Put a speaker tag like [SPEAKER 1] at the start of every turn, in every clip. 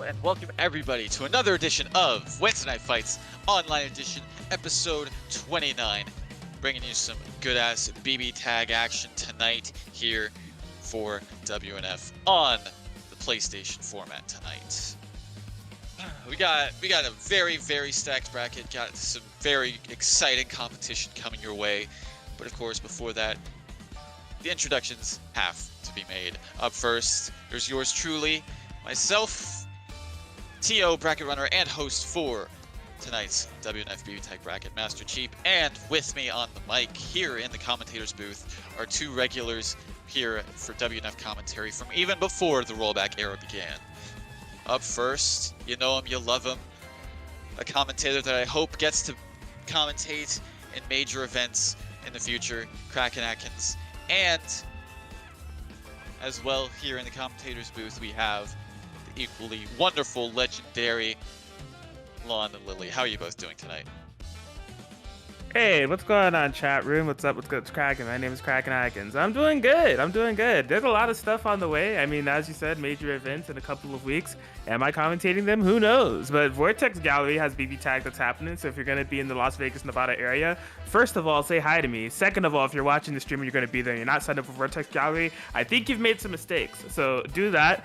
[SPEAKER 1] and welcome everybody to another edition of Wednesday Night Fights Online Edition, episode 29. Bringing you some good-ass BB tag action tonight here for WNF on the PlayStation format tonight. We got a very stacked bracket, got some very exciting competition coming your way, but of course before that, the introductions have to be made. Up first, there's yours truly, myself, TO bracket runner and host for tonight's WNF BBTAG bracket, Master Cheap, and with me on the mic here in the commentator's booth are two regulars here for WNF commentary from even before the rollback era began. Up first, you know him, you love him, a commentator that I hope gets to commentate in major events in the future, Kraken Atkins, and as well here in the commentator's booth we have the equally wonderful, legendary Lon and Lily. How are you both doing tonight?
[SPEAKER 2] Hey, what's going on, chat room? What's up? What's good? It's Kraken. My name is Kraken Atkins. I'm doing good. There's a lot of stuff on the way. I mean, as you said, major events in a couple of weeks. Am I commentating them? Who knows? But Vortex Gallery has BB Tag that's happening. So if you're going to be in the Las Vegas, Nevada area, first of all, say hi to me. Second of all, if you're watching the stream and you're going to be there and you're not signed up for Vortex Gallery, I think you've made some mistakes. So do that.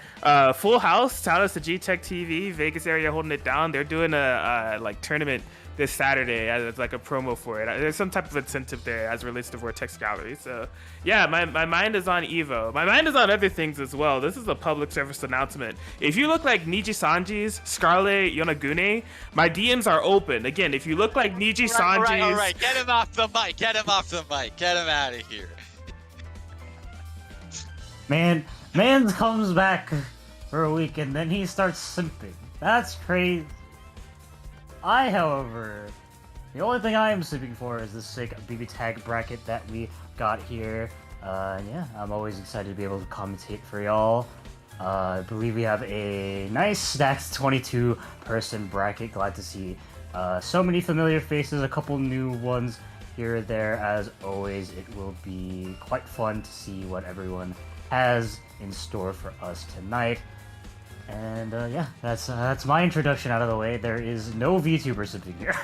[SPEAKER 2] Full house. Shout out to G-Tech TV, Vegas area holding it down. They're doing a tournament this Saturday as like a promo for it. There's some type of incentive there as it relates to Vortex Gallery. So yeah, my mind is on Evo. My mind is on other things as well. This is a public service announcement. If you look like Niji Sanji's Scarlet Yonagune, my DMs are open. Again, if you look like Niji Sanji's...
[SPEAKER 1] All right, get him off the mic, get him out of here.
[SPEAKER 3] Man comes back for a week and then he starts simping. That's crazy. However, the only thing I am sleeping for is this sick BB tag bracket that we got here. Yeah, I'm always excited to be able to commentate for y'all. I believe we have a nice stacked 22 person bracket. Glad to see so many familiar faces, a couple new ones here or there. As always, it will be quite fun to see what everyone has in store for us tonight. And yeah, that's my introduction out of the way. There is no VTuber sitting here.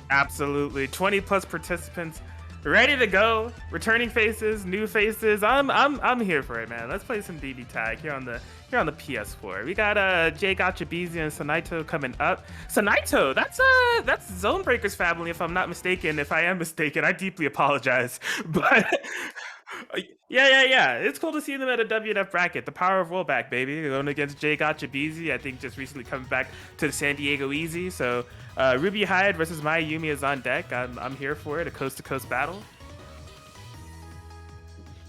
[SPEAKER 2] Absolutely, 20 plus participants ready to go. Returning faces, new faces. I'm here for it, man. Let's play some BB tag here on the PS4. We got Jay Gotchabeezy and Sanaito coming up. Sanaito, that's Zonebreaker's family, if I'm not mistaken. If I am mistaken, I deeply apologize. But yeah. It's cool to see them at a WNF bracket. The power of rollback, baby. Going against Jay Gotchabeezy, I think just recently coming back to the San Diego Easy. So Ruby Hyde versus Mai Yumi is on deck. I'm here for it. A coast-to-coast battle.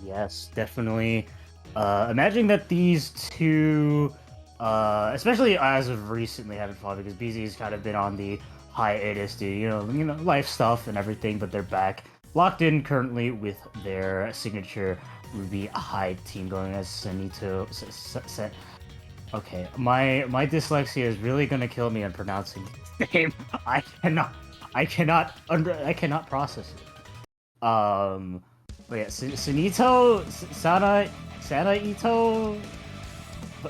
[SPEAKER 3] Yes, definitely. Imagining that these two, especially as of recently, haven't fought because BZ's kind of been on the hiatus due, you know, life stuff and everything, but they're back. Locked in currently with their signature Ruby Hyde team going as Sanito. Okay, my dyslexia is really gonna kill me on pronouncing this name. I cannot process it. But yeah, Sanito, Sanaito.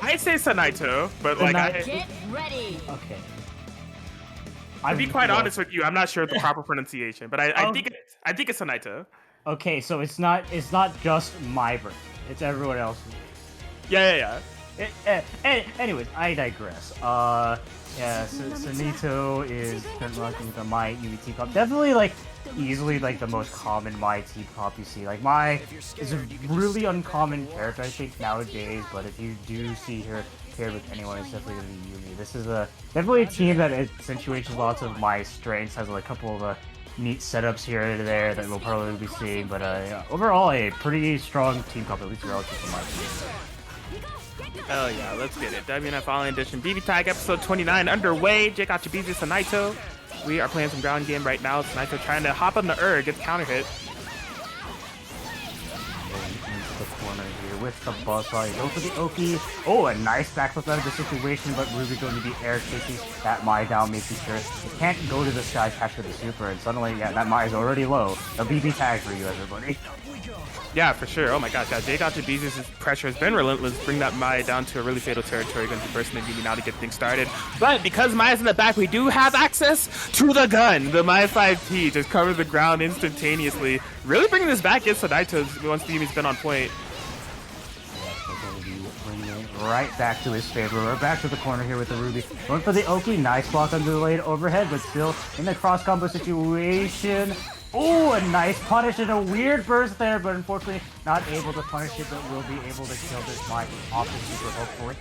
[SPEAKER 2] I say Sanaito, but
[SPEAKER 4] Get ready.
[SPEAKER 3] Okay.
[SPEAKER 2] I'll be quite honest with you. I'm not sure the proper pronunciation, but I think it's Sanaito.
[SPEAKER 3] Okay, so it's not just my brain. It's everyone else's.
[SPEAKER 2] Yeah.
[SPEAKER 3] Anyways, I digress. Yeah, Sanito is currently rocking with the Mai Yumi team comp. Definitely, easily, the most common Mai team comp you see. Mai is a really uncommon character, I think, nowadays, but if you do see her paired with anyone, it's definitely going to be Yumi. This is definitely a team that accentuates lots of my strengths, has a couple of neat setups here and there that we'll probably be seeing, but yeah, overall, a pretty strong team comp, at least relative to my team.
[SPEAKER 2] Hell yeah, let's get it. WNF Online Edition BB Tag episode 29 underway. Jake Gotchabeezy, Sanaito. We are playing some ground game right now. Sanaito trying to hop on the gets counter hit.
[SPEAKER 3] Into the corner here with the buzzsaw. Go for the Oki. Oh, a nice backflip out of the situation, but Ruby going to be air chasing that Mai down, making sure it can't go to the sky catch with the super, and suddenly, yeah, that Mai is already low. A BB tag for you, everybody.
[SPEAKER 2] Yeah, for sure. Oh my gosh, yeah, J.B's pressure has been relentless. Bring that Mai down to a really fatal territory. Going to burst in Yumi now to get things started. But because Mai's in the back, we do have access to the gun. The Mai 5P just covers the ground instantaneously. Really bringing this back against Sonaito once the Yumi's been on point.
[SPEAKER 3] Right back to his favor. We're back to the corner here with the Ruby. Going for the Oki. Nice block under the lane overhead, but still in the cross combo situation. Oh, a nice punish and a weird burst there, but unfortunately not able to punish it, but will be able to kill this Mai off the super, hopefully.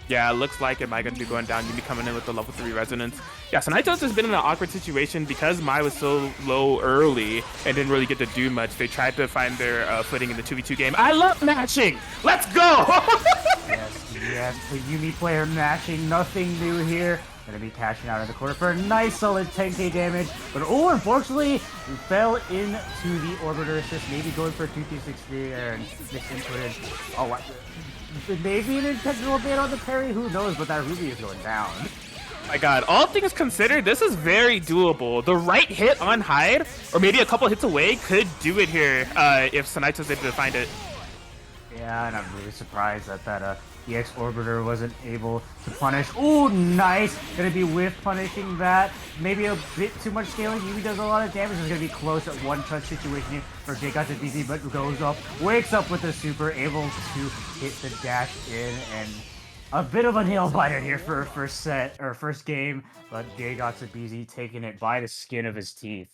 [SPEAKER 2] Yeah, it looks like it might going to be going down. Yumi coming in with the level 3 resonance. Yeah, so Naito's has been in an awkward situation because Mai was so low early and didn't really get to do much. They tried to find their footing in the 2v2 game. I love matching! Let's go!
[SPEAKER 3] Yes, the Yumi player matching. Nothing new here. Gonna be cashing out in the corner for a nice solid 10k damage. But oh, unfortunately, we fell into the Orbiter assist. Maybe going for a 2-3-6 there and misinputted. Oh, what? Maybe an intentional bait on the parry, who knows, but that Ruby is going down.
[SPEAKER 2] My god, all things considered, this is very doable. The right hit on Hyde, or maybe a couple hits away, could do it here if Sonaito's able to find it.
[SPEAKER 3] Yeah, and I'm really surprised that that EX Orbiter wasn't able to punish. Ooh, nice! Gonna be whiff punishing that. Maybe a bit too much scaling. Yumi does a lot of damage. It's gonna be close at one-touch situation here for J.BZ, but goes up, wakes up with the super, able to hit the dash in, and a bit of a nail biter here for first set, or first game, but J.BZ taking it by the skin of his teeth.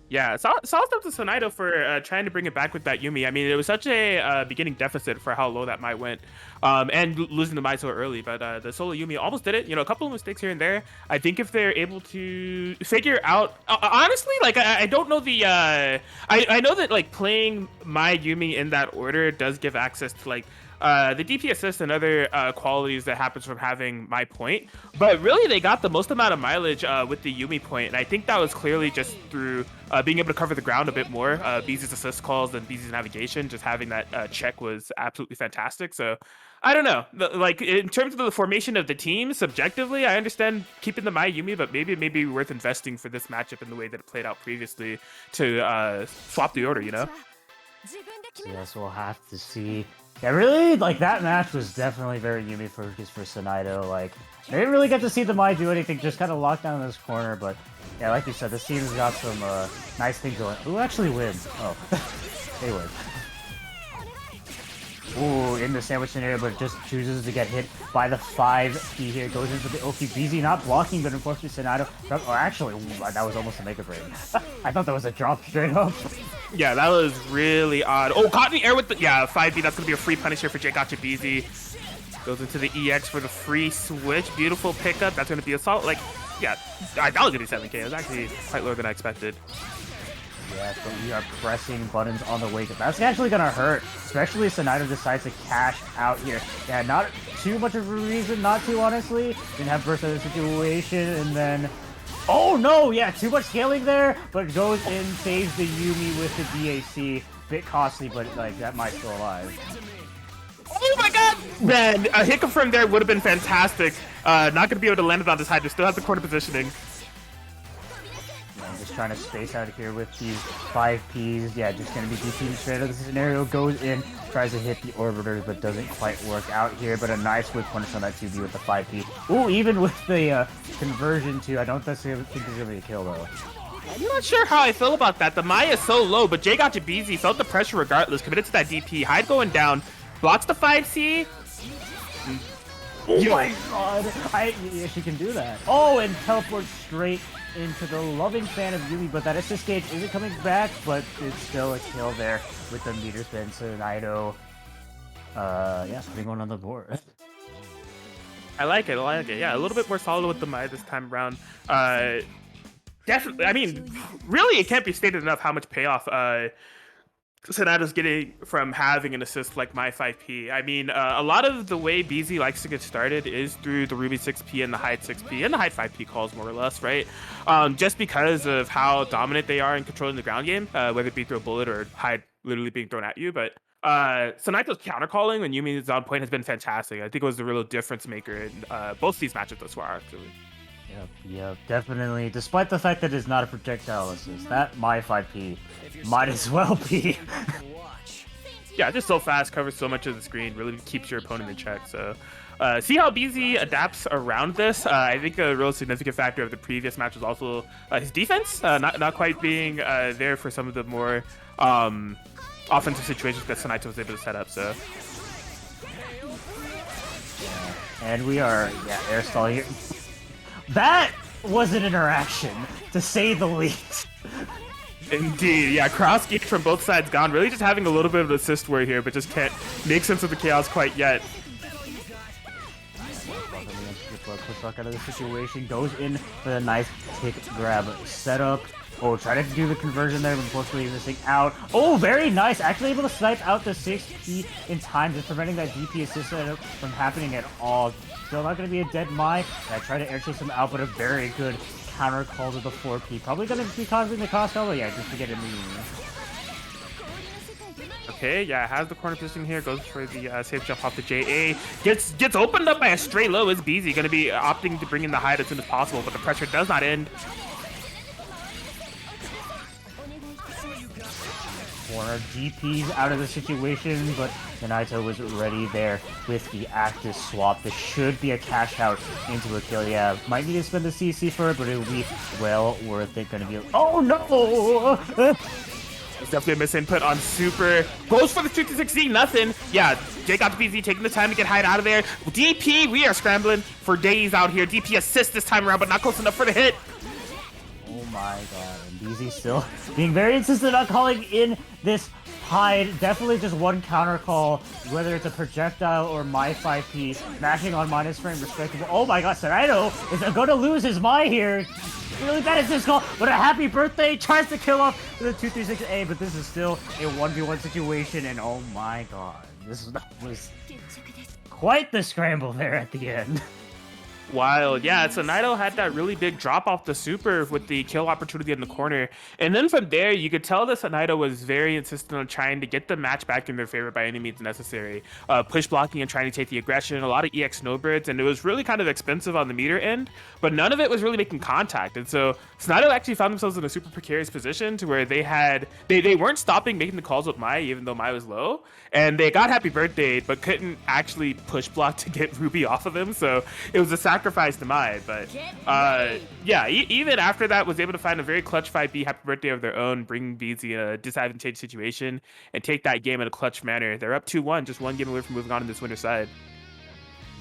[SPEAKER 2] Yeah, solid stuff to Sonaito for trying to bring it back with that Yumi. I mean, it was such a beginning deficit for how low that Mai went, and losing the Mai so early. But the solo Yumi almost did it. You know, a couple of mistakes here and there. I think if they're able to figure out, honestly, like I don't know the. I know that like playing my Yumi in that order does give access to like. The DP assist and other qualities that happens from having my point, but really they got the most amount of mileage with the Yumi point, and I think that was clearly just through being able to cover the ground a bit more. BZ's assist calls and BZ's navigation, just having that check was absolutely fantastic. So I don't know, like in terms of the formation of the team, subjectively, I understand keeping the Mai Yumi, but maybe it may be worth investing for this matchup in the way that it played out previously to swap the order, you know?
[SPEAKER 3] Yes, we'll have to see. Yeah, really, like, that match was definitely very Yumi focused for Sonaito. Like, they didn't really get to see the Mai do anything, just kind of locked down in this corner, but yeah, like you said, this team's got some nice things going. Who actually wins? Oh, they win. Ooh, in the sandwich scenario, but just chooses to get hit by the 5P here. Goes into the Oki. BZ not blocking, but unfortunately Sonaito... Or actually, that was almost a Mega Brain. I thought that was a drop straight up.
[SPEAKER 2] Yeah, that was really odd. Oh, caught in the air with the... Yeah, 5B, that's going to be a free punish here for J.BZ. Goes into the EX for the free switch. Beautiful pickup. That's going to be a solid... Like, yeah, that was going to be 7k. It was actually quite lower than I expected.
[SPEAKER 3] Yes, but we are pressing buttons on the wake up. That's actually gonna hurt, especially if Sonaito decides to cash out here. Yeah, not too much of a reason not to, honestly. Didn't have burst of the situation, and then... Oh no, yeah, too much scaling there, but goes in, saves the Yumi with the DAC. Bit costly, but like, that might still alive.
[SPEAKER 2] Oh my god! Man, a hit confirm there would have been fantastic. Not gonna be able to land it on this Hydra. Still has the corner positioning.
[SPEAKER 3] Just trying to space out here with these 5Ps. Yeah, just going to be DPing straight out of the scenario. Goes in, tries to hit the orbiters, but doesn't quite work out here. But a nice whip punish on that 2B with the 5P. Ooh, even with the conversion to, I don't necessarily think there's going to be a kill, though.
[SPEAKER 2] I'm not sure how I feel about that. The Mai is so low, but J.BZ felt the pressure regardless. Committed to that DP. Hyde going down. Blocks the 5C.
[SPEAKER 3] Oh my god. Yeah, she can do that. Oh, and teleport straight into the loving fan of Yumi, but that assist gauge isn't coming back, but it's still a kill there with the meter spin. Sonaito, yeah, putting one on the board.
[SPEAKER 2] I like it. Yeah, a little bit more solid with the Mai this time around. Definitely. I mean, really, it can't be stated enough how much payoff Sonaito's getting from having an assist like my 5P. I mean, a lot of the way BZ likes to get started is through the Ruby 6P and the Hyde 6P and the Hyde 5P calls, more or less, right? Just because of how dominant they are in controlling the ground game, whether it be through a bullet or Hyde literally being thrown at you. But Naito's counter calling when Yumi is on point has been fantastic. I think it was the real difference maker in both these matches thus far, actually.
[SPEAKER 3] Yep, definitely. Despite the fact that it's not a projectile assist, that my 5P might as well be.
[SPEAKER 2] Yeah, just so fast, covers so much of the screen, really keeps your opponent in check. So, see how BZ adapts around this. I think a real significant factor of the previous match was also his defense, not quite being there for some of the more offensive situations that Naito was able to set up. So,
[SPEAKER 3] and we are air stall here. That was an interaction, to say the least.
[SPEAKER 2] Indeed, yeah, cross gauge from both sides gone. Really just having a little bit of an assist war here, but just can't make sense of the chaos quite yet.
[SPEAKER 3] Push out of the situation, goes in for the nice kick grab setup. Oh, trying to do the conversion there, but unfortunately missing out. Oh, very nice. Actually able to snipe out the 6P in time, just preventing that DP assist setup from happening at all. Still not going to be a dead Mai. I try to air chase him out, but a very good counter call to the 4P. Probably going to be causing the cross but yeah, just to get in the union.
[SPEAKER 2] Okay, yeah, has the corner position here, goes for the safe jump off the JA. Gets opened up by a straight low. Is BZ going to be opting to bring in the hide as soon as possible, but the pressure does not end.
[SPEAKER 3] Corner DP's out of the situation, but Naito was ready there with the active swap. This should be a cash out into a kill. Yeah, might need to spend the CC for it, but it will be well worth it. Gonna be. Oh no!
[SPEAKER 2] It's definitely a misinput on Super. Goes for the 2-6Z, nothing. Yeah, Jake got the BZ, taking the time to get hide out of there. DP, we are scrambling for days out here. DP assist this time around, but not close enough for the hit.
[SPEAKER 3] Oh my god, and BZ still being very insistent on calling in this hide. Definitely just one counter call, whether it's a projectile or my 5P, smashing on minus frame respectively. Oh my god, Naito is going to lose his Mai here. Really bad assist call, but a happy birthday, tries to kill off the 236A, but this is still a 1v1 situation, and oh my god, this was quite the scramble there at the end.
[SPEAKER 2] Wild. Yeah, so Naito had that really big drop off the Super with the kill opportunity in the corner. And then from there, you could tell that Naito was very insistent on trying to get the match back in their favor by any means necessary. Push blocking and trying to take the aggression, a lot of EX snowbirds, and it was really kind of expensive on the meter end, but none of it was really making contact. And so Naito actually found themselves in a super precarious position to where they weren't stopping making the calls with Mai, even though Mai was low, and they got happy birthday, but couldn't actually push block to get Ruby off of them. So it was a sacrifice to Mai, but yeah, even after that was able to find a very clutch 5B happy birthday of their own, bring BZ in a disadvantageous situation and take that game in a clutch manner. They're up 2-1, just one game away from moving on in this winter side.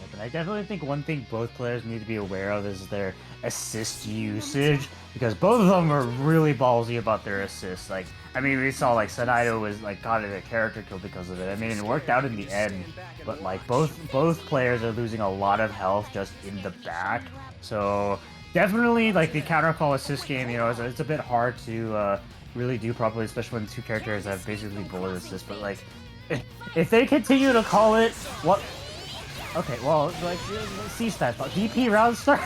[SPEAKER 3] Yeah, but I definitely think one thing both players need to be aware of is their assist usage, because both of them are really ballsy about their assists. Like, I mean, we saw like Naito was like got a character kill because of it. I mean, it worked out in the end, but like both players are losing a lot of health just in the back. So definitely like the counter call assist game, you know, it's a bit hard to really do properly, especially when two characters have basically bullet assist. But like, if they continue to call it, what? Okay, well, like, C-stat, DP round start.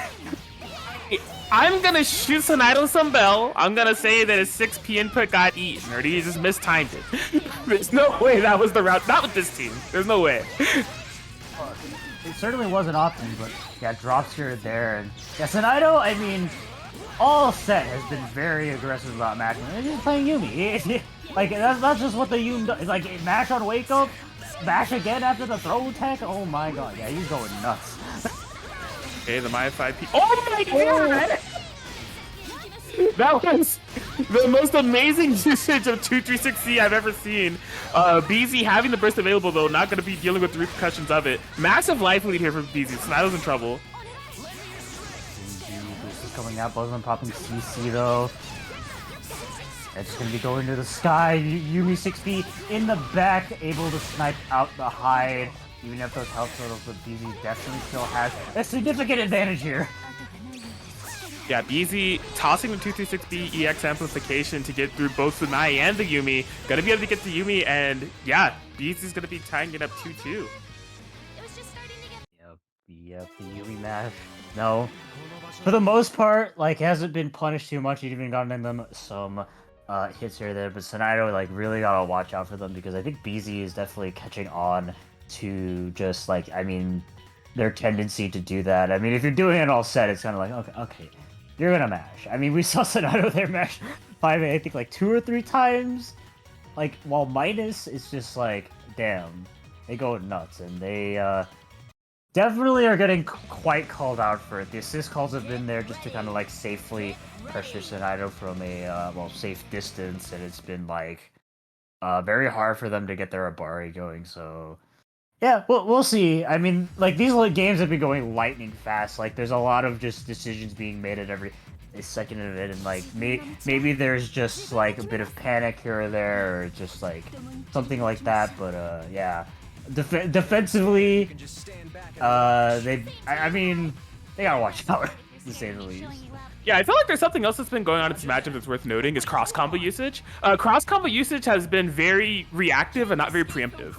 [SPEAKER 2] I'm gonna shoot Naito some bell. I'm gonna say that his 6P input got eaten, or he just mistimed it. There's no way that was the route. Not with this team. There's no way.
[SPEAKER 3] It certainly was an option, but yeah, drops here and there. And yeah, Naito, I mean, all set has been very aggressive about matching. He's playing Yumi. Like, that's just what the Yumi does. Like, mash on wake up, mash again after the throw tech. Oh my god, yeah, he's going nuts.
[SPEAKER 2] Okay, the Mai 5P. Oh my god! That was the most amazing usage of 236C I've ever seen. BZ having the burst available, though, not going to be dealing with the repercussions of it. Massive life lead here for BZ, so Naito's in trouble.
[SPEAKER 3] Boost is coming out, both of them popping CC, though. It's going to be going to the sky. Yumi 6P in the back, able to snipe out the hide. Even if those health totals, but BZ definitely still has a significant advantage here.
[SPEAKER 2] Yeah, BZ tossing the 236B EX amplification to get through both the Mai and the Yumi. Gonna be able to get to Yumi, and yeah, BZ's gonna be tying it up 2-2. Yep,
[SPEAKER 3] the Yumi mash. No. For the most part, like, hasn't been punished too much. He's even gotten them some hits here or there, but Sonato like really gotta watch out for them because I think BZ is definitely catching on to just like their tendency to do that. I mean, if you're doing it all set, it's kind of like okay, you're gonna mash. I mean, we saw Sonato there mash 5A I think like 2 or 3 times. Like while minus, it's just like damn, they go nuts and they definitely are getting quite called out for it. The assist calls have been there just to kind of like safely pressure Sonato from a safe distance, and it's been like very hard for them to get their Abari going. So yeah, we'll see. I mean, like these games have been going lightning fast. Like there's a lot of just decisions being made at every second of it, and like maybe there's just like a bit of panic here or there, or just like something like that. But yeah. Defensively, I mean, they gotta watch out, to say the least.
[SPEAKER 2] Yeah, I feel like there's something else that's been going on in this matchup that's worth noting is cross combo usage. Cross combo usage has been very reactive and not very preemptive.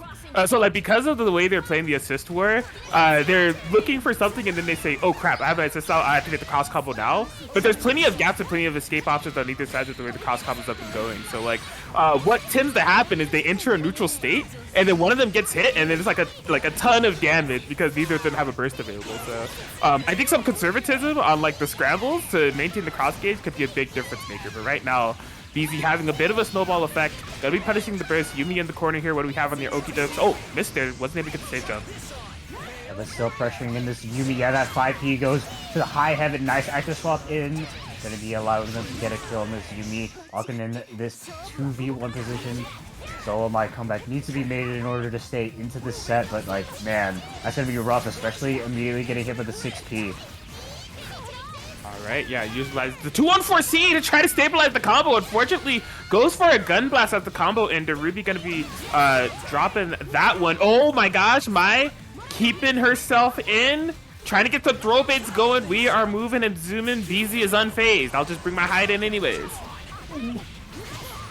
[SPEAKER 2] So like because of the way they're playing the assist war, they're looking for something and then they say, oh crap, I have an assist out, I have to get the cross combo now. But there's plenty of gaps and plenty of escape options on either side of the way the cross combos have been going. So like what tends to happen is they enter a neutral state and then one of them gets hit and then it's like a ton of damage because neither of them have a burst available. So I think some conservatism on like the scrambles to maintain the cross gauge could be a big difference maker. But right now, BZ having a bit of a snowball effect. Gonna be punishing the burst. Yumi in the corner here. What do we have on the Okidokes? Oh, missed there. Wasn't able to get the safe jump.
[SPEAKER 3] Yeah, but still pressuring in this Yumi. Yeah, that 5P goes to the high heaven. Nice active swap in. Gonna be allowing them to get a kill on this Yumi. Walking in this 2v1 position. Solo my comeback needs to be made in order to stay into the set, but like, man, that's gonna be rough, especially immediately getting hit with the 6P.
[SPEAKER 2] Alright, yeah, utilize the 2-1-4C to try to stabilize the combo. Unfortunately, goes for a gun blast at the combo ender. Ruby gonna be dropping that one. Oh my gosh, Mai keeping herself in. Trying to get the throw baits going. We are moving and zooming. BZ is unfazed. I'll just bring my hide in anyways.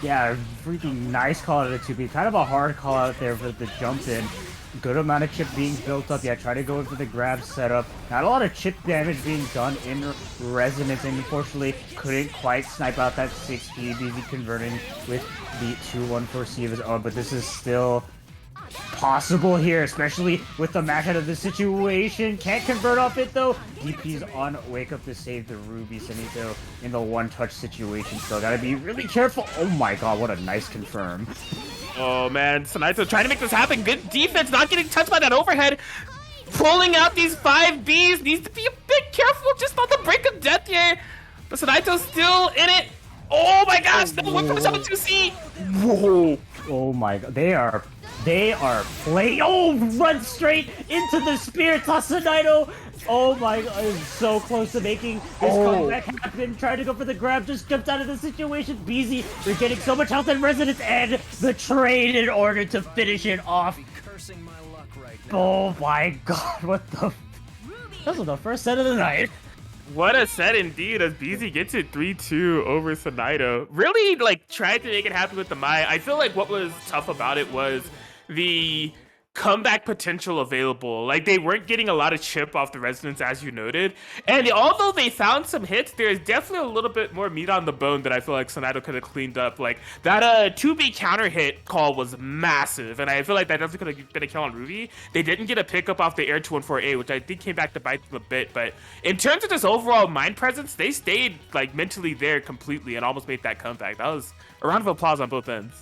[SPEAKER 3] Yeah, freaking nice call out of the 2B. Kind of a hard call out there for the jump in. Good amount of chip being built up. Yeah, try to go in for the grab setup. Not a lot of chip damage being done in resonance, and unfortunately couldn't quite snipe out that 6P. BZ converting with the 2-1-4C of his own, but this is still possible here, especially with the match out of the situation. Can't convert off it though. DP's on wake up to save the Ruby. Sanito in the one-touch situation. Still gotta be really careful. Oh my god, what a nice confirm.
[SPEAKER 2] Oh man, Sanito trying to make this happen. Good defense, not getting touched by that overhead. Pulling out these 5Bs. Needs to be a bit careful, just on the brink of death here. But Sanito's still in it. Oh my gosh, no went for the 7-2C. Whoa.
[SPEAKER 3] Oh my god, they are playing. Oh, run straight into the spear, Tassanito. Oh my god, it's so close to making this comeback happen. Trying to go for the grab, just jumped out of the situation. BZ, they're getting so much health and resonance, and the trade in order to finish it off. Oh my god, what the? This was the first set of the night.
[SPEAKER 2] What a set indeed, as BZ gets it 3-2 over Sanito. Really, like, tried to make it happen with the Mai. I feel like what was tough about it was the comeback potential available. Like, they weren't getting a lot of chip off the resonance, as you noted. And although they found some hits, there's definitely a little bit more meat on the bone that I feel like Sanito could have cleaned up. Like, that 2B counter hit call was massive, and I feel like that definitely could have been a kill on Ruby. They didn't get a pickup off the air 2-1-4A, which I think came back to bite them a bit. But in terms of just overall mind presence, they stayed, like, mentally there completely and almost made that comeback. That was a round of applause on both ends.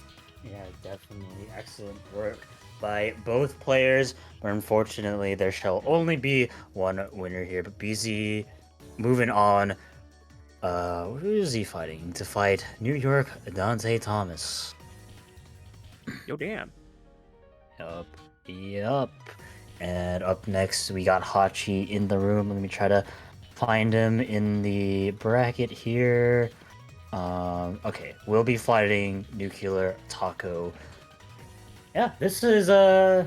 [SPEAKER 3] Yeah, definitely excellent work by both players, but unfortunately there shall only be one winner here. But BZ moving on. Who is he fighting? To fight New York Dante Thomas.
[SPEAKER 2] Yo, damn.
[SPEAKER 3] Yup. And up next we got Hachi in the room. Let me try to find him in the bracket here. Okay, we'll be fighting Nuclear Taco. Yeah, this is I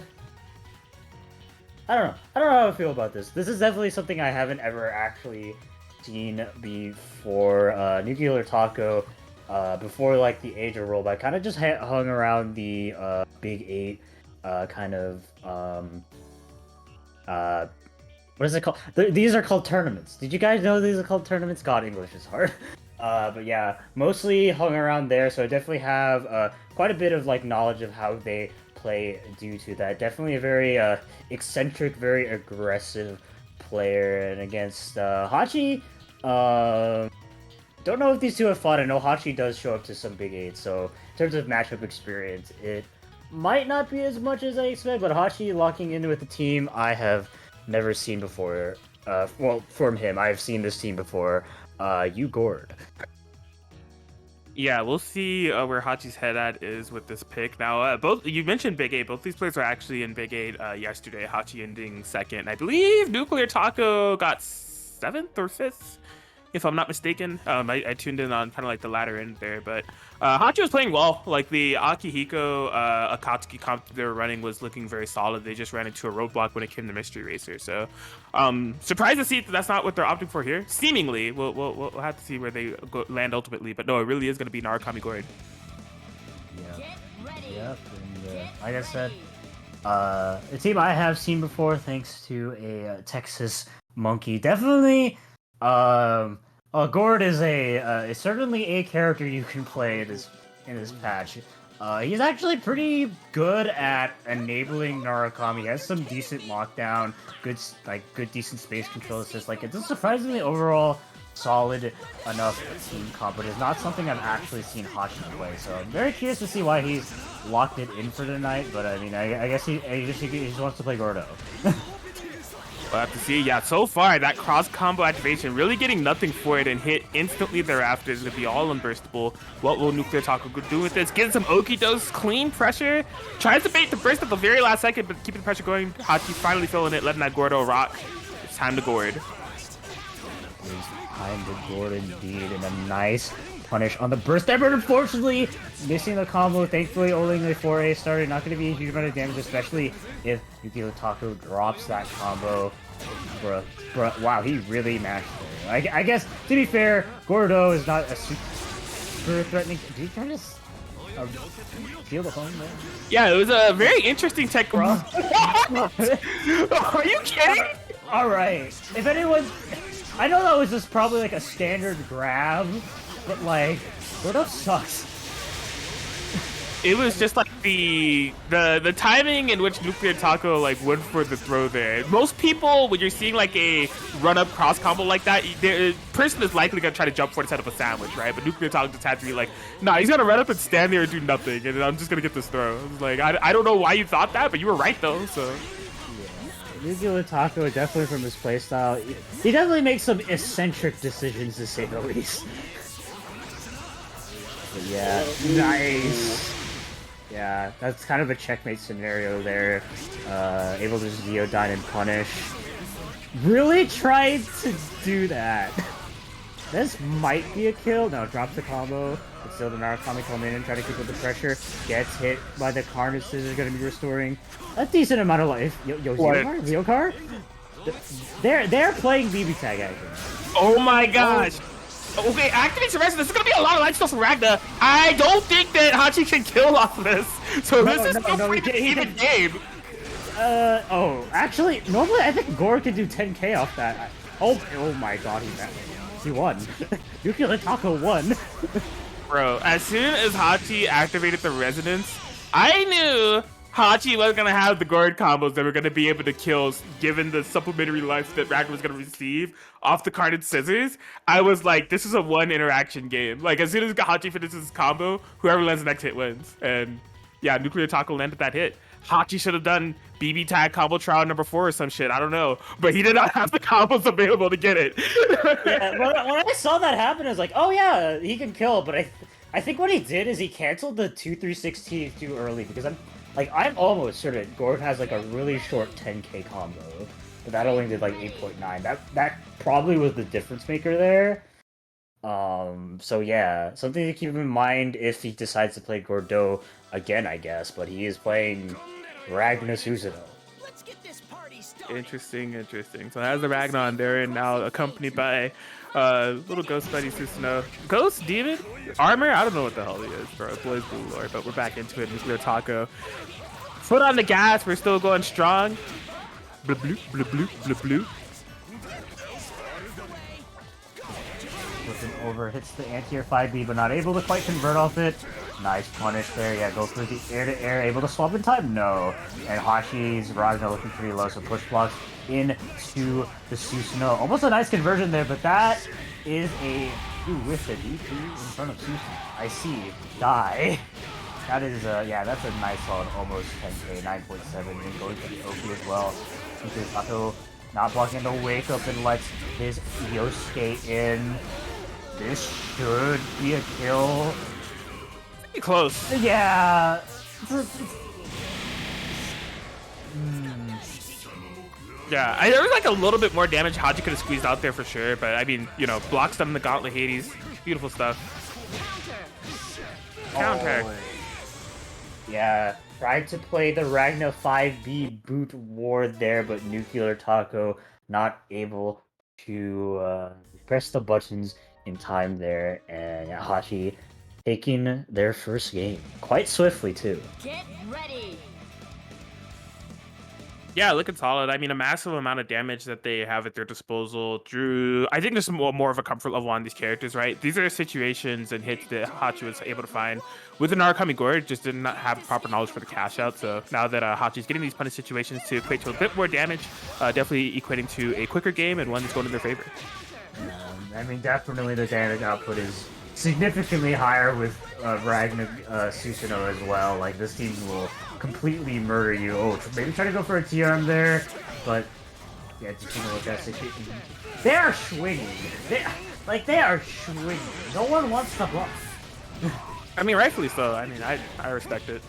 [SPEAKER 3] don't know how I feel about this. This is definitely something I haven't ever actually seen before. Nuclear Taco, before like the Age of Roll, I kind of just hung around the Big 8, kind of what is it called? These are called tournaments. Did you guys know these are called tournaments? God, English is hard. But yeah, mostly hung around there, so I definitely have quite a bit of like knowledge of how they play due to that. Definitely a very eccentric, very aggressive player, and against Hachi, don't know if these two have fought. I know Hachi does show up to some Big 8, so in terms of matchup experience, it might not be as much as I expect, but Hachi locking in with a team I have never seen before. Well, from him, I've seen this team before. You Gord.
[SPEAKER 2] Yeah, we'll see where Hachi's head at is with this pick. Now, both you mentioned Big 8. Both these players were actually in Big 8 yesterday. Hachi ending second. I believe Nuclear Taco got 7th or 5th, if I'm not mistaken. I tuned in on kind of like the latter end there, but Hachi was playing well. Like the Akihiko Akatsuki comp they were running was looking very solid. They just ran into a roadblock when it came to Mystery Racer. So surprised to see that that's not what they're opting for here. Seemingly, we'll have to see where they land ultimately. But no, it really is going to be Narukami Gord.
[SPEAKER 3] Yeah. Yep. And like I said, a team I have seen before thanks to a Texas monkey. Definitely. Gord is is certainly a character you can play in this patch. He's actually pretty good at enabling Narukami. He has some decent lockdown, good decent space control assist. Like it's a surprisingly overall solid enough team comp, but it's not something I've actually seen Hachi play. So I'm very curious to see why he's locked it in for tonight. But I mean, I guess he just wants to play Gordo.
[SPEAKER 2] We'll have to see. Yeah, so far, that cross-combo activation, really getting nothing for it and hit instantly thereafter is going to be all unburstable. What will Nuclear Taco do with this? Getting some Okidos, clean pressure. Tries to bait the burst at the very last second, but keeping the pressure going. Hachi finally filling it, letting that Gordo rock. It's time to Gord.
[SPEAKER 3] It's time to Gord indeed, and a nice punish on the burst there, but unfortunately missing the combo. Thankfully only the 4A started, not going to be a huge amount of damage, especially if Yukio Taco drops that combo. Bruh, wow, he really mashed there. I guess, to be fair, Gordo is not a super threatening. Did he try to steal the home there?
[SPEAKER 2] Yeah, it was a very interesting tech. Are you kidding?
[SPEAKER 3] Alright, if anyone, I know that was just probably like a standard grab, but like, Gordo sucks.
[SPEAKER 2] It was just like the timing in which Nuclear Taco like went for the throw there. Most people, when you're seeing like a run-up cross combo like that, the person is likely gonna try to jump for it to set up a sandwich, right? But Nuclear Taco just had to be like, nah, he's gonna run up and stand there and do nothing, and I'm just gonna get this throw. I was like, I don't know why you thought that, but you were right though. So.
[SPEAKER 3] Nuclear Taco, definitely from his playstyle, he definitely makes some eccentric decisions to say the least. But yeah, nice. Yeah, that's kind of a checkmate scenario there. Able to just Neodyne and punish. Really tried to do that. This might be a kill. No, drops the combo. But still, the Narukami come in and try to keep up the pressure. Gets hit by the Carnage Scissors, going to be restoring a decent amount of life. Zeokar? They're playing BBTAG, I think.
[SPEAKER 2] Oh my gosh! Okay, activate the rest of this. This is gonna be a lot of life steal from Ragna. I don't think that Hachi can kill off of this. So this is no even game.
[SPEAKER 3] Actually, normally I think Gore could do 10k off that. Oh my god, he won. Nuclear Taco won.
[SPEAKER 2] Bro, as soon as Hachi activated the resonance, I knew Hachi was gonna have the guard combos that were gonna be able to kill, given the supplementary life that Ragnar was gonna receive off the Carnage Scissors. I was like, this is a one interaction game. Like, as soon as Hachi finishes his combo, whoever lands the next hit wins. And yeah, Nuclear Taco landed that hit. Hachi should have done BB Tag combo trial number 4 or some shit. I don't know, but he did not have the combos available to get it.
[SPEAKER 3] Yeah, when I saw that happen, I was like, oh yeah, he can kill. But I think what he did is he canceled the 2-3-6 too early, because I'm almost certain Gord has like a really short 10k combo, but that only did like 8.9. That probably was the difference maker there. So yeah, something to keep in mind if he decides to play Gordo again, I guess. But he is playing Ragnar Susanoo.
[SPEAKER 2] Interesting. So as the Ragnar, they're now accompanied by little ghost buddy Susanoo. Ghost? Demon? Armor? I don't know what the hell he is, bro. Boys Blue Lord, but we're back into it. Nuclear Taco. Foot on the gas, we're still going strong. Blue, blue, blue, blue, blue, blue.
[SPEAKER 3] With an over, hits the anti-air 5B, but not able to quite convert off it. Nice punish there. Yeah, go for the air-to-air. Able to swap in time? No. And Hashi's Ragnar looking pretty low, so push blocks into the Susanoo. Almost a nice conversion there, but that is a... Ooh, with the DP in front of Susanoo. I see. Die. That is, yeah, that's a nice solid, almost 10k, 9.7, and going for the Oki as well. Because Tato not blocking the wake up and lets his Yosuke in. This should be a kill.
[SPEAKER 2] Pretty close.
[SPEAKER 3] Yeah.
[SPEAKER 2] Yeah, there was like a little bit more damage Hachi could have squeezed out there for sure, but I mean, you know, blocks them in the Gauntlet Hades. Beautiful stuff. Counter.
[SPEAKER 3] Oh, yeah, tried to play the Ragnar 5B boot ward there, but Nuclear Taco not able to press the buttons in time there, and Hachi taking their first game quite swiftly too.
[SPEAKER 4] Get ready.
[SPEAKER 2] Yeah, looking solid. I mean, a massive amount of damage that they have at their disposal. Drew, I think there's more of a comfort level on these characters, right? These are situations and hits that Hachi was able to find. With the Narukami Gore, just did not have proper knowledge for the cash out. So now that Hachi's getting these punish situations to equate to a bit more damage, definitely equating to a quicker game and one that's going in their favor.
[SPEAKER 3] I mean, definitely the damage output is significantly higher with Ragnar Susanoo as well. Like, this team will completely murder you. Oh, maybe try to go for a T-arm there, but yeah, just taking a look at it. They are swinging. They are swinging. No one wants to bluff.
[SPEAKER 2] I mean, rightfully so. I mean, I respect it.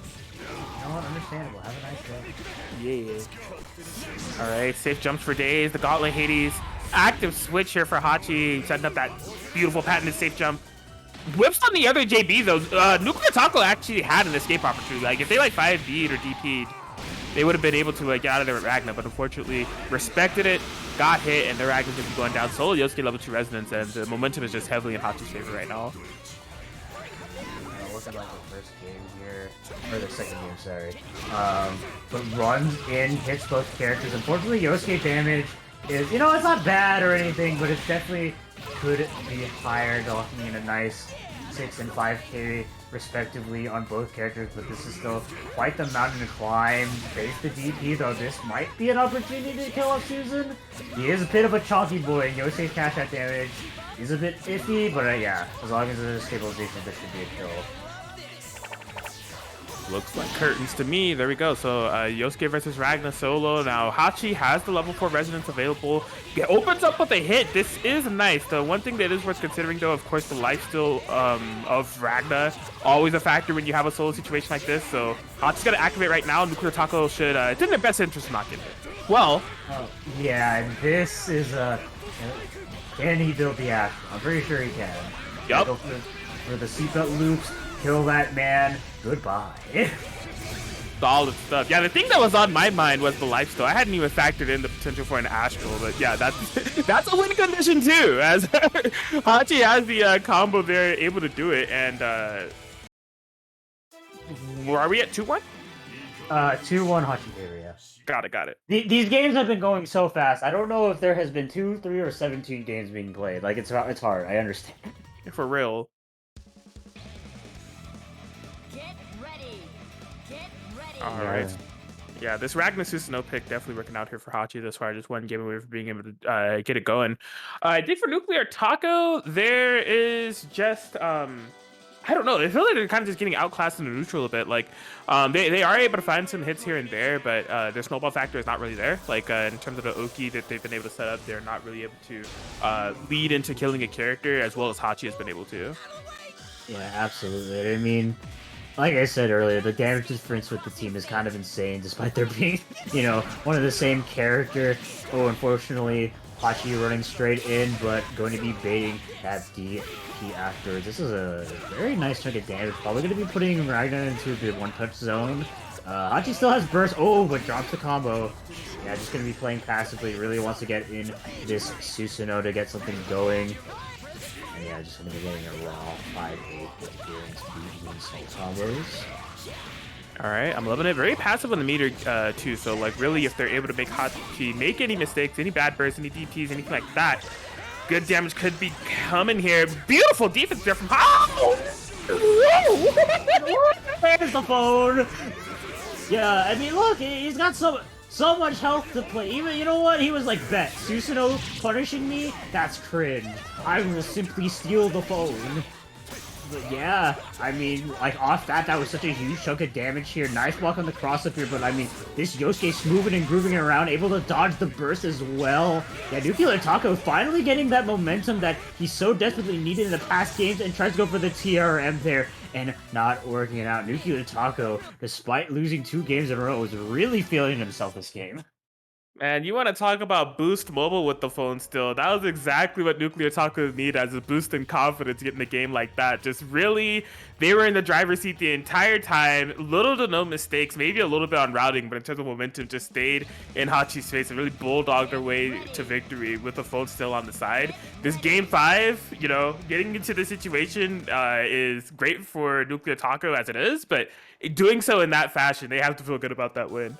[SPEAKER 3] No, understandable. Have a nice day.
[SPEAKER 2] Yeah. All right, safe jumps for days. The Gauntlet Hades. Active switch here for Hachi, setting up that beautiful patented safe jump. Whips on the other JB though. Nuclear Taco actually had an escape opportunity. Like, if they like 5B'd or DP'd, they would have been able to get out of there with Ragnar, but unfortunately respected it, got hit, and the Ragnar's gonna be going down solo. Yosuke level 2 resonance, and the momentum is just heavily in Hachi's favor right now.
[SPEAKER 3] Look at like the first game here, or the second game, sorry. But runs in, hits both characters. Unfortunately, Yosuke damage is, you know, it's not bad or anything, but it's definitely could be higher, locking in a nice 6 and 5k respectively on both characters, but this is still quite the mountain to climb. Face the DP, though this might be an opportunity to kill off Susan. He is a bit of a chalky boy, and Yosuke's cash out damage is a bit iffy, but yeah, as long as there's a stabilization, this should be a kill.
[SPEAKER 2] Looks like curtains to me. There we go. So Yosuke versus Ragnar solo. Now Hachi has the level 4 resonance available. It opens up with a hit. This is nice. The one thing that is worth considering though, of course, the lifesteal of Ragnar. Always a factor when you have a solo situation like this. So Hachi's gonna activate right now. Nuclear Taco should, it's in their best interest to not get hit. Well.
[SPEAKER 3] Yeah, this is can he build the Ash? I'm pretty sure he can.
[SPEAKER 2] Yup.
[SPEAKER 3] Go for the seatbelt loops. Kill that man. Goodbye.
[SPEAKER 2] Solid stuff. Yeah, the thing that was on my mind was the lifesteal. I hadn't even factored in the potential for an Astral, but yeah, that's a win condition too, as Hachi has the combo there, able to do it, and are we at 2-1?
[SPEAKER 3] 2-1 Hachi area.
[SPEAKER 2] Got it.
[SPEAKER 3] These games have been going so fast. I don't know if there has been 2, 3, or 17 games being played. Like, it's hard. I understand.
[SPEAKER 2] For real. All right. Yeah, this Ragnar Susanoo pick definitely working out here for Hachi this far. Just one game away from being able to get it going. I think for Nuclear Taco, there is just I don't know. I feel like they're kind of just getting outclassed in the neutral a bit. Like they are able to find some hits here and there, but their snowball factor is not really there. Like in terms of the Oki that they've been able to set up, they're not really able to lead into killing a character as well as Hachi has been able to.
[SPEAKER 3] Yeah, absolutely. I mean, like I said earlier, the damage difference with the team is kind of insane, despite there being, you know, one of the same character. Oh, unfortunately, Hachi running straight in, but going to be baiting that DP afterwards. This is a very nice chunk of damage. Probably going to be putting Ragnar into the one-touch zone. Hachi still has burst. Oh, but drops the combo. Yeah, just going to be playing passively. Really wants to get in this Susanoo to get something going. And yeah, just gonna be getting a raw 5-8 with here and speed and soul combos.
[SPEAKER 2] Alright, I'm loving it. Very passive on the meter too, so like really if they're able to make Hachi make any mistakes, any bad bursts, any DPs, anything like that, good damage could be coming here. Beautiful defense there from Whoa!
[SPEAKER 3] There's the phone. Yeah, I mean, look, he's got so much health to play. Even, you know what? He was like, bet, Susanoo punishing me? That's cringe. I will simply steal the phone. But yeah, I mean, like, off that was such a huge chunk of damage here. Nice block on the cross-up here, but I mean, this Yosuke's moving and grooving around, able to dodge the burst as well. Yeah, Nuclear Taco finally getting that momentum that he so desperately needed in the past games and tries to go for the TRM there and not working out. Nuclear Taco, despite losing 2 games in a row, was really feeling himself this game.
[SPEAKER 2] Man, you want to talk about boost mobile with the phone still. That was exactly what Nuclear Taco need as a boost in confidence getting a game like that. Just really, they were in the driver's seat the entire time. Little to no mistakes, maybe a little bit on routing, but in terms of momentum, just stayed in Hachi's face and really bulldogged their way to victory with the phone still on the side. This game 5, you know, getting into the situation is great for Nuclear Taco as it is, but doing so in that fashion, they have to feel good about that win.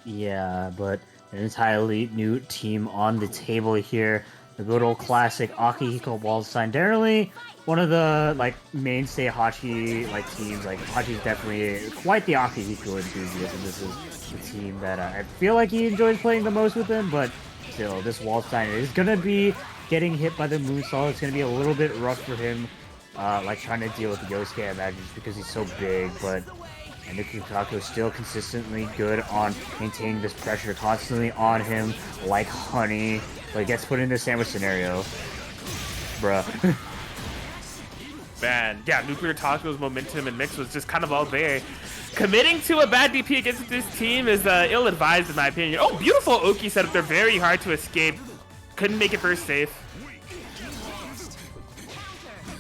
[SPEAKER 3] Yeah, but an entirely new team on the table here. The good old classic Akihiko Waldstein. Generally, one of the like mainstay Hachi like teams. Like Hachi's definitely quite the Akihiko enthusiast, and this is the team that I feel like he enjoys playing the most with him. But still, this Waldstein is gonna be getting hit by the moonsault. It's gonna be a little bit rough for him, like trying to deal with Yosuke, I imagine, just because he's so big. But and Nuclear Taco is still consistently good on maintaining this pressure, constantly on him like honey. But he gets put in this sandwich scenario. Bruh.
[SPEAKER 2] Man, yeah, Nuclear Taco's momentum and mix was just kind of all there. Committing to a bad DP against this team is ill-advised in my opinion. Oh, beautiful Oki setup. They're very hard to escape. Couldn't make it first safe.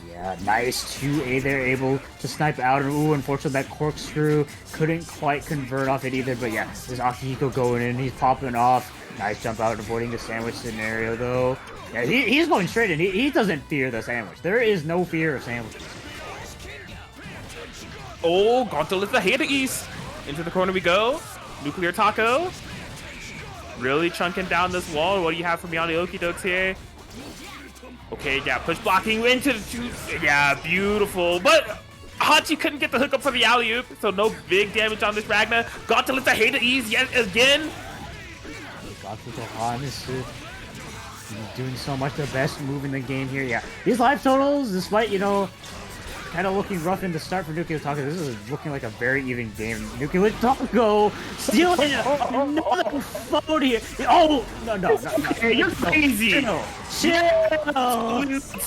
[SPEAKER 3] Yeah, nice 2A there, able to snipe out. And ooh, unfortunately that corkscrew couldn't quite convert off it either. But yeah, there's Akihiko going in, he's popping off. Nice jump out, avoiding the sandwich scenario though. Yeah, he's going straight in. He doesn't fear the sandwich. There is no fear of sandwiches.
[SPEAKER 2] Oh, Gonto the Hater East. Into the corner we go. Nuclear Taco. Really chunking down this wall. What do you have for me on the Okie dokes here? Okay, yeah, push blocking into the two. Yeah, beautiful. But Hachi couldn't get the hookup for the alley-oop, so no big damage on this Ragna. Got to let the Hater ease yet again.
[SPEAKER 3] Got to go on. Doing so much, the best move in the game here. Yeah, these life totals, despite, you know, kind of looking rough in the start for Nuclear Taco, this is looking like a very even game. Nuclear Taco stealing another phone here. Oh, no.
[SPEAKER 2] Hey, you're crazy.
[SPEAKER 3] Chill.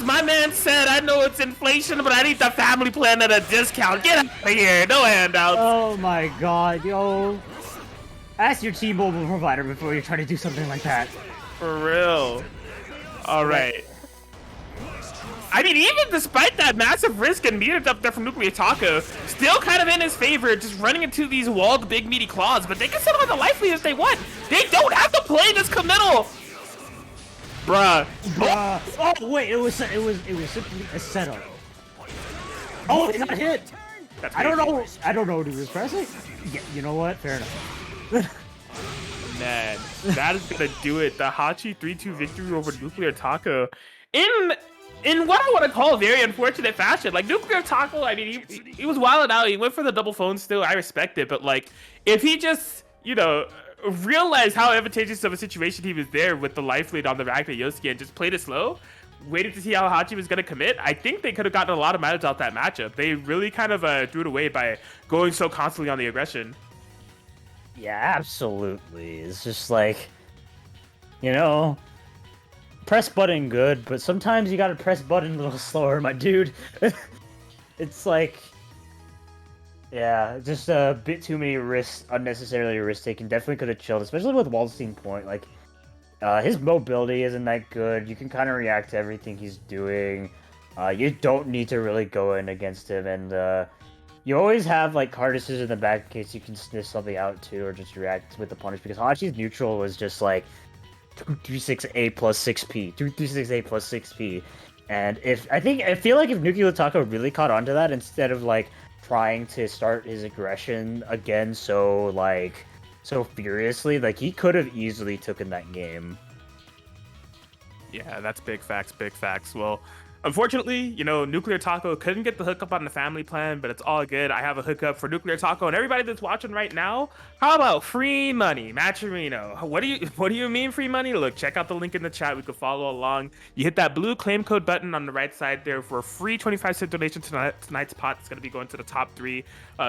[SPEAKER 2] My man said, I know it's inflation, but I need the family plan at a discount. Get out of here. No handouts.
[SPEAKER 3] Oh my god, yo. Ask your T-Mobile provider before you try to do something like that.
[SPEAKER 2] For real. All right. I mean, even despite that massive risk and meter up there from Nuclear Taco, still kind of in his favor, just running into these walled big meaty claws, but they can sit on the life lead if they want. They don't have to play this committal. Bruh.
[SPEAKER 3] Oh wait, it was simply a setup. Oh, it got hit. I don't know what he was pressing. Yeah, you know what? Fair enough.
[SPEAKER 2] Man, that is gonna do it. The Hachi 3-2 victory over Nuclear Taco in what I want to call a very unfortunate fashion. Like, Nuclear Taco, I mean, he was wilding out. He went for the double phone still. I respect it. But, like, if he just, you know, realized how advantageous of a situation he was there with the life lead on the Ragna Yosuke and just played it slow, waited to see how Hachi was going to commit, I think they could have gotten a lot of mileage out that matchup. They really kind of threw it away by going so constantly on the aggression.
[SPEAKER 3] Yeah, absolutely. It's just like, you know, press button good, but sometimes you gotta press button a little slower, my dude. It's like, yeah, just a bit too many risks, unnecessarily risk-taking. Definitely could have chilled, especially with Waldstein Point. Like, his mobility isn't that good. You can kind of react to everything he's doing. You don't need to really go in against him, and you always have, like, Cardis's in the back in case you can sniff something out, too, or just react with the punish, because Hachi's neutral was just, like, 236A plus 6P. 236A plus 6P. And I feel like if Nuclear Taco really caught onto that, instead of, like, trying to start his aggression again so furiously, like, he could have easily taken that game.
[SPEAKER 2] Yeah, that's big facts, big facts. Well, unfortunately, you know, Nuclear Taco couldn't get the hookup on the family plan, but it's all good. I have a hookup for Nuclear Taco and everybody that's watching right now. How about free money, Matcherino? What do you mean free money? Look, check out the link in the chat. We could follow along. You hit that blue claim code button on the right side there for a free 25-cent donation to tonight's pot. It's gonna be going to the top 3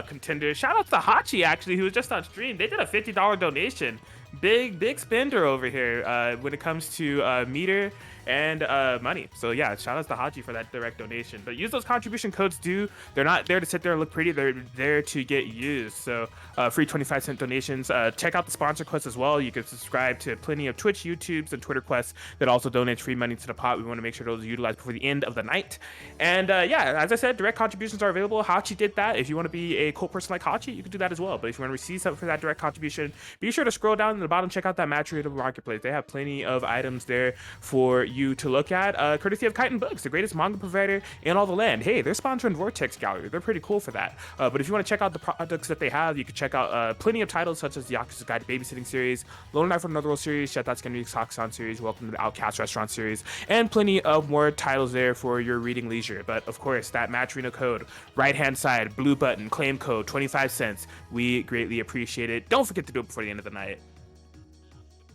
[SPEAKER 2] contenders. Shout out to Hachi actually, who was just on stream. They did a $50 donation. Big spender over here when it comes to meter and money. So yeah, shout out to Haji for that direct donation. But use those contribution codes too. They're not there to sit there and look pretty. They're there to get used. So free 25-cent donations. Check out the sponsor quests as well. You can subscribe to plenty of Twitch, YouTubes, and Twitter quests that also donate free money to the pot. We want to make sure those are utilized before the end of the night. And yeah, as I said, direct contributions are available. Hachi did that. If you want to be a cult person like Hachi, you can do that as well. But if you want to receive something for that direct contribution, be sure to scroll down to the bottom, check out that Match Creative Marketplace. They have plenty of items there for you to look at, courtesy of Kite and Books, the greatest manga provider in all the land. Hey, they're sponsoring Vortex Gallery. They're pretty cool for that. But if you want to check out the products that they have, you can check out plenty of titles such as the Yakuza Guide to Babysitting series, Lone Knife from Another World series, Shatatsuki no Sakusan series, Welcome to the Outcast Restaurant series, and plenty of more titles there for your reading leisure. But of course, that Matcherino code, right-hand side, blue button, claim code, 25 cents. We greatly appreciate it. Don't forget to do it before the end of the night.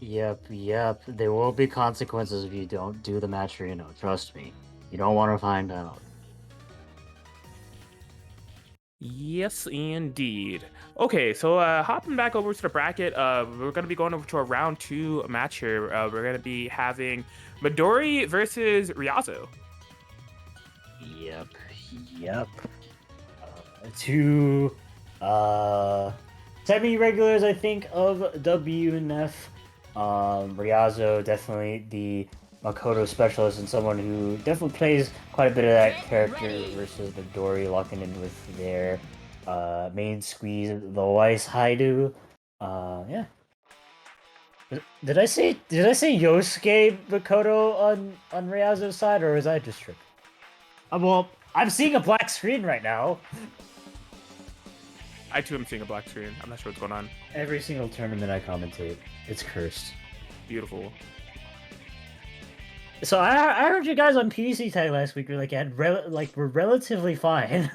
[SPEAKER 3] Yep. There will be consequences if you don't do the Matcherino. Trust me. You don't want to find out.
[SPEAKER 2] Yes, indeed. Okay, so hopping back over to the bracket, we're going to be going over to a round 2 match here. We're going to be having Midori versus Ryazo.
[SPEAKER 3] Yep. Two semi-regulars, I think, of WNF. Ryazo, definitely the Makoto specialist and someone who definitely plays quite a bit of that character versus Midori, locking in with their main squeeze, the Weiss Haidu. Yeah. Did I say Yosuke Makoto on Ryazo's side, or was I just tripping? Well, I'm seeing a black screen right now.
[SPEAKER 2] I too am seeing a black screen. I'm not sure what's going on.
[SPEAKER 3] Every single tournament I commentate, it's cursed.
[SPEAKER 2] Beautiful.
[SPEAKER 3] So I heard you guys on PC Tag last week were like we're relatively fine.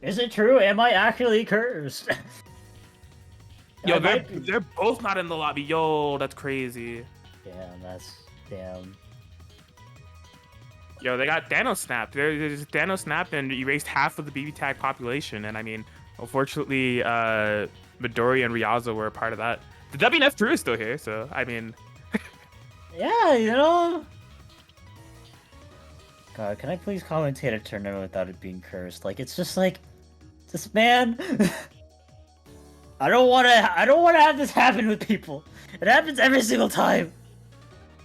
[SPEAKER 3] Is it true? Am I actually cursed?
[SPEAKER 2] Yo, they're both not in the lobby. Yo, that's crazy.
[SPEAKER 3] Damn.
[SPEAKER 2] Yo, they got Dano snapped. There's Dano snapped and erased half of the BBTAG population. And I mean, unfortunately, Midori and Ryazo were a part of that. The WNF crew is still here, so I mean.
[SPEAKER 3] Yeah, you know. God, can I please commentate a tournament without it being cursed? Like, it's just like, this man. I don't want to have this happen with people. It happens every single time.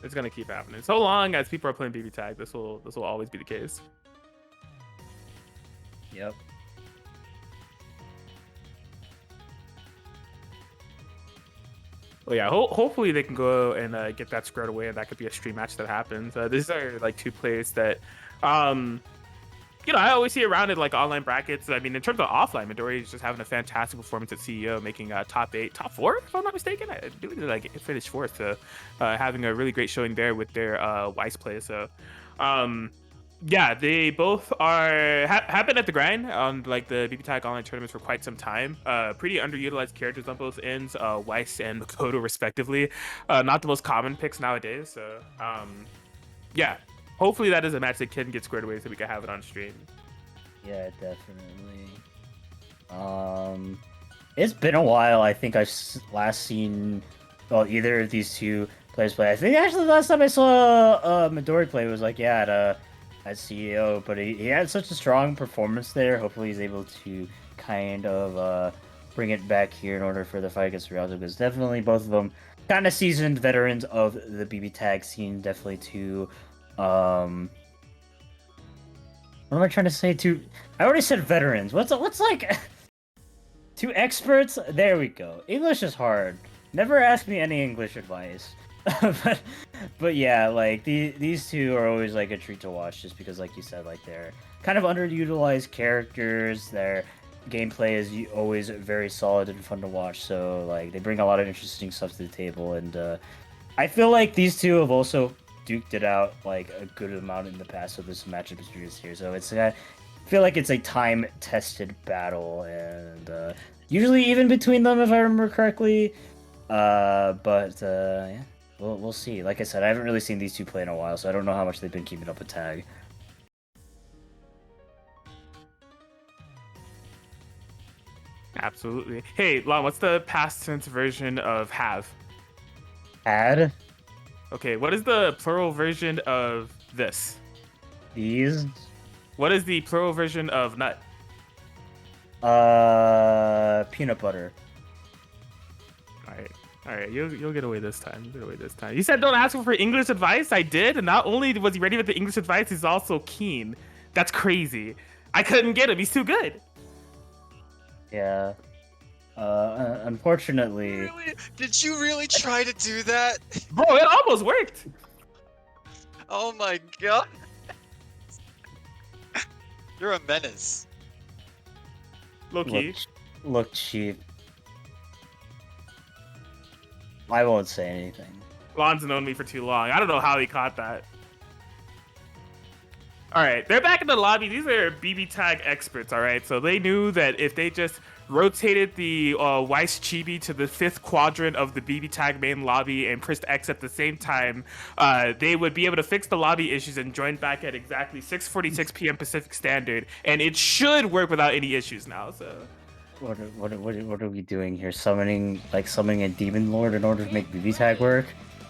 [SPEAKER 2] It's gonna keep happening. So long as people are playing BBTAG, this will always be the case.
[SPEAKER 3] Yep.
[SPEAKER 2] Well, yeah. Hopefully they can go and get that squared away, and that could be a stream match that happens. These are like two players that, you know, I always see around in like online brackets. I mean, in terms of offline, Midori is just having a fantastic performance at CEO, making top 8, top 4, if I'm not mistaken. I do like finished 4th, so having a really great showing there with their Weiss play. So, yeah, they both are have been at the grind on like the BBTAG online tournaments for quite some time. Pretty underutilized characters on both ends, Weiss and Makoto respectively. Not the most common picks nowadays. So, yeah. Hopefully that is a match that can get squared away so we can have it on stream.
[SPEAKER 3] Yeah, definitely. It's been a while. I think I've last seen either of these two players play. I think actually the last time I saw Midori play was like at CEO, but he had such a strong performance there. Hopefully he's able to kind of bring it back here in order for the fight against Ryazo, because definitely both of them kind of seasoned veterans of the BBTAG scene. Definitely two. What am I trying to say? I already said veterans. What's like two experts? There we go. English is hard. Never ask me any English advice. but yeah, like these two are always like a treat to watch, just because, like you said, like they're kind of underutilized characters. Their gameplay is always very solid and fun to watch. So like they bring a lot of interesting stuff to the table, and I feel like these two have also duked it out like a good amount in the past with this matchup series here. So it's I feel like it's a time-tested battle, and usually even between them, if I remember correctly. But yeah, we'll see. Like I said, I haven't really seen these two play in a while, so I don't know how much they've been keeping up with tag.
[SPEAKER 2] Absolutely. Hey, Lon, what's the past tense version of have?
[SPEAKER 3] Had
[SPEAKER 2] Okay, what is the plural version of this?
[SPEAKER 3] these.
[SPEAKER 2] What is the plural version of nut?
[SPEAKER 3] Peanut butter.
[SPEAKER 2] All right, you'll get away this time. You'll get away this time. You said don't ask him for English advice. I did, and not only was he ready with the English advice, he's also keen. That's crazy. I couldn't get him. He's too good.
[SPEAKER 3] Yeah. Unfortunately.
[SPEAKER 1] Really? Did you really try to do that?
[SPEAKER 2] Bro, it almost worked.
[SPEAKER 1] Oh my god. You're a menace.
[SPEAKER 2] Low-key.
[SPEAKER 3] Look cheap. I won't say anything.
[SPEAKER 2] Lon's known me for too long. I don't know how he caught that. All right, they're back in the lobby. These are BB tag experts, all right? So they knew that if they just rotated the Weiss Chibi to the 5th quadrant of the BB tag main lobby and pressed X at the same time, they would be able to fix the lobby issues and join back at exactly 6:46 p.m. Pacific Standard. And it should work without any issues now, so...
[SPEAKER 3] What are we doing here? Summoning a demon lord in order to make BB tag work?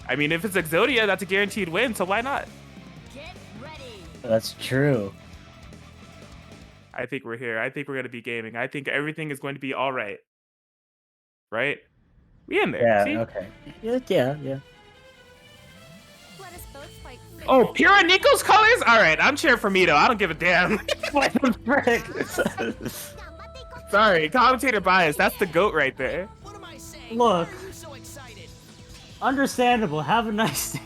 [SPEAKER 2] I mean, if it's Exodia, that's a guaranteed win, so why not?
[SPEAKER 4] Get ready.
[SPEAKER 3] That's true.
[SPEAKER 2] I think we're here. I think we're going to be gaming. I think everything is going to be all right. Right? We in there.
[SPEAKER 3] Yeah,
[SPEAKER 2] See?
[SPEAKER 3] okay. Yeah.
[SPEAKER 4] Let us both fight.
[SPEAKER 2] Oh, Pura Nico's colors? All right, I'm cheering for Mito. I don't give a damn.
[SPEAKER 3] What the frick?
[SPEAKER 2] Sorry, commentator bias. That's the GOAT right there.
[SPEAKER 5] What am I saying?
[SPEAKER 3] Look.
[SPEAKER 5] Why are you so excited?
[SPEAKER 3] Understandable. Have a nice day.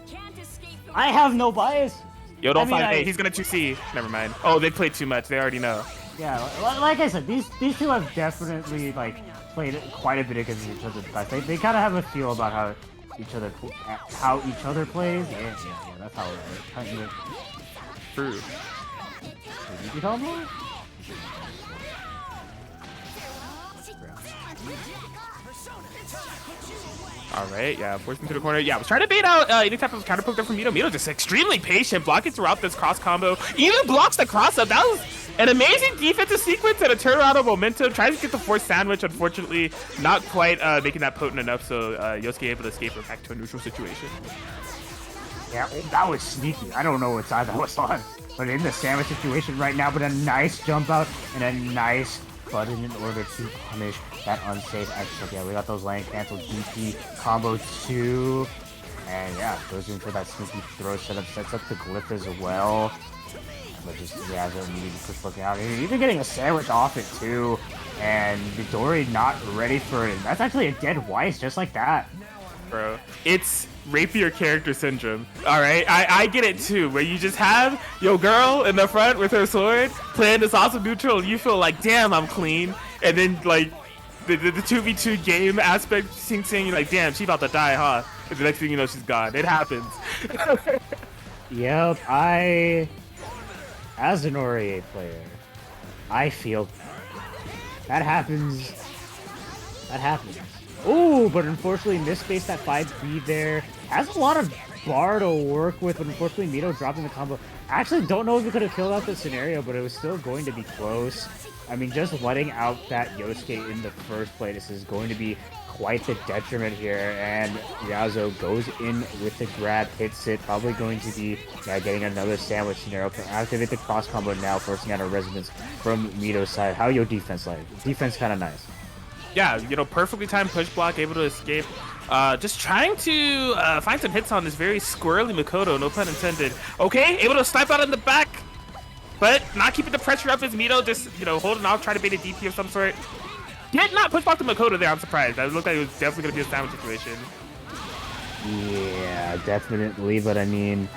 [SPEAKER 4] Can't escape the
[SPEAKER 3] I have no bias.
[SPEAKER 2] Yo, don't
[SPEAKER 3] I mean,
[SPEAKER 2] fight me. He's going to 2C. Never mind. Oh, they played too much. They already know.
[SPEAKER 3] Yeah, like I said, these two have definitely played quite a bit against each other. They kind of have a feel about how each other plays. Yeah, that's how it works.
[SPEAKER 2] True.
[SPEAKER 3] Did you tell me?
[SPEAKER 2] All right, yeah, forced him to the corner. Yeah, I was trying to bait out any type of counter poke there from Mito. Mito just extremely patient, blocking throughout this cross combo. Even blocks the cross up. That was an amazing defensive sequence and a turnaround of momentum. Tries to get the force sandwich, unfortunately, not quite making that potent enough. So Yosuke able to escape back to a neutral situation.
[SPEAKER 3] Yeah, that was sneaky. I don't know what side that was on, but in the sandwich situation right now, but a nice jump out and a nice button in order to punish that unsafe extra. Yeah, we got those lane cancel DP combo 2. And yeah, goes in for that sneaky throw setup, sets up the glyph as well. But just, yeah, the immediate push looking out. Even getting a sandwich off it too. And Midori not ready for it. That's actually a dead Weiss just like that.
[SPEAKER 2] Bro, it's rapier character syndrome. All right, I get it too, where you just have your girl in the front with her sword playing this awesome neutral, and you feel like, damn, I'm clean, and then like the 2v2 game aspect sinks in, you're like, damn, she about to die, huh? And the next thing you know, she's gone. It happens.
[SPEAKER 3] Yep, as an Ori player, I feel that happens. Ooh, but unfortunately misspaced that 5B there. Has a lot of bar to work with, but unfortunately Mito dropping the combo. I actually don't know if we could have killed out the scenario, but it was still going to be close. I mean, just letting out that Yosuke in the first place is going to be quite the detriment here, and Yazo goes in with the grab, hits it, probably going to be getting another sandwich scenario. Can activate the cross combo now, forcing out a resonance from Mito's side. How your defense like? Defense kind of nice.
[SPEAKER 2] Yeah, you know, perfectly timed push block, able to escape. Just trying to find some hits on this very squirrely Makoto, no pun intended. Okay, able to snipe out in the back, but not keeping the pressure up as Mito, just, you know, holding off, trying to bait a DP of some sort. Did not push block the Makoto there, I'm surprised. It looked like it was definitely going to be a sandwich situation.
[SPEAKER 3] Yeah, definitely, but I mean,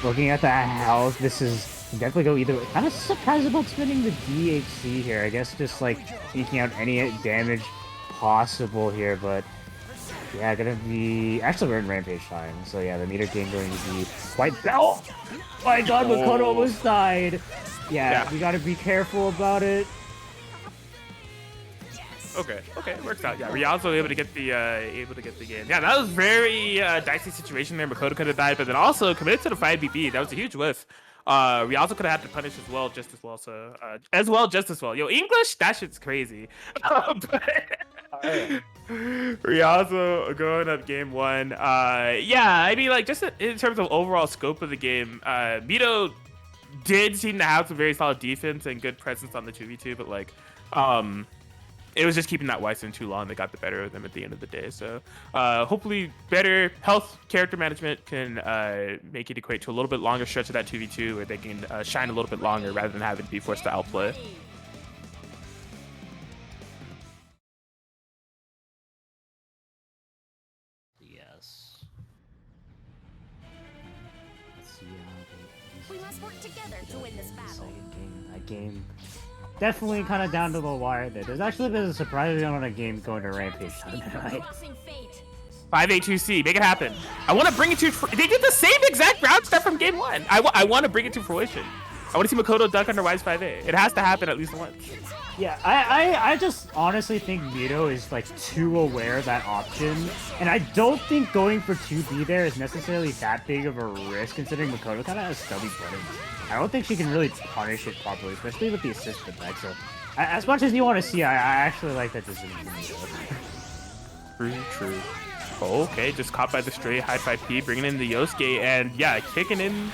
[SPEAKER 3] looking at the health, this is definitely go either way. Kind of surprised about spinning the DHC here. I guess just like eking out any damage possible here, but Yeah, gonna be... Actually, we're in Rampage time, so yeah, the meter gain going to be quite... Oh my god, Makoto almost died! Yeah, we gotta be careful about it.
[SPEAKER 2] Okay, works out. Yeah, Ryalzo able to get the game. Yeah, that was very dicey situation there. Makoto could have died, but then also committed to the 5BB. That was a huge whiff. Ryalzo could have had to punish as well, just as well. So just as well. Yo, English, that shit's crazy. Ryalzo going up game 1. Yeah, I mean, like, just in terms of overall scope of the game, Mito did seem to have some very solid defense and good presence on the 2v2, but like, it was just keeping that Wyson too long that got the better of them at the end of the day. So hopefully better health character management can make it equate to a little bit longer stretch of that 2v2 where they can shine a little bit longer rather than having to be forced to outplay.
[SPEAKER 3] Yes. Let's see how
[SPEAKER 4] We must work together to win this battle.
[SPEAKER 3] That game definitely kind of down to the wire there. There's actually been a surprising amount of games going to Rampage time tonight.
[SPEAKER 2] 5A2C, make it happen. I want to bring it to... They did the same exact route step from game 1. I want to bring it to fruition. I want to see Makoto duck under Wise 5A. It has to happen at least once.
[SPEAKER 3] Yeah, I just honestly think Mito is like too aware of that option, and I don't think going for 2B there is necessarily that big of a risk considering Makoto kind of has stubby buttons. I don't think she can really punish it properly, especially with the assist back. So, as much as you want to see, I actually like that decision from Mito.
[SPEAKER 2] True. Oh, okay, just caught by the stray high 5P, bringing in the Yosuke, and yeah, kicking in.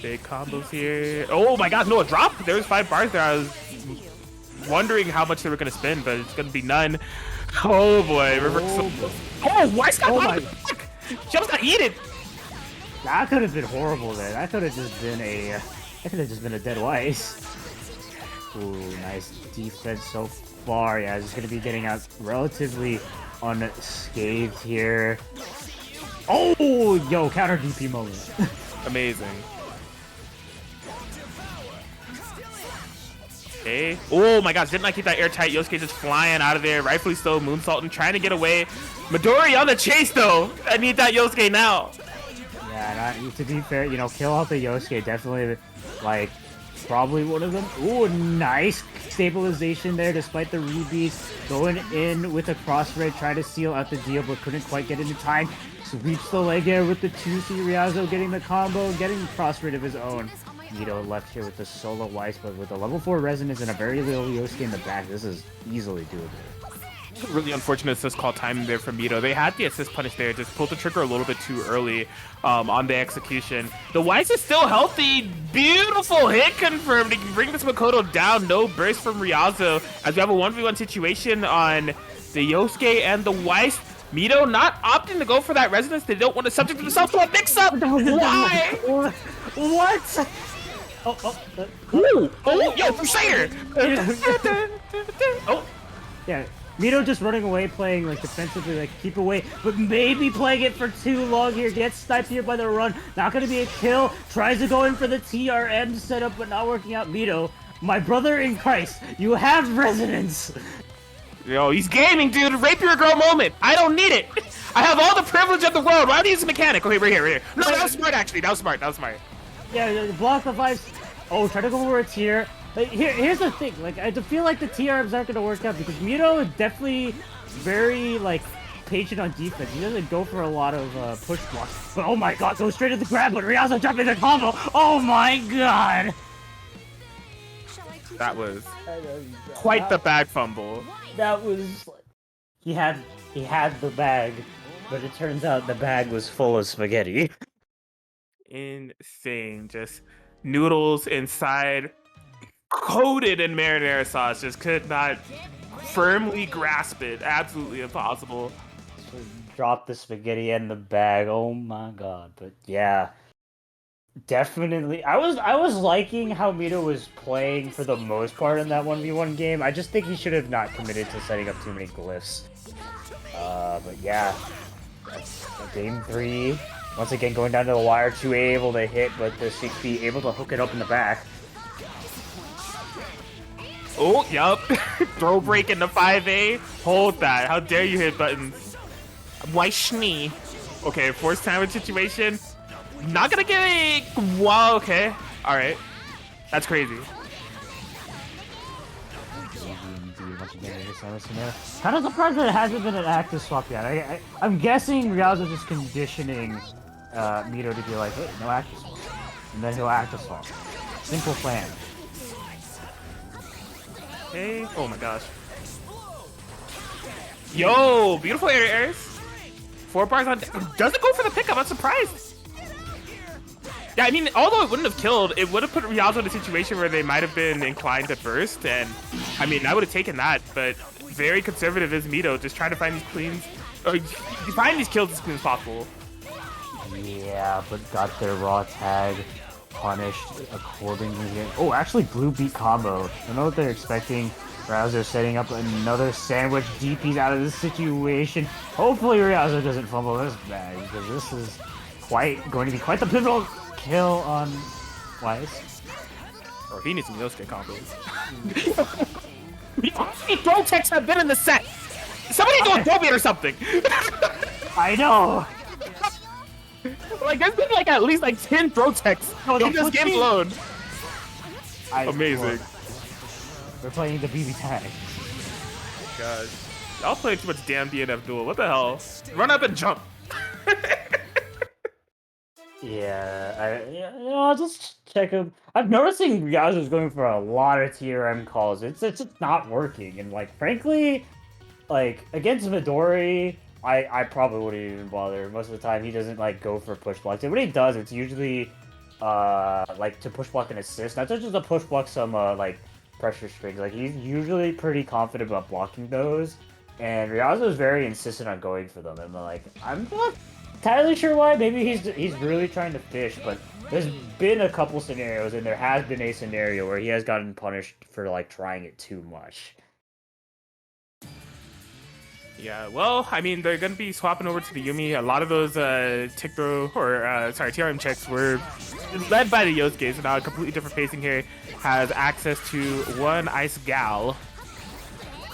[SPEAKER 2] Big combos here. Oh my god, no, a drop? There was 5 bars there. I was wondering how much they were going to spend, but it's going to be none. Oh boy, reversal. Oh, Weiss got out of the back! She almost got eaten!
[SPEAKER 3] That could have been horrible there. That could have just been a dead Weiss. Ooh, nice defense so far. Yeah, just going to be getting out relatively unscathed here. Oh, yo, counter DP moment.
[SPEAKER 2] Amazing. Okay. Oh my gosh, didn't I keep that airtight? Yosuke just flying out of there, rightfully so, moonsaulting, trying to get away. Midori on the chase though. I need that Yosuke now.
[SPEAKER 3] Yeah, and to be fair, you know, kill out the Yosuke, definitely, like, probably one of them. Ooh, nice stabilization there despite the rebeats. Going in with a cross red, trying to seal out the deal, but couldn't quite get into time. Sweeps the leg air with the 2C. Ryalzo getting the combo, getting the cross red of his own. Mito left here with the solo Weiss, but with a level 4 resonance and a very little Yosuke in the back, this is easily doable.
[SPEAKER 2] Really unfortunate assist call timing there from Mito. They had the assist punish there, just pulled the trigger a little bit too early on the execution. The Weiss is still healthy. Beautiful hit confirmed. They can bring this Makoto down. No burst from Ryalzo as we have a 1v1 situation on the Yosuke and the Weiss. Mito not opting to go for that resonance. They don't want to subject themselves to a mix-up. Why?
[SPEAKER 3] What?
[SPEAKER 2] Ooh. Oh, yo, Crusader! Oh.
[SPEAKER 3] Yeah, Mito just running away, playing like defensively, like keep away, but maybe playing it for too long here. Gets sniped here by the run. Not gonna be a kill. Tries to go in for the TRM setup, but not working out. Mito, my brother in Christ, you have resonance.
[SPEAKER 2] Yo, he's gaming, dude. Rapier girl moment. I don't need it. I have all the privilege of the world. Why do you use a mechanic? Okay, right here. No, that was smart, actually. That was smart.
[SPEAKER 3] Yeah, block the vibes. Oh, try to go over a tier. Like, here's the thing. Like, I feel like the TRMs aren't gonna work out because Mito is definitely very like patient on defense. He doesn't go for a lot of push blocks. But oh my god, go straight to the grab. But Ryalzo jumping the combo. Oh my god.
[SPEAKER 2] That was quite the bag fumble.
[SPEAKER 3] That was. He had the bag, but it turns out the bag was full of spaghetti.
[SPEAKER 2] Insane. Just noodles inside, coated in marinara sauce. Just could not firmly grasp it. Absolutely impossible.
[SPEAKER 3] So drop the spaghetti and the bag. Oh my god. But yeah, definitely. I was liking how Mito was playing for the most part in that 1v1 game. I just think he should have not committed to setting up too many glyphs. But yeah, that's game 3. Once again, going down to the wire, 2A able to hit, but the 6B able to hook it up in the back.
[SPEAKER 2] Oh, yup. Throw break into 5A. Hold that. How dare you hit buttons? Why schnee? Okay, forced sandwich situation. Not gonna get a... Wow, okay. Alright. That's crazy.
[SPEAKER 3] Kind of surprised that it hasn't been an active swap yet. I'm guessing Ryauzo just conditioning Mito to be like, hey, no active swap. And then he'll active swap. Simple plan.
[SPEAKER 2] Okay. Oh my gosh. Yo, beautiful air airs. 4 bars on. Doesn't go for the pickup. I'm surprised. Yeah, I mean, although it wouldn't have killed, it would have put Ryauzo in a situation where they might have been inclined to burst, and I mean, I would have taken that. But very conservative is Mito, just trying to find these cleans, or find these kills as clean as possible.
[SPEAKER 3] Yeah, but got their raw tag punished accordingly here. Oh, actually, blue beat combo. I don't know what they're expecting. Ryauzo setting up another sandwich. DP's out of this situation. Hopefully, Ryauzo doesn't fumble this bag because this is going to be quite the pivotal kill on Weiss.
[SPEAKER 2] Or he needs some Yosuke combos. How many throw techs have been in the set? Somebody do a throw beat or something.
[SPEAKER 3] I know.
[SPEAKER 2] Like there's been like at least like 10 throw techs in this game alone. Amazing.
[SPEAKER 3] We're playing the BB tag.
[SPEAKER 2] God, y'all playing too much damn DNF duel. What the hell? Run up and jump.
[SPEAKER 3] Yeah, I'll just check him. I'm noticing Ryauzo's going for a lot of TRM calls. It's just not working, and like frankly, like against Midori, I probably wouldn't even bother. Most of the time, he doesn't like go for push blocks. And when he does, it's usually like to push block and assist, not just to push block some like pressure strings. Like he's usually pretty confident about blocking those, and Ryauzo is very insistent on going for them. And like I'm not entirely sure why. Maybe he's really trying to fish, but there's been a couple scenarios, and there has been a scenario where he has gotten punished for like trying it too much.
[SPEAKER 2] Yeah, well, I mean, they're gonna be swapping over to the Yumi. A lot of those tick throw or TRM checks were led by the Yosuke, so now a completely different pacing here. Has access to one Ice Gal.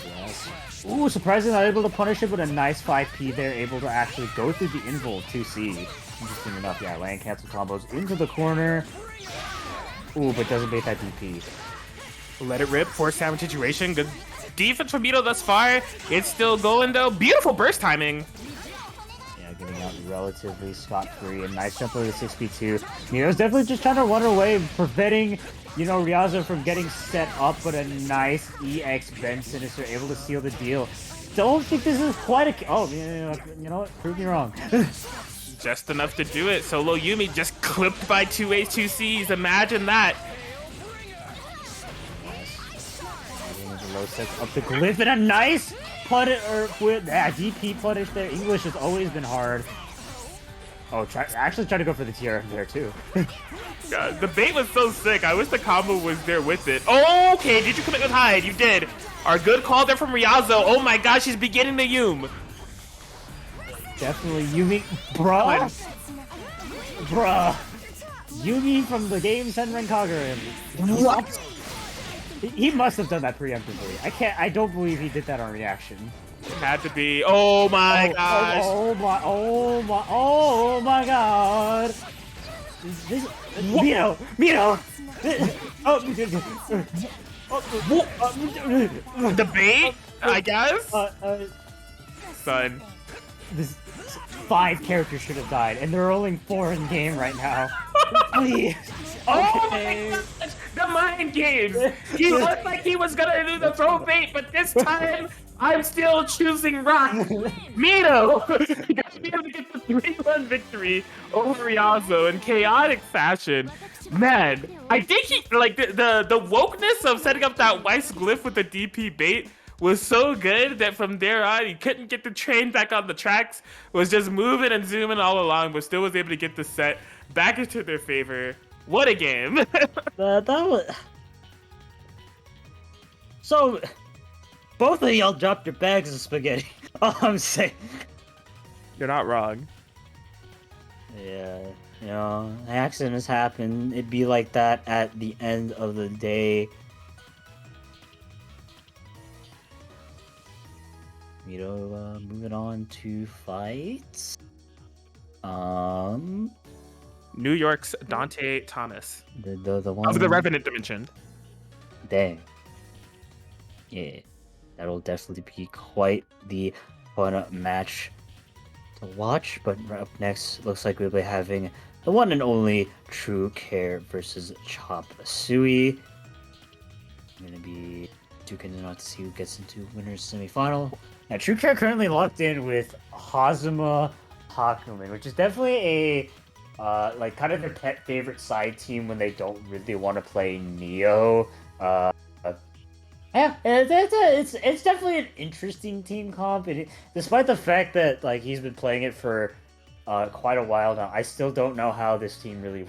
[SPEAKER 3] Yes. Ooh, surprisingly not able to punish it, but a nice 5P there, able to actually go through the invul 2C. Interesting enough, yeah, land cancel combos into the corner. Ooh, but doesn't bait that DP.
[SPEAKER 2] Let it rip, force sandwich situation. Good defense from Mito thus far. It's still going though. Beautiful burst timing.
[SPEAKER 3] Yeah, getting out relatively scot-free. A nice jump over the 6B2. Mito's definitely just trying to run away, preventing, you know, Ryauzo from getting set up, but a nice EX bend sinister able to seal the deal. Don't think this is quite a... Oh, you know what? Prove me wrong.
[SPEAKER 2] Just enough to do it. Solo Yumi just clipped by 2 A's, 2 C's. Imagine that.
[SPEAKER 3] Low sets up the glyph and a nice punish, or with DP punish there. English has always been hard. Oh, actually try to go for the TR there too.
[SPEAKER 2] God, the bait was so sick. I wish the combo was there with it. Oh, okay, did you commit with hide? You did. Our good call there from Ryauzo. Oh my gosh, she's beginning the Yum.
[SPEAKER 3] Definitely Yumi, bruh. Bruh. Yumi from the game Senran Kagura. What? He must have done that preemptively. I don't believe he did that on reaction.
[SPEAKER 2] It had to be. Oh my gosh.
[SPEAKER 3] Oh my god. Mito.
[SPEAKER 2] The bait, I guess? Son.
[SPEAKER 3] This 5 characters should have died, and there are only 4 in game right now. Please.
[SPEAKER 2] Oh my gosh, the mind games! He looked like he was gonna do the throw bait, but this time, I'm still choosing rock. Mito! Got be able to get the 3-1 victory over Ryauzo in chaotic fashion. Man, I think he, like, the wokeness of setting up that Weiss glyph with the DP bait was so good that from there on, he couldn't get the train back on the tracks, was just moving and zooming all along, but still was able to get the set back into their favor. What a game!
[SPEAKER 3] That was... So, both of y'all dropped your bags of spaghetti. All I'm saying.
[SPEAKER 2] You're not wrong.
[SPEAKER 3] Yeah, you know, accidents happen. It'd be like that at the end of the day. Moving on to fights.
[SPEAKER 2] New York's Dante Thomas
[SPEAKER 3] The one
[SPEAKER 2] of the Revenant Dimension.
[SPEAKER 3] Dang. Yeah, that'll definitely be quite the fun match to watch. But up next, looks like we'll be having the one and only True Care versus Chop Suey. I'm gonna be duking it out to see who gets into winners semifinal. Now, True Care currently locked in with Hazuma Hakumen, which is definitely a like kind of their pet favorite side team when they don't really want to play Neo. Yeah, it's definitely an interesting team comp. Despite the fact that like he's been playing it for quite a while now, I still don't know how this team really.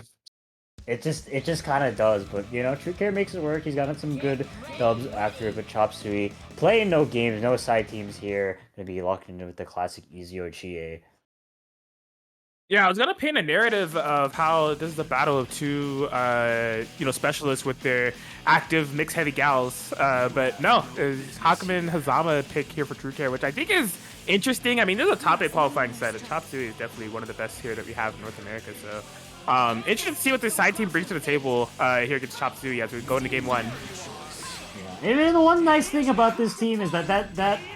[SPEAKER 3] It just kind of does, but you know, True Care makes it work. He's gotten some good dubs after it, but Chop Suey playing no games, no side teams here. Gonna be locked into with the classic Ezio Chie.
[SPEAKER 2] Yeah, I was gonna paint a narrative of how this is a battle of two, specialists with their active mixed heavy gals, but no, it's Hakumen Hazama pick here for True Care, which I think is interesting. I mean, this is a top 8 qualifying set, and Chop Suey is definitely one of the best here that we have in North America. So, interesting to see what this side team brings to the table here against Chop Suey as we go into game 1.
[SPEAKER 3] Yeah, and the one nice thing about this team is that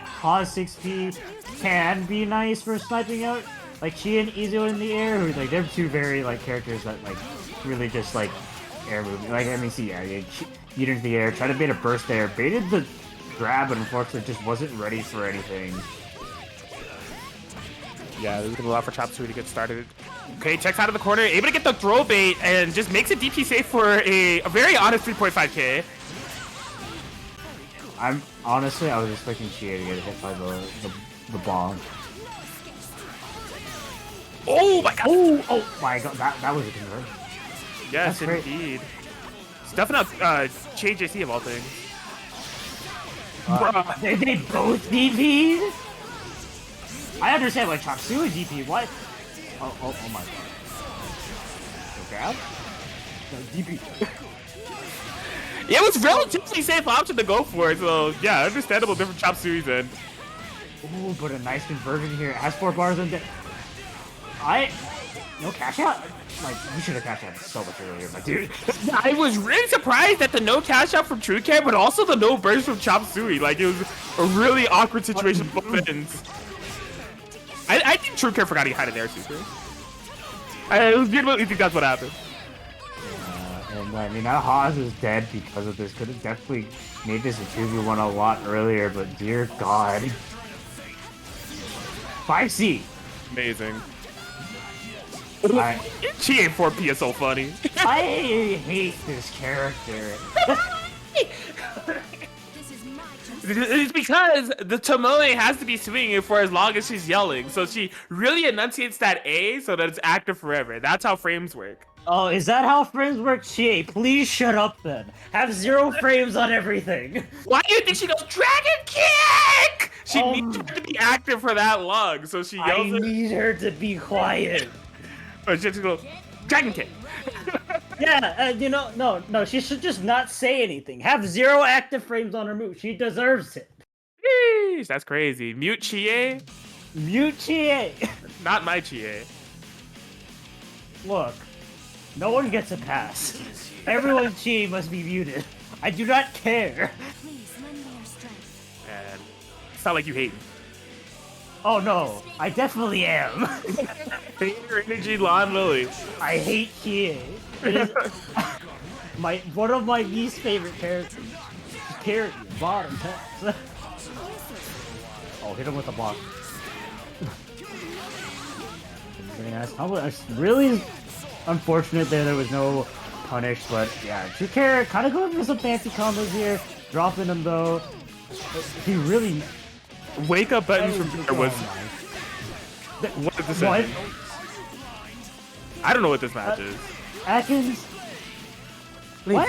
[SPEAKER 3] Haz 6P can be nice for sniping out. Like, she and Ezio in the air, who, like, they're two very, like, characters that, like, really just, like, air movement. Like, I mean, see, yeah, yeet into the air, try to bait a burst there, baited the grab, but unfortunately just wasn't ready for anything.
[SPEAKER 2] Yeah, there's gonna be a lot for Chop Suey to get started. Okay, checks out of the corner, able to get the throw bait, and just makes it DP safe for a very honest 3.5k.
[SPEAKER 3] I was expecting Chie to get hit by the bomb.
[SPEAKER 2] Oh my god!
[SPEAKER 3] Oh my god, that was a conversion.
[SPEAKER 2] Yes,
[SPEAKER 3] That's
[SPEAKER 2] indeed. Stuffing out Chie JC of all things.
[SPEAKER 3] Did they both DP? I understand why Chop Suey DP. What? Oh my god. No grab? No, DP.
[SPEAKER 2] Yeah, it was relatively safe option to go for it, so yeah, understandable different Chop Suey's end.
[SPEAKER 3] Ooh, but a nice conversion here. Has 4 bars in. No cash out? Like, you should have cashed out so much earlier, my dude.
[SPEAKER 2] I was really surprised at the no cash out from True Care, but also the no burst from Chop Suey. Like, it was a really awkward situation for both ends. I think True Care forgot he had an air super. I legitimately think that's what happened.
[SPEAKER 3] And I mean, now Haz is dead because of this. Could have definitely made this a 2v1 a lot earlier, but dear god. 5C.
[SPEAKER 2] Amazing.
[SPEAKER 3] Chie
[SPEAKER 2] 4P is so funny.
[SPEAKER 3] I hate this character.
[SPEAKER 2] It's because the Tomoe has to be swinging for as long as she's yelling, so she really enunciates that A so that it's active forever. That's how frames work.
[SPEAKER 3] Oh, is that how frames work? Chie, please shut up then. Have 0 frames on everything.
[SPEAKER 2] Why do you think she goes Dragon Kick? She needs her to be active for that long, so she yells.
[SPEAKER 3] I need her to be quiet.
[SPEAKER 2] Or she just go Dragon Kick.
[SPEAKER 3] Yeah, no, she should just not say anything. Have 0 active frames on her move. She deserves it.
[SPEAKER 2] Jeez, that's crazy. Mute Chie?
[SPEAKER 3] Mute Chie.
[SPEAKER 2] Not my Chie.
[SPEAKER 3] Look, no one gets a pass. Everyone's Chie must be muted. I do not care.
[SPEAKER 2] And it's not like you hate me.
[SPEAKER 3] Oh no, I definitely am.
[SPEAKER 2] Hate your energy, Lon Lily.
[SPEAKER 3] I hate Chie. It is one of my least favorite characters. Bottom pass. Oh, hit him with the block. Very nice. It's really unfortunate there was no punish, but yeah, True Care kind of going for some fancy combos here. Dropping him though. He really.
[SPEAKER 2] Wake up buttons from True Care was. What is this?
[SPEAKER 3] What?
[SPEAKER 2] I don't know what this match is.
[SPEAKER 3] Atkins. Why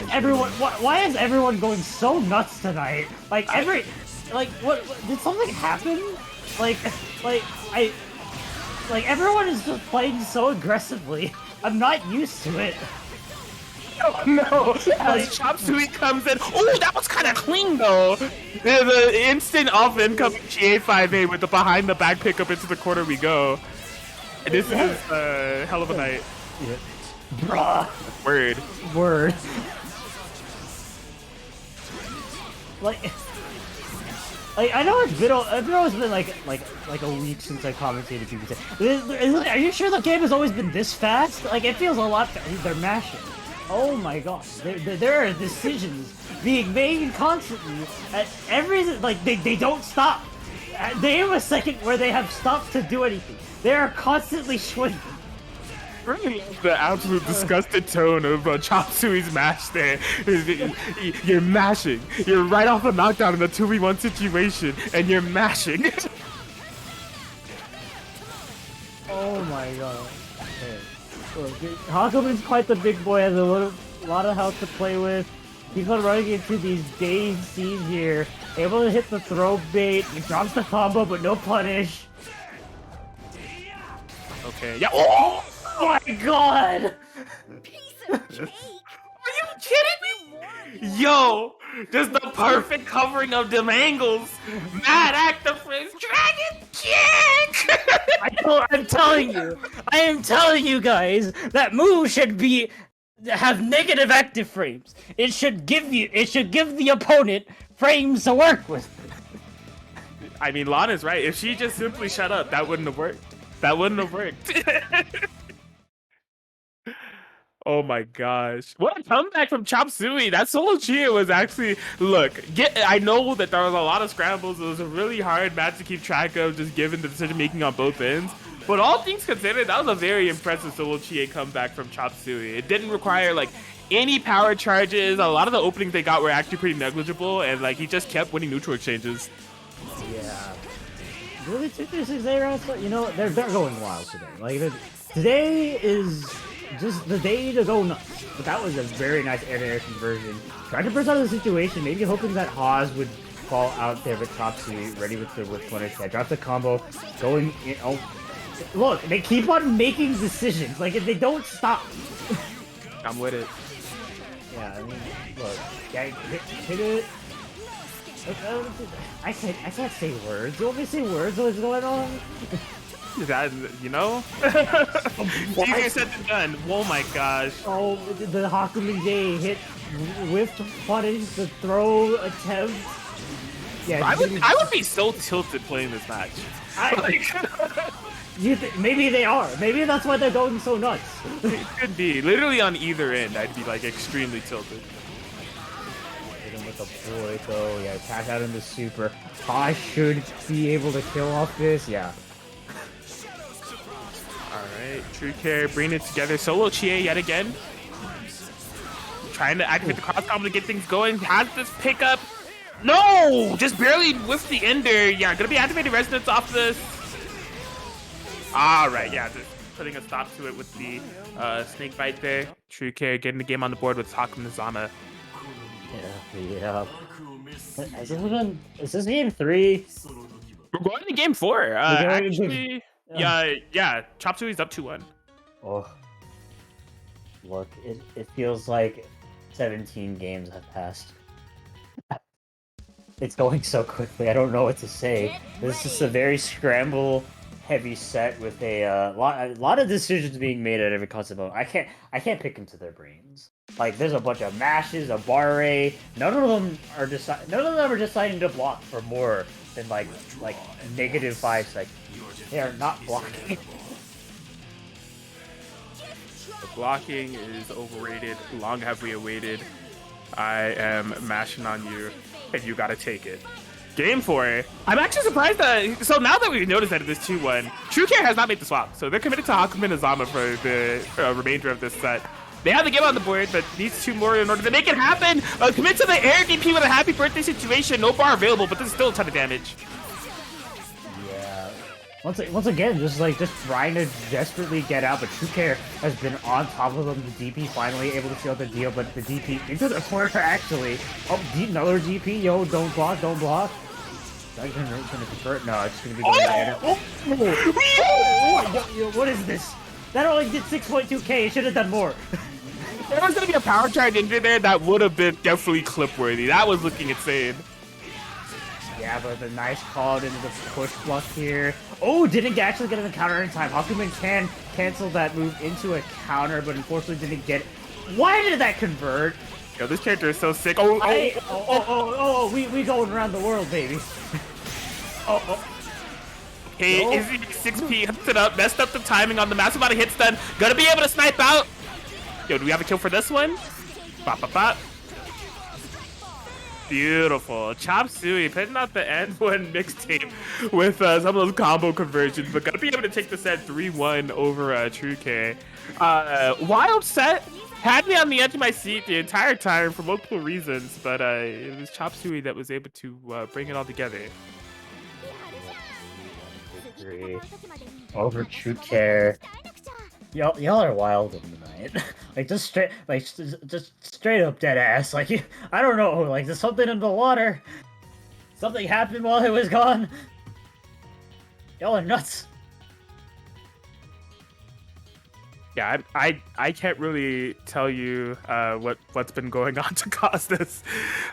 [SPEAKER 3] is everyone going so nuts tonight? Like what did something happen? Like everyone is just playing so aggressively. I'm not used to it.
[SPEAKER 2] Oh no! As Chop Suey comes in. Oh, that was kind of clean though. The instant off incoming GA5A with the behind the back pickup into the corner we go. This is a hell of a night.
[SPEAKER 3] Yeah. Bruh.
[SPEAKER 2] Word.
[SPEAKER 3] Like I know it's always been like a week since I commentated BBTAG. Are you sure the game has always been this fast? Like it feels a lot. They're mashing. Oh my gosh, there are decisions being made constantly at every they don't stop. They have a second where they have stopped to do anything. They are constantly swinging.
[SPEAKER 2] Really love the absolute disgusted tone of Chop Suey's mash there. You're mashing. You're right off a knockdown in a 2v1 situation, and you're mashing.
[SPEAKER 3] Oh my god. Okay. Look, Hakumen's quite the big boy, has a lot of health to play with. Keeps on running into these dazed C's here. Able to hit the throw bait. He drops the combo, but no punish.
[SPEAKER 2] Okay, yeah. Oh!
[SPEAKER 3] Oh my god!
[SPEAKER 2] Are you kidding me? Yo, just the perfect covering of them angles. Mad active frames, dragon kick.
[SPEAKER 3] I am telling you guys, that move should have negative active frames. It should give the opponent frames to work with.
[SPEAKER 2] I mean, Lana's right. If she just simply shut up, that wouldn't have worked. Oh my gosh. What a comeback from Chop Suey. That solo Chia was actually, I know that there was a lot of scrambles. It was a really hard match to keep track of, just given the decision making on both ends. But all things considered, that was a very impressive solo Chia comeback from Chop Suey. It didn't require any power charges. A lot of the openings they got were actually pretty negligible, and he just kept winning neutral exchanges.
[SPEAKER 3] Yeah. Really 236 rounds, you know, they're going wild today. Today is just the day to go nuts. But that was a very nice air conversion. Trying to burst out of the situation, maybe hoping that Haas would fall out there, but Chop Suey ready with the whip punish. I dropped the combo, going in. Oh, look, they keep on making decisions. If they don't stop.
[SPEAKER 2] I'm with it.
[SPEAKER 3] Yeah, I mean, look, yeah, hit it. I can't say words. You want me to say words? What's going on?
[SPEAKER 2] That, you know? Easier said than done. Oh my gosh.
[SPEAKER 3] Oh, the Hakumen J hit, whiffed punish, the throw attempt. Yeah,
[SPEAKER 2] I would be so tilted playing this match.
[SPEAKER 3] Maybe they are. Maybe that's why they're going so nuts.
[SPEAKER 2] It could be. Literally on either end, I'd be extremely tilted.
[SPEAKER 3] With the boy though, yeah, cash out in the super. I should be able to kill off this, yeah.
[SPEAKER 2] Alright, True Care bringing it together. Solo Chie yet again. Trying to activate the cross combo to get things going. Has this pickup. No! Just barely whiffed the ender. Yeah, gonna be activating resonance off this. Alright, yeah, just putting a stop to it with the snake bite there. True Care getting the game on the board with Hakumen Zama.
[SPEAKER 3] Yeah. Is this game 3?
[SPEAKER 2] We're going to game 4. Actually, yeah. Chop Suey's up 2-1.
[SPEAKER 3] Oh, look, it feels like 17 games have passed. It's going so quickly. I don't know what to say. This is a very scramble-heavy set with a lot of decisions being made at every constant moment. I can't pick into their brains. There's a bunch of mashes, a bar array. None of them are deciding to block for more than -5 seconds. They are not blocking.
[SPEAKER 2] The blocking is overrated. Long have we awaited. I am mashing on you, and you gotta take it. Game 4. I'm actually surprised that. So now that we've noticed that it is 2-1, True Care has not made the swap, so they're committed to Hakumen and Zama for the remainder of this set. They have the game on the board, but needs 2 more in order to make it happen. Commit to the air DP with a happy birthday situation. No bar available, but this is still a ton of damage.
[SPEAKER 3] Yeah. Once again, just trying to desperately get out, but True Care has been on top of them. The DP finally able to seal the deal, but the DP into the corner actually. Oh, another DP. Yo, don't block. Is that gonna convert? No, it's gonna be going down. What is this? That only did 6.2k. It should have done more.
[SPEAKER 2] there was gonna be a power charge injury there, that would have been definitely clip worthy. That was looking insane.
[SPEAKER 3] Yeah, but the nice call into the push block here. Oh, didn't actually get an counter in time. Hakumen can cancel that move into a counter, but unfortunately didn't get it. Why did that convert?
[SPEAKER 2] Yo, this character is so sick.
[SPEAKER 3] We going around the world, baby.
[SPEAKER 2] Hey,
[SPEAKER 3] No.
[SPEAKER 2] Izzy 6P hooks it up, messed up the timing on the massive amount of hit stun. Gonna be able to snipe out. Yo, do we have a kill for this one? Bop, bop, bop. Beautiful. Chop Suey putting out the N1 mixtape with some of those combo conversions, but gonna be able to take the set 3-1 over True K. Wild set. Had me on the edge of my seat the entire time for multiple reasons, but it was Chop Suey that was able to bring it all together.
[SPEAKER 3] Victory over True Care. Y'all are wild in the night. Like just straight up dead ass. Like I don't know. Like there's something in the water. Something happened while it was gone. Y'all are nuts.
[SPEAKER 2] Yeah, I can't really tell you what's been going on to cause this.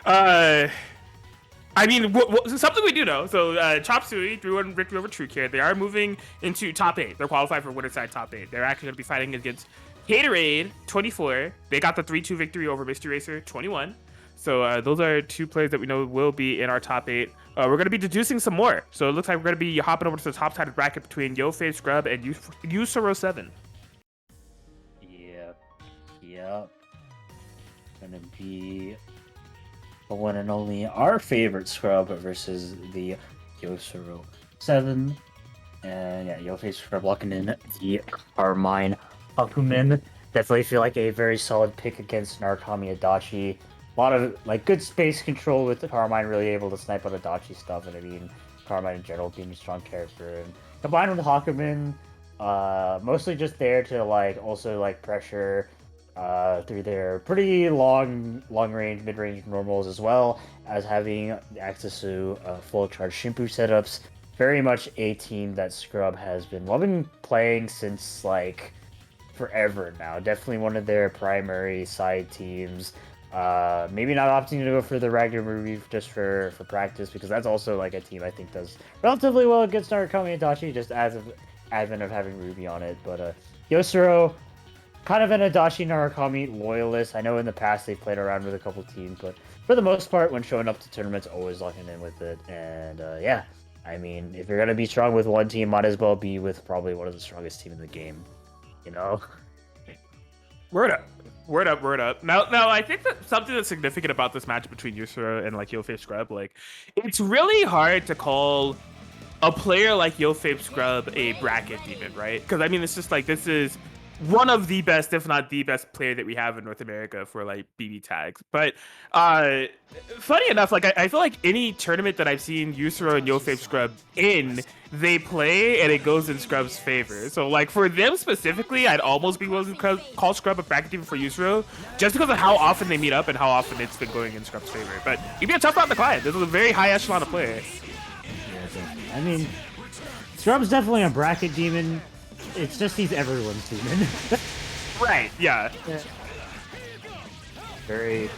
[SPEAKER 2] I mean, something we do know. So, Chop Suey 3-1 victory over True Care. They are moving into top 8. They're qualified for winner's side top 8. They're actually going to be fighting against Haterade 24. They got the 3-2 victory over Mystery Racer 21. So those are 2 players that we know will be in our top 8. We're going to be deducing some more. So it looks like we're going to be hopping over to the top side of the bracket between YoFave Scrub and Yusuro 7.
[SPEAKER 3] Yep. Gonna be the one and only our favorite Scrub versus the Yosuro 7. And yeah, YoFave Scrub locking in the Carmine Hakumen. Definitely feel like a very solid pick against Narukami Adachi. A lot of like good space control with Carmine, really able to snipe on Adachi stuff, and I mean Carmine in general being a strong character. And combined with Hakumen, mostly just there to like also like pressure through their pretty long range, mid range normals, as well as having access to full charge Shimpu setups. Very much a team that Scrub has been loving playing since like forever now. Definitely one of their primary side teams. Maybe not opting to go for the regular movie just for practice, because that's also like a team I think does relatively well against Narukami Adachi, just as of advent of having Ruby on it. But Yosuro, kind of an Adachi Narukami loyalist. I know in the past they played around with a couple teams, but for the most part, when showing up to tournaments, always locking in with it. And yeah, I mean, if you're gonna be strong with one team, might as well be with probably one of the strongest team in the game. You know?
[SPEAKER 2] Word up. Word up, word up. Now, I think that something that's significant about this match between Yusuro and like YoFave Scrub, like, it's really hard to call a player like YoFave Scrub a bracket demon, right? Because I mean, it's just like, this is one of the best, if not the best player that we have in North America for like BB tags. But funny enough, like I feel like any tournament that I've seen Yusuro and YoFave Scrub in, they play and it goes in Scrub's favor. So like for them specifically, I'd almost be willing to call Scrub a bracket demon for Yusuro, just because of how often they meet up and how often it's been going in Scrub's favor. But it'd be a tough round to climb. This is a very high echelon of player.
[SPEAKER 3] Yeah, I mean, Scrub's definitely a bracket demon. It's just he's everyone's demon.
[SPEAKER 2] Right, yeah.
[SPEAKER 3] Very,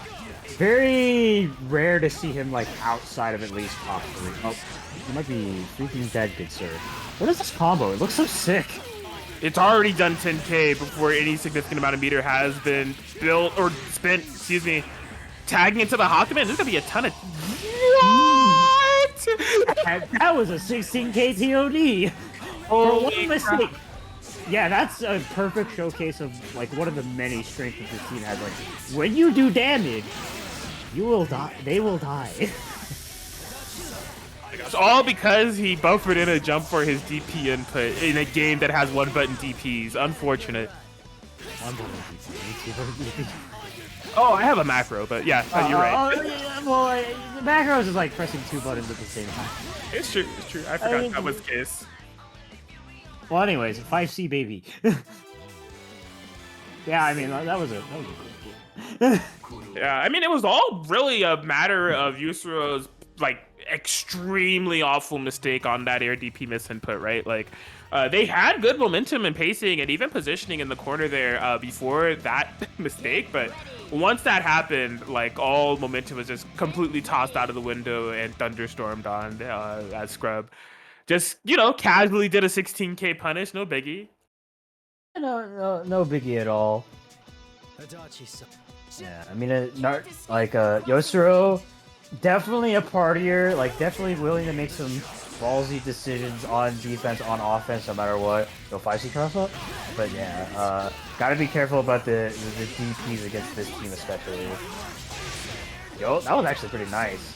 [SPEAKER 3] very rare to see him like outside of at least top 3. Oh, he might be freaking dead, good sir. What is this combo? It looks so sick.
[SPEAKER 2] It's already done 10k before any significant amount of meter has been built or spent, excuse me, tagging into the Hakumen. There's gonna be a ton of... What?
[SPEAKER 3] That was a 16k TOD. For one mistake. Yeah, that's a perfect showcase of like one of the many strengths that this team has. Like, when you do damage, you will die. They will die.
[SPEAKER 2] It's all because he buffered in a jump for his DP input in a game that has one button DPs. Unfortunate.
[SPEAKER 3] One button DP.
[SPEAKER 2] Oh, I have a macro, but yeah, you're right.
[SPEAKER 3] Well, the macros is like pressing 2 buttons at the same time.
[SPEAKER 2] It's true. It's true. I forgot that was the case.
[SPEAKER 3] Well, anyways, 5C baby. Yeah, I mean that was a good game.
[SPEAKER 2] Yeah, I mean it was all really a matter of Yusuro's like extremely awful mistake on that air DP misinput, right? Like, they had good momentum and pacing and even positioning in the corner there before that mistake, but once that happened, like, all momentum was just completely tossed out of the window and thunderstormed on as Scrub just, casually did a 16k punish, no biggie.
[SPEAKER 3] No biggie at all. Yeah, I mean, Yosuro, definitely a partier, like, definitely willing to make some ballsy decisions on defense, on offense, no matter what. Go 5C cross up. But yeah, gotta be careful about the DPs against this team especially. Yo, that was actually pretty nice.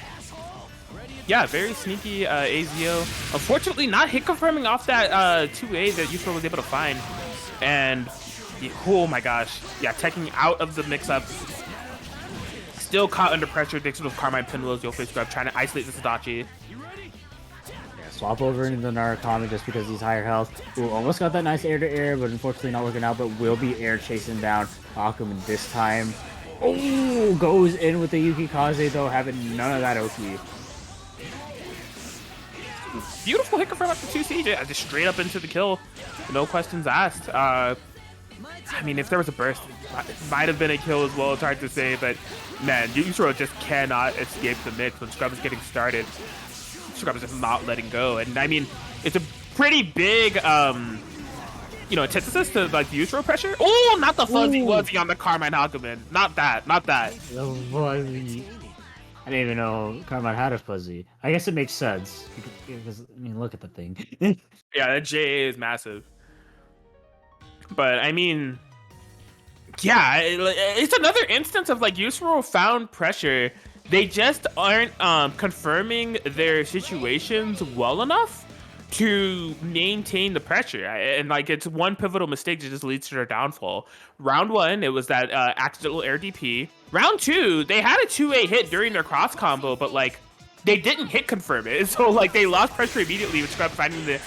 [SPEAKER 2] Yeah, very sneaky AZO. Unfortunately, not hit confirming off that 2A that Yusro was able to find. And, oh my gosh. Yeah, taking out of the mix-up. Still caught under pressure. Dixon with Carmine Pinwheels, Yo face grab, trying to isolate the Sadachi.
[SPEAKER 3] Yeah, swap over into the Narukami just because he's higher health. Ooh, almost got that nice air-to-air, but unfortunately not working out, but will be air chasing down Akuman this time. Oh, goes in with the Yuki Kaze, though, having none of that Oki.
[SPEAKER 2] Beautiful hit confirm up to 2C, just straight up into the kill. No questions asked. I mean, if there was a burst, it might have been a kill as well. It's hard to say, but man, Yusuro just cannot escape the mix when Scrub is getting started. Scrub is just not letting go, and I mean, it's a pretty big, antithesis to like the Yusuro pressure. Oh, not the fuzzy wuzzy on the Carmine Hakuman. Not that.
[SPEAKER 3] The fuzzy. I didn't even know Carmine had a fuzzy. I guess it makes sense because I mean, look at the thing.
[SPEAKER 2] Yeah, that JA is massive. But I mean, yeah, it's another instance of like Yusuro found pressure. They just aren't confirming their situations well enough to maintain the pressure. And like, it's one pivotal mistake that just leads to their downfall. Round 1, it was that accidental air DP. Round 2, they had a 2A hit during their cross combo, but like, they didn't hit confirm it. So like, they lost pressure immediately with Scrub finding the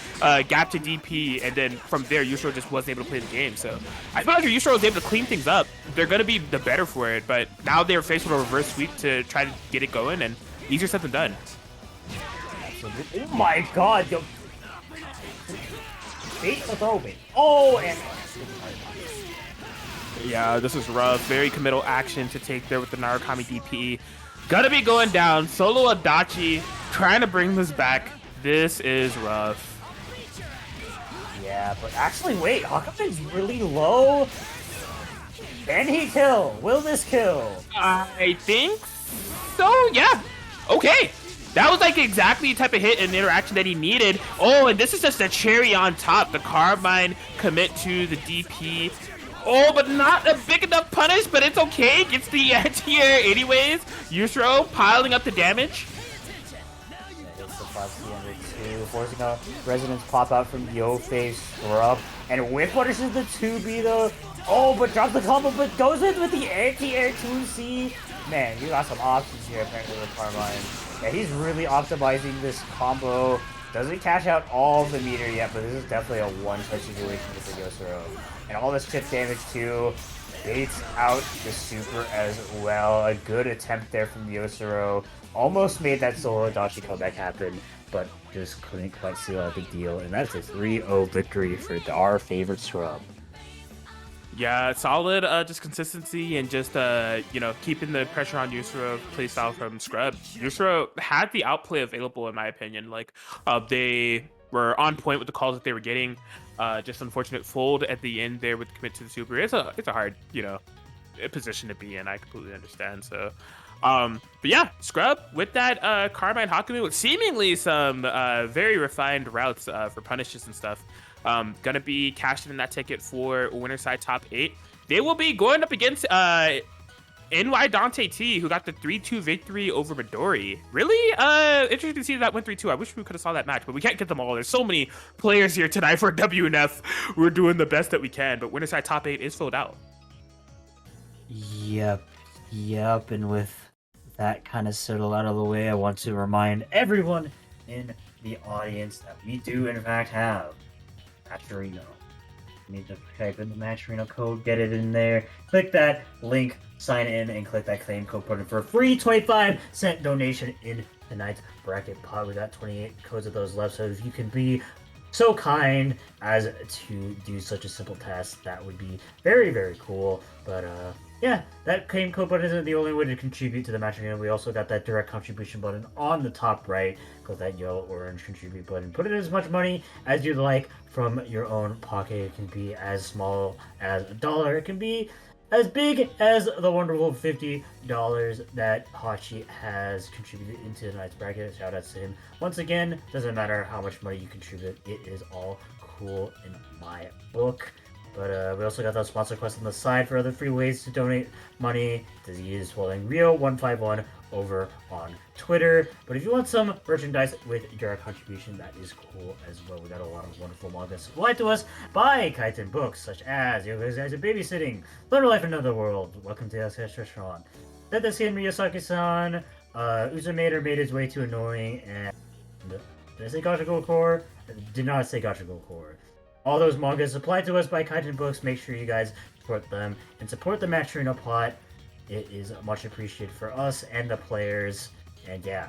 [SPEAKER 2] gap to DP, and then from there, Yusuro just wasn't able to play the game. So I feel like if Yusuro was able to clean things up, they're going to be the better for it. But now they're faced with a reverse sweep to try to get it going, and easier said than done.
[SPEAKER 3] Oh my god, yo. Bait the throw bait. Oh, and
[SPEAKER 2] yeah, this is rough. Very committal action to take there with the Narukami DP. Gonna be going down. Solo Adachi trying to bring this back. This is rough.
[SPEAKER 3] Yeah, but actually, wait, Hakuman's really low. Can he kill? Will this kill?
[SPEAKER 2] I think so, yeah. Okay. That was like exactly the type of hit and interaction that he needed. Oh, and this is just a cherry on top. The Carbine commit to the DP. Oh, but not a big enough punish, but it's okay. Gets the anti-air anyways. Yusuro piling up the damage.
[SPEAKER 3] It's the 5C forcing a resonance pop out from Yo face Scrub. And whip punishes the 2B though. Oh, but drops the combo, but goes in with the anti-air 2C. Man, you got some options here apparently with Carmine. Yeah, he's really optimizing this combo. Doesn't cash out all of the meter yet, but this is definitely a one-touch situation with the Yosuro. And all this chip damage too baits out the super as well. A good attempt there from Yosuro. Almost made that solo Dashi comeback happen, but just couldn't quite seal out the deal. And that's a 3-0 victory for our favorite Scrub.
[SPEAKER 2] Yeah, solid just consistency and just keeping the pressure on Yusuro playstyle from Scrub. Yusuro had the outplay available in my opinion. Like they were on point with the calls that they were getting. Just unfortunate fold at the end there with the commit to the super. It's a hard, position to be in. I completely understand. So but yeah, Scrub with that Carmine Hakuman with seemingly some very refined routes for punishes and stuff. Gonna be cashed in that ticket for winner side top 8. They will be going up against NY Dante T, who got the 3-2 victory over Midori. Really interesting to see that went 3-2. I wish we could have saw that match, but we can't get them all. There's so many players here tonight for WNF. We're doing the best that we can, but winner side top 8 is filled out.
[SPEAKER 3] Yep, and with that kind of settled out of the way, I want to remind everyone in the audience that we do in fact have Patrino. You need to type in the Match Arena code, get it in there, click that link, sign in, and click that claim code button for a free 25-cent donation in tonight's bracket pot. We got 28 codes of those left, so if you can be so kind as to do such a simple task, that would be very, very cool. But yeah, that claim code button isn't the only way to contribute to the Match Arena. We also got that direct contribution button on the top right. Click that yellow orange contribute button. Put in as much money as you'd like from your own pocket. It can be as small as $1. It can be as big as the wonderful $50 that Hachi has contributed into tonight's bracket. Shout out to him. Once again, doesn't matter how much money you contribute, it is all cool in my book. But we also got that sponsor quest on the side for other free ways to donate money. Disease Swelling Rio 151 over on Twitter. But if you want some merchandise with direct contribution, that is cool as well. We got a lot of wonderful manga supplied to us by Kaiten Books, such as Yo Guys Are Babysitting, Learn Life in Another World, Welcome to Yasuka's Restaurant, That This Game Miyazaki-san, Uzamator Made His Way Too Annoying, and did I say Gacha Go Core? I did not say Gacha Go Core. All those mangas supplied to us by Kaiten Books. Make sure you guys support them and support the Match Arena pot. It is much appreciated for us and the players. And yeah,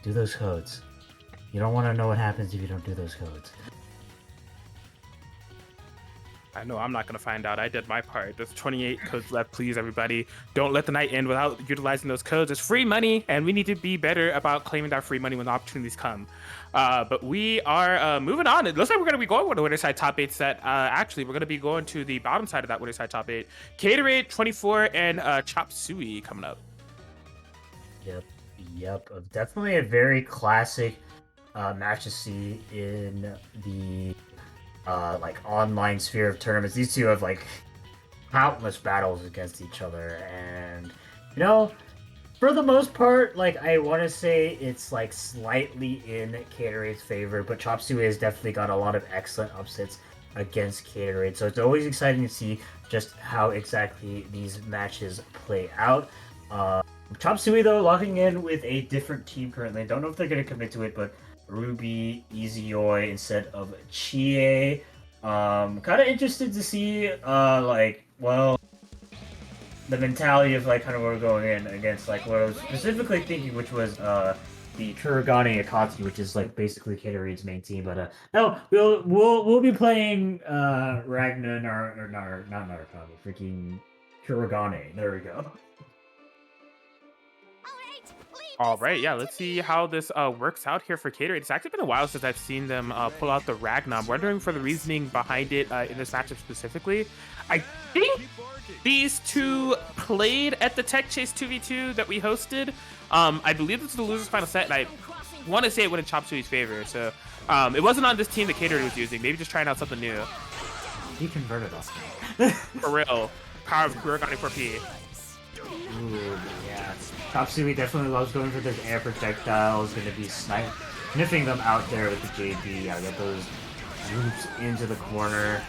[SPEAKER 3] do those codes. You don't want to know what happens if you don't do those codes.
[SPEAKER 2] I know I'm not going to find out. I did my part. There's 28 codes left. Please, everybody, don't let the night end without utilizing those codes. It's free money, and we need to be better about claiming that free money when the opportunities come. But we are moving on. It looks like we're going to be going with the winner side top 8 set. Actually, we're going to be going to the bottom side of that winner side top 8. Caterade 24 and Chop Suey coming up.
[SPEAKER 3] Yep. Definitely a very classic match to see in the like online sphere of tournaments. These two have like countless battles against each other, and you know, for the most part, like I want to say it's like slightly in Caterade's favor, but Chop Suey has definitely got a lot of excellent upsets against Caterade, so it's always exciting to see just how exactly these matches play out. Chop Suey though locking in with a different team currently. Don't know if they're going to commit to it, but Ruby Izuyoi instead of Chie. Kind of interested to see, like, well, the mentality of like kind of where we're going in against like what I was specifically thinking, which was the Kurogane Akatsuki, which is like basically Caterade's main team. But no, we'll be playing Ragnar or not Narukami, freaking Kurogane. There we go.
[SPEAKER 2] All right, yeah, let's see how this works out here for Caterade. It's actually been a while since I've seen them pull out the Ragnar. I'm wondering for the reasoning behind it in this matchup specifically. I think these two played at the Tech Chase 2v2 that we hosted. I believe this is the loser's final set, and I want to say it went in Chop Suey's favor. So it wasn't on this team that Caterade was using. Maybe just trying out something new.
[SPEAKER 3] He converted us.
[SPEAKER 2] For real. Power of Kurogane 4P.
[SPEAKER 3] Ooh, yeah. Chop Suey definitely loves going for those air projectiles, gonna be sniffing them out there with the JB. Yeah, get those loops into the corner.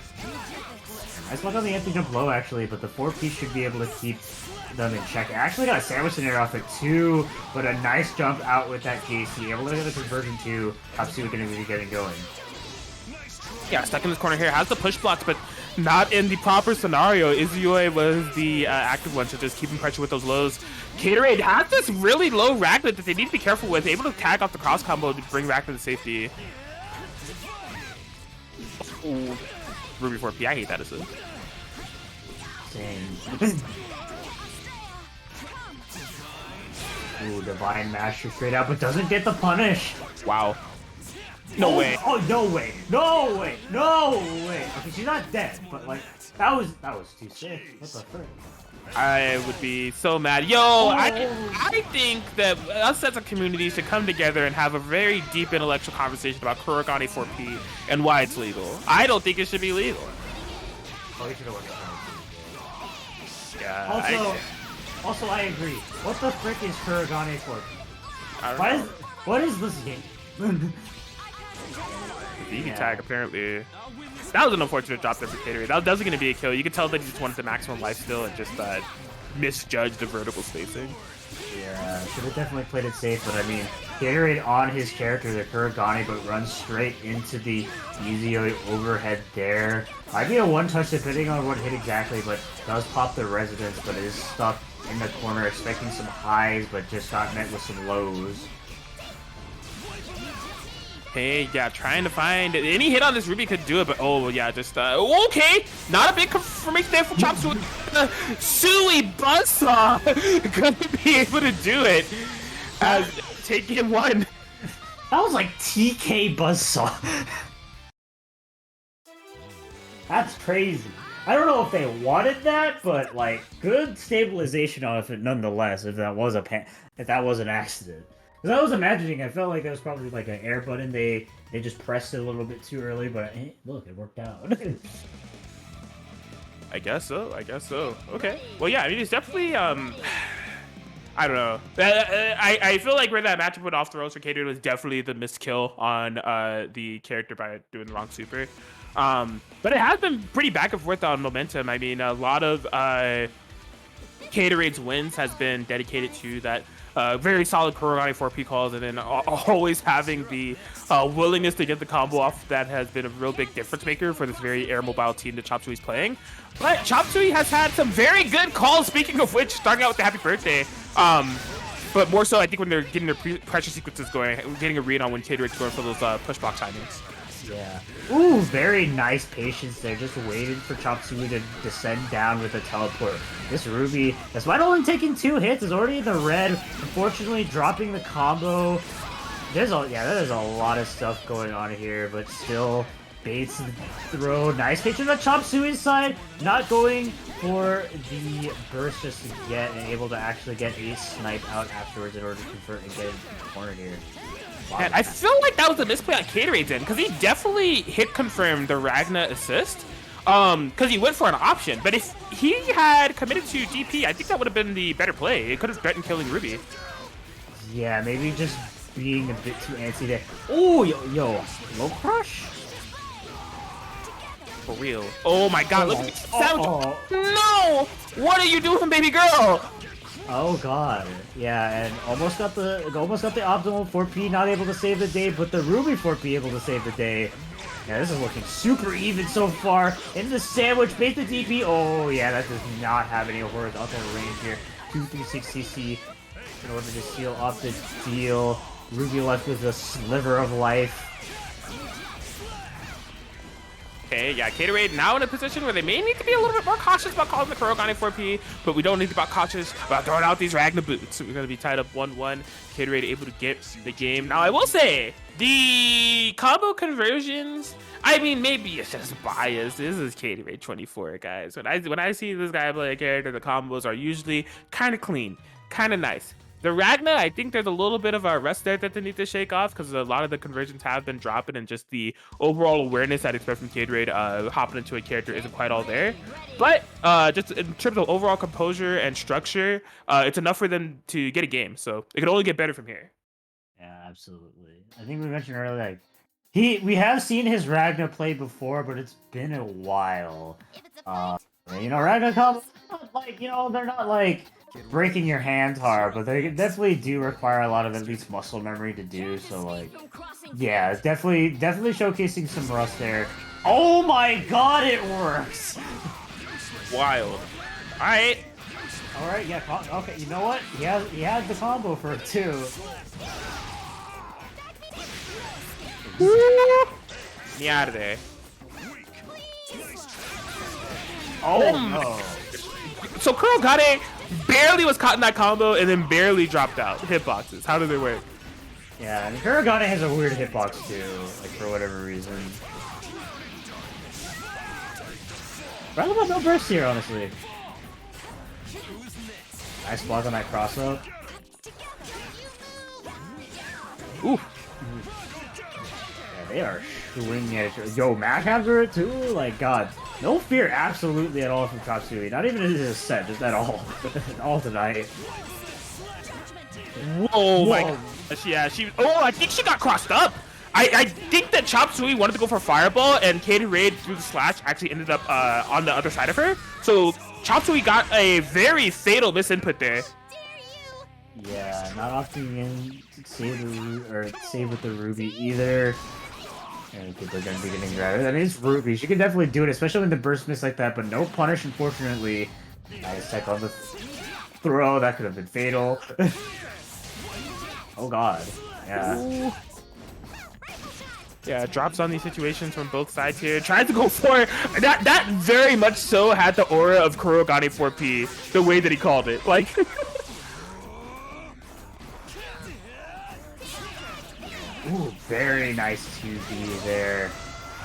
[SPEAKER 3] Nice luck on the anti-jump low, actually, but the 4-piece should be able to keep them in check. Actually got a sandwich in there off it too, but a nice jump out with that JC. Able to get the conversion too. Chop Suey gonna be getting going.
[SPEAKER 2] Yeah, stuck in this corner here. Has the push blocks, but not in the proper scenario. Izuyoi was the active one, so just keeping pressure with those lows. Caterade has this really low Ragnar that they need to be careful with. Able to tag off the cross combo to bring Ragnar to safety. Ooh. Ruby 4P, I hate that assist.
[SPEAKER 3] Dang. Ooh, Divine Master straight out, but doesn't get the punish.
[SPEAKER 2] Wow. No way.
[SPEAKER 3] Oh, no way. No way. No way. Okay, she's not dead, but like, that was too sick. What the frick?
[SPEAKER 2] I would be so mad. Yo, I think that us as a community should come together and have a very deep intellectual conversation about Kurogane 4P and why it's legal. I don't think it should be legal.
[SPEAKER 3] Oh, you should have worked
[SPEAKER 2] Yeah.
[SPEAKER 3] Also, I agree. What the frick is Kurogane 4P? What is this game?
[SPEAKER 2] BB tag, apparently. That was an unfortunate drop there for Caterade. That was going to be a kill. You could tell that he just wanted the maximum life steal and just misjudged the vertical spacing.
[SPEAKER 3] Yeah, should have definitely played it safe, but I mean, Gatorade on his character, the Kurogane, but runs straight into the easy overhead there. Might be a one-touch depending on what hit exactly, but does pop the Residence, but is stuck in the corner, expecting some highs, but just got met with some lows.
[SPEAKER 2] Hey, yeah, trying to find any hit on this Ruby could do it, but oh yeah, just okay, not a big confirmation there for Chop Suey. Suey Buzzsaw gonna be able to do it as take game 1.
[SPEAKER 3] That was like TK Buzzsaw. That's crazy. I don't know if they wanted that, but like good stabilization on it nonetheless. If that was an accident. Because I was imagining, I felt like that was probably like an air button. They just pressed it a little bit too early, but hey, look, it worked out.
[SPEAKER 2] I guess so. Okay. Well, yeah. I mean, it's definitely I don't know. I feel like where that matchup went off the rails for Kato was definitely the missed kill on the character by doing the wrong super. But it has been pretty back and forth on momentum. I mean, a lot of Gatorade's wins has been dedicated to that very solid Kurogane 4P calls, and then always having the willingness to get the combo off. That has been a real big difference maker for this very air mobile team that Chop Suey's playing. But Chop Suey has had some very good calls, speaking of which, starting out with the happy birthday. But more so, I think when they're getting their pressure sequences going, getting a read on when Gatorade's going for those push block timings.
[SPEAKER 3] Yeah. Ooh, very nice patience there, just waiting for Chop Suey to descend down with a teleport. This Ruby, despite only taking 2 hits, is already in the red. Unfortunately, dropping the combo. There's a lot of stuff going on here, but still baits the throw. Nice patience on Chop Suey's side, not going for the burst just to get and able to actually get a snipe out afterwards in order to convert and get in the corner here.
[SPEAKER 2] And I feel like that was a misplay on Gatorade's end, because he definitely hit confirmed the Ragna assist, because he went for an option. But if he had committed to DP, I think that would have been the better play. It could have threatened killing Ruby.
[SPEAKER 3] Yeah, maybe just being a bit too antsy there. Oh, yo, low crush?
[SPEAKER 2] For real. Oh my god, look at the sound. No! What are you doing, baby girl?
[SPEAKER 3] Oh god, yeah, and almost got the optimal 4P, not able to save the day, but the Ruby 4P able to save the day. Yeah, this is looking super even so far. In the sandwich, bait the DP. Oh yeah, that does not have any horizontal range here. 236cc in order to seal off the deal. Ruby left with a sliver of life.
[SPEAKER 2] Okay, yeah, Gatorade now in a position where they may need to be a little bit more cautious about calling the Kurogane 4P, but we don't need to be cautious about throwing out these Ragna boots. So we're going to be tied up 1-1. Gatorade able to get the game. Now, I will say, the combo conversions, I mean, maybe it's just biased. This is Gatorade 24, guys. When I see this guy play a character, the combos are usually kind of clean, kind of nice. The Ragna, I think there's a little bit of a rest there that they need to shake off, because a lot of the conversions have been dropping, and just the overall awareness I'd expect from Gatorade hopping into a character isn't quite all there. But just in terms of overall composure and structure, it's enough for them to get a game. So it could only get better from here.
[SPEAKER 3] Yeah, absolutely. I think we mentioned earlier, like, we have seen his Ragna play before, but it's been a while. Ragna combos, like, they're not like breaking your hands hard, but they definitely do require a lot of at least muscle memory to do. So like, yeah, definitely showcasing some rust there. Oh my god, it works!
[SPEAKER 2] Wild. All right,
[SPEAKER 3] yeah. Okay, you know what? He has the combo for it too.
[SPEAKER 2] Me out of there.
[SPEAKER 3] Oh no.
[SPEAKER 2] So Kurogane barely was caught in that combo and then barely dropped out. Hitboxes. How do they work?
[SPEAKER 3] Yeah, and Kurogane has a weird hitbox too, like for whatever reason. Rather about no burst here, honestly. Nice block on that cross up.
[SPEAKER 2] Ooh.
[SPEAKER 3] Yeah, they are swinging at each other. Yo, Mac after it too? Like, god. No fear absolutely at all from Chop Suey. Not even in his set, just at all. all tonight.
[SPEAKER 2] Whoa, my gosh, yeah, I think she got crossed up. I think that Chop Suey wanted to go for Fireball, and Gatorade through the slash actually ended up on the other side of her. So Chop Suey got a very fatal misinput there.
[SPEAKER 3] Yeah, not opting in to save with the Ruby either. And people are gonna be getting grabbed. I mean, it's Ruby. She can definitely do it, especially when the burst miss like that. But no punish, unfortunately. Nice tech on the throw. That could have been fatal. Oh god. Yeah.
[SPEAKER 2] Ooh. Yeah, drops on these situations from both sides here. Tries to go for it. That very much so had the aura of Kurogane 4P, the way that he called it. Like,
[SPEAKER 3] Ooh, very nice 2D there.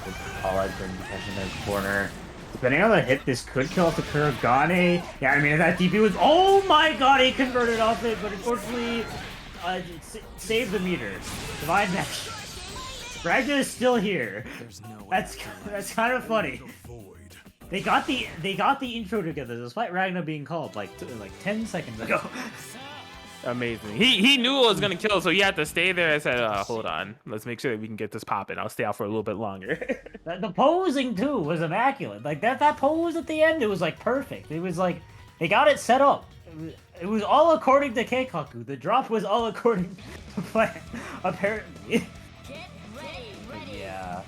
[SPEAKER 3] Good call out for catching the corner. Depending on the hit, this could kill off the Kurogane. Yeah, I mean, if that DP was... Oh my god, he converted off it, but unfortunately, saved the meter. Divine Mesh. Ragnar is still here. That's kind of funny. They got the intro together despite Ragnar being called like 10 seconds ago.
[SPEAKER 2] amazing. He knew it was gonna kill, so he had to stay there. I said, hold on, let's make sure that we can get this popping. I'll stay out for a little bit longer.
[SPEAKER 3] The posing too was immaculate. Like that pose at the end, it was like perfect. It was like they got it set up. It was all according to Keikaku. The drop was all according to plan, apparently. Yeah,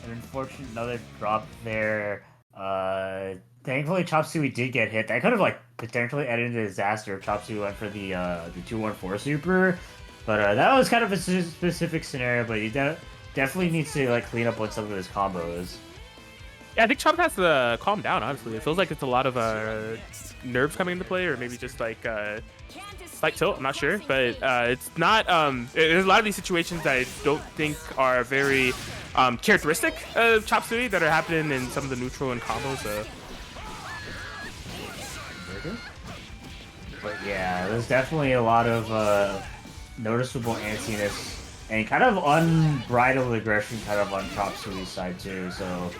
[SPEAKER 3] an unfortunate another drop there. Thankfully Chop Suey did get hit. That could have like potentially ended in a disaster if Chop Suey went for the 214 super. But that was kind of a specific scenario. But he definitely needs to like clean up on some of his combos.
[SPEAKER 2] Yeah, I think Chop has to calm down. Honestly, it feels like it's a lot of nerves coming into play, or maybe just like slight tilt. I'm not sure, but it's not. There's a lot of these situations that I don't think are very characteristic of Chop Suey that are happening in some of the neutral and combos.
[SPEAKER 3] But yeah, there's definitely a lot of noticeable antsiness and kind of unbridled aggression kind of on Chop Suey's side too. So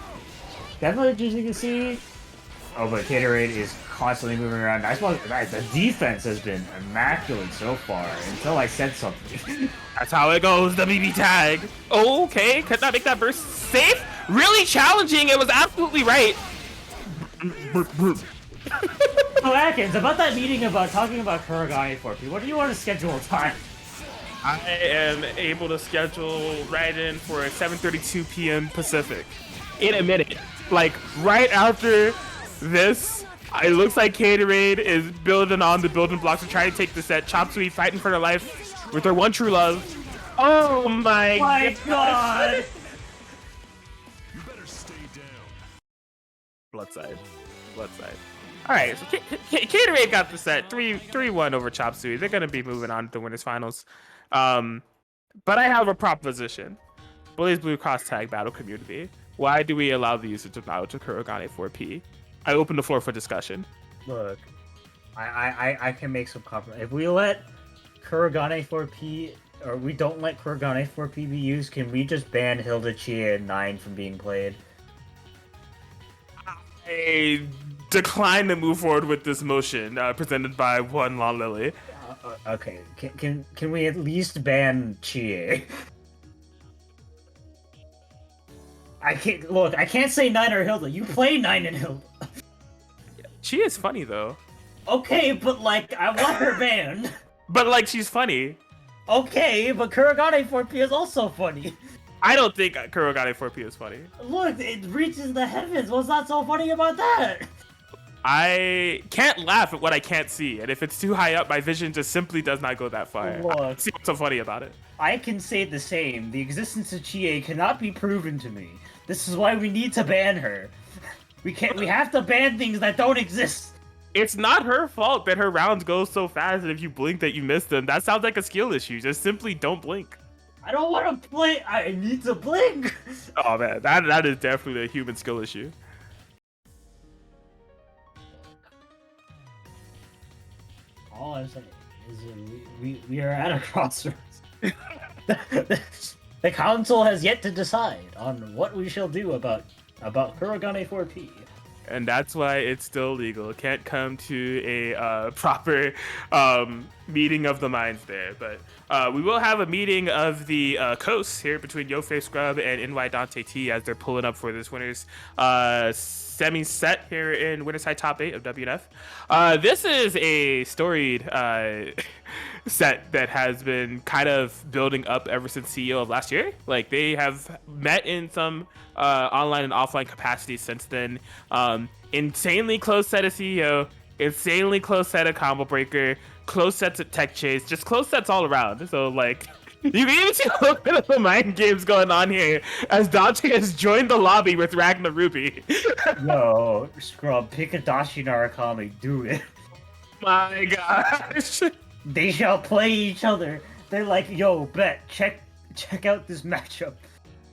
[SPEAKER 3] definitely interesting to see. Oh, but Gatorade is constantly moving around. Nice ball. The defense has been immaculate so far until I said something.
[SPEAKER 2] That's how it goes, the BB tag. Okay, could not make that burst safe. Really challenging. It was absolutely right.
[SPEAKER 3] So Atkins, about that meeting about talking about Kurogane 4P, what do you want to schedule time?
[SPEAKER 2] I am able to schedule right in for 7:32 p.m. Pacific in a minute. Like right after this, it looks like Gatorade is building on the building blocks to try to take the set. Chop Suey fighting for their life with their one true love. Oh my god!
[SPEAKER 5] You better stay down.
[SPEAKER 2] Bloodside. All right, so Gatorade got the set 3-1 over Chop Suey. They're gonna be moving on to the winners finals. But I have a proposition. Blaze Blue cross tag battle community. Why do we allow the usage of knowledge of Kurogane 4P? I open the floor for discussion.
[SPEAKER 3] Look, I can make some compromise. If we let Kurogane 4P, or we don't let Kurogane 4P be used, can we just ban Hilda Chia and 9 from being played?
[SPEAKER 2] I decline to move forward with this motion presented by One Law Lily.
[SPEAKER 3] Okay, can we at least ban Chie? I can't say 9 or Hilda. You play 9 and Hilda.
[SPEAKER 2] She is funny though.
[SPEAKER 3] Okay, but like I want her banned.
[SPEAKER 2] But like she's funny.
[SPEAKER 3] Okay, but Kurogane 4P is also funny.
[SPEAKER 2] I don't think Kurogane 4P is funny.
[SPEAKER 3] Look, it reaches the heavens. What's not so funny about that?
[SPEAKER 2] I can't laugh at what I can't see, and if it's too high up, my vision just simply does not go that far.
[SPEAKER 3] Look.
[SPEAKER 2] I don't see what's so funny about it.
[SPEAKER 3] I can say the same. The existence of Chie cannot be proven to me. This is why we need to ban her. We have to ban things that don't exist.
[SPEAKER 2] It's not her fault that her rounds go so fast, and if you blink that you miss them. That sounds like a skill issue. Just simply don't blink.
[SPEAKER 3] I don't want to blink. I need to blink.
[SPEAKER 2] Oh man, that is definitely a human skill issue.
[SPEAKER 3] All I'm saying is we are at a crossroads. The council has yet to decide on what we shall do about Kurogane 4P.
[SPEAKER 2] And that's why it's still legal. Can't come to a proper meeting of the minds there. But we will have a meeting of the coasts here between Yofe Scrub and NY Dante T as they're pulling up for this winners semi-set here in Winner's High Top 8 of WNF. This is a storied set that has been kind of building up ever since CEO of last year. Like they have met in some online and offline capacities since then. Insanely close set of CEO, insanely close set of Combo Breaker, close sets at Tech Chase, just close sets all around. So like you can even see a little bit of the mind games going on here as Dante has joined the lobby with Ragnar Ruby.
[SPEAKER 3] Yo, Scrub, pick a Dashi Narakami, do it.
[SPEAKER 2] My gosh.
[SPEAKER 3] They shall play each other. They're like, yo, bet, check out this matchup.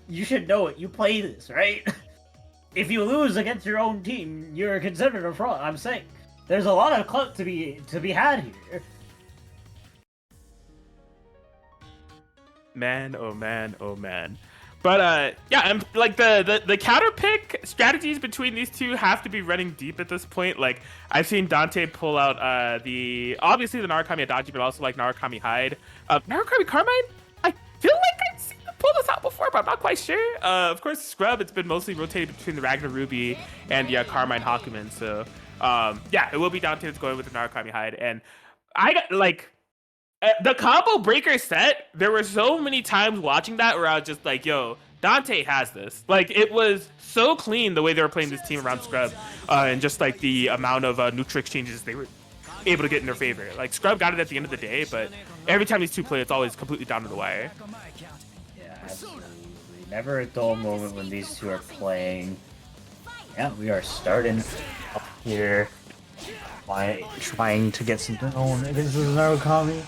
[SPEAKER 3] You should know it. You play this, right? If you lose against your own team, you're considered a fraud. I'm saying, there's a lot of clout to be had here.
[SPEAKER 2] Man, oh man, oh man. But yeah, I'm like the counter pick strategies between these two have to be running deep at this point. Like I've seen Dante pull out obviously the Narukami Adachi, but also like Narukami Hide. Narukami Carmine, I feel like I've seen him pull this out before, but I'm not quite sure. Of course, Scrub, it's been mostly rotated between the Ragnar Ruby and the Carmine Hakumen. So yeah, it will be Dante that's going with the Narukami Hide, and I got like. The combo breaker set, there were so many times watching that where I was just like, yo, Dante has this. Like, it was so clean the way they were playing this team around Scrub, and just like the amount of neutral exchanges they were able to get in their favor. Like, Scrub got it at the end of the day, but every time these two play, it's always completely down to the wire.
[SPEAKER 3] Yeah, absolutely. Never a dull moment when these two are playing. Yeah, we are starting up here. Trying to get some own. This is Narukami.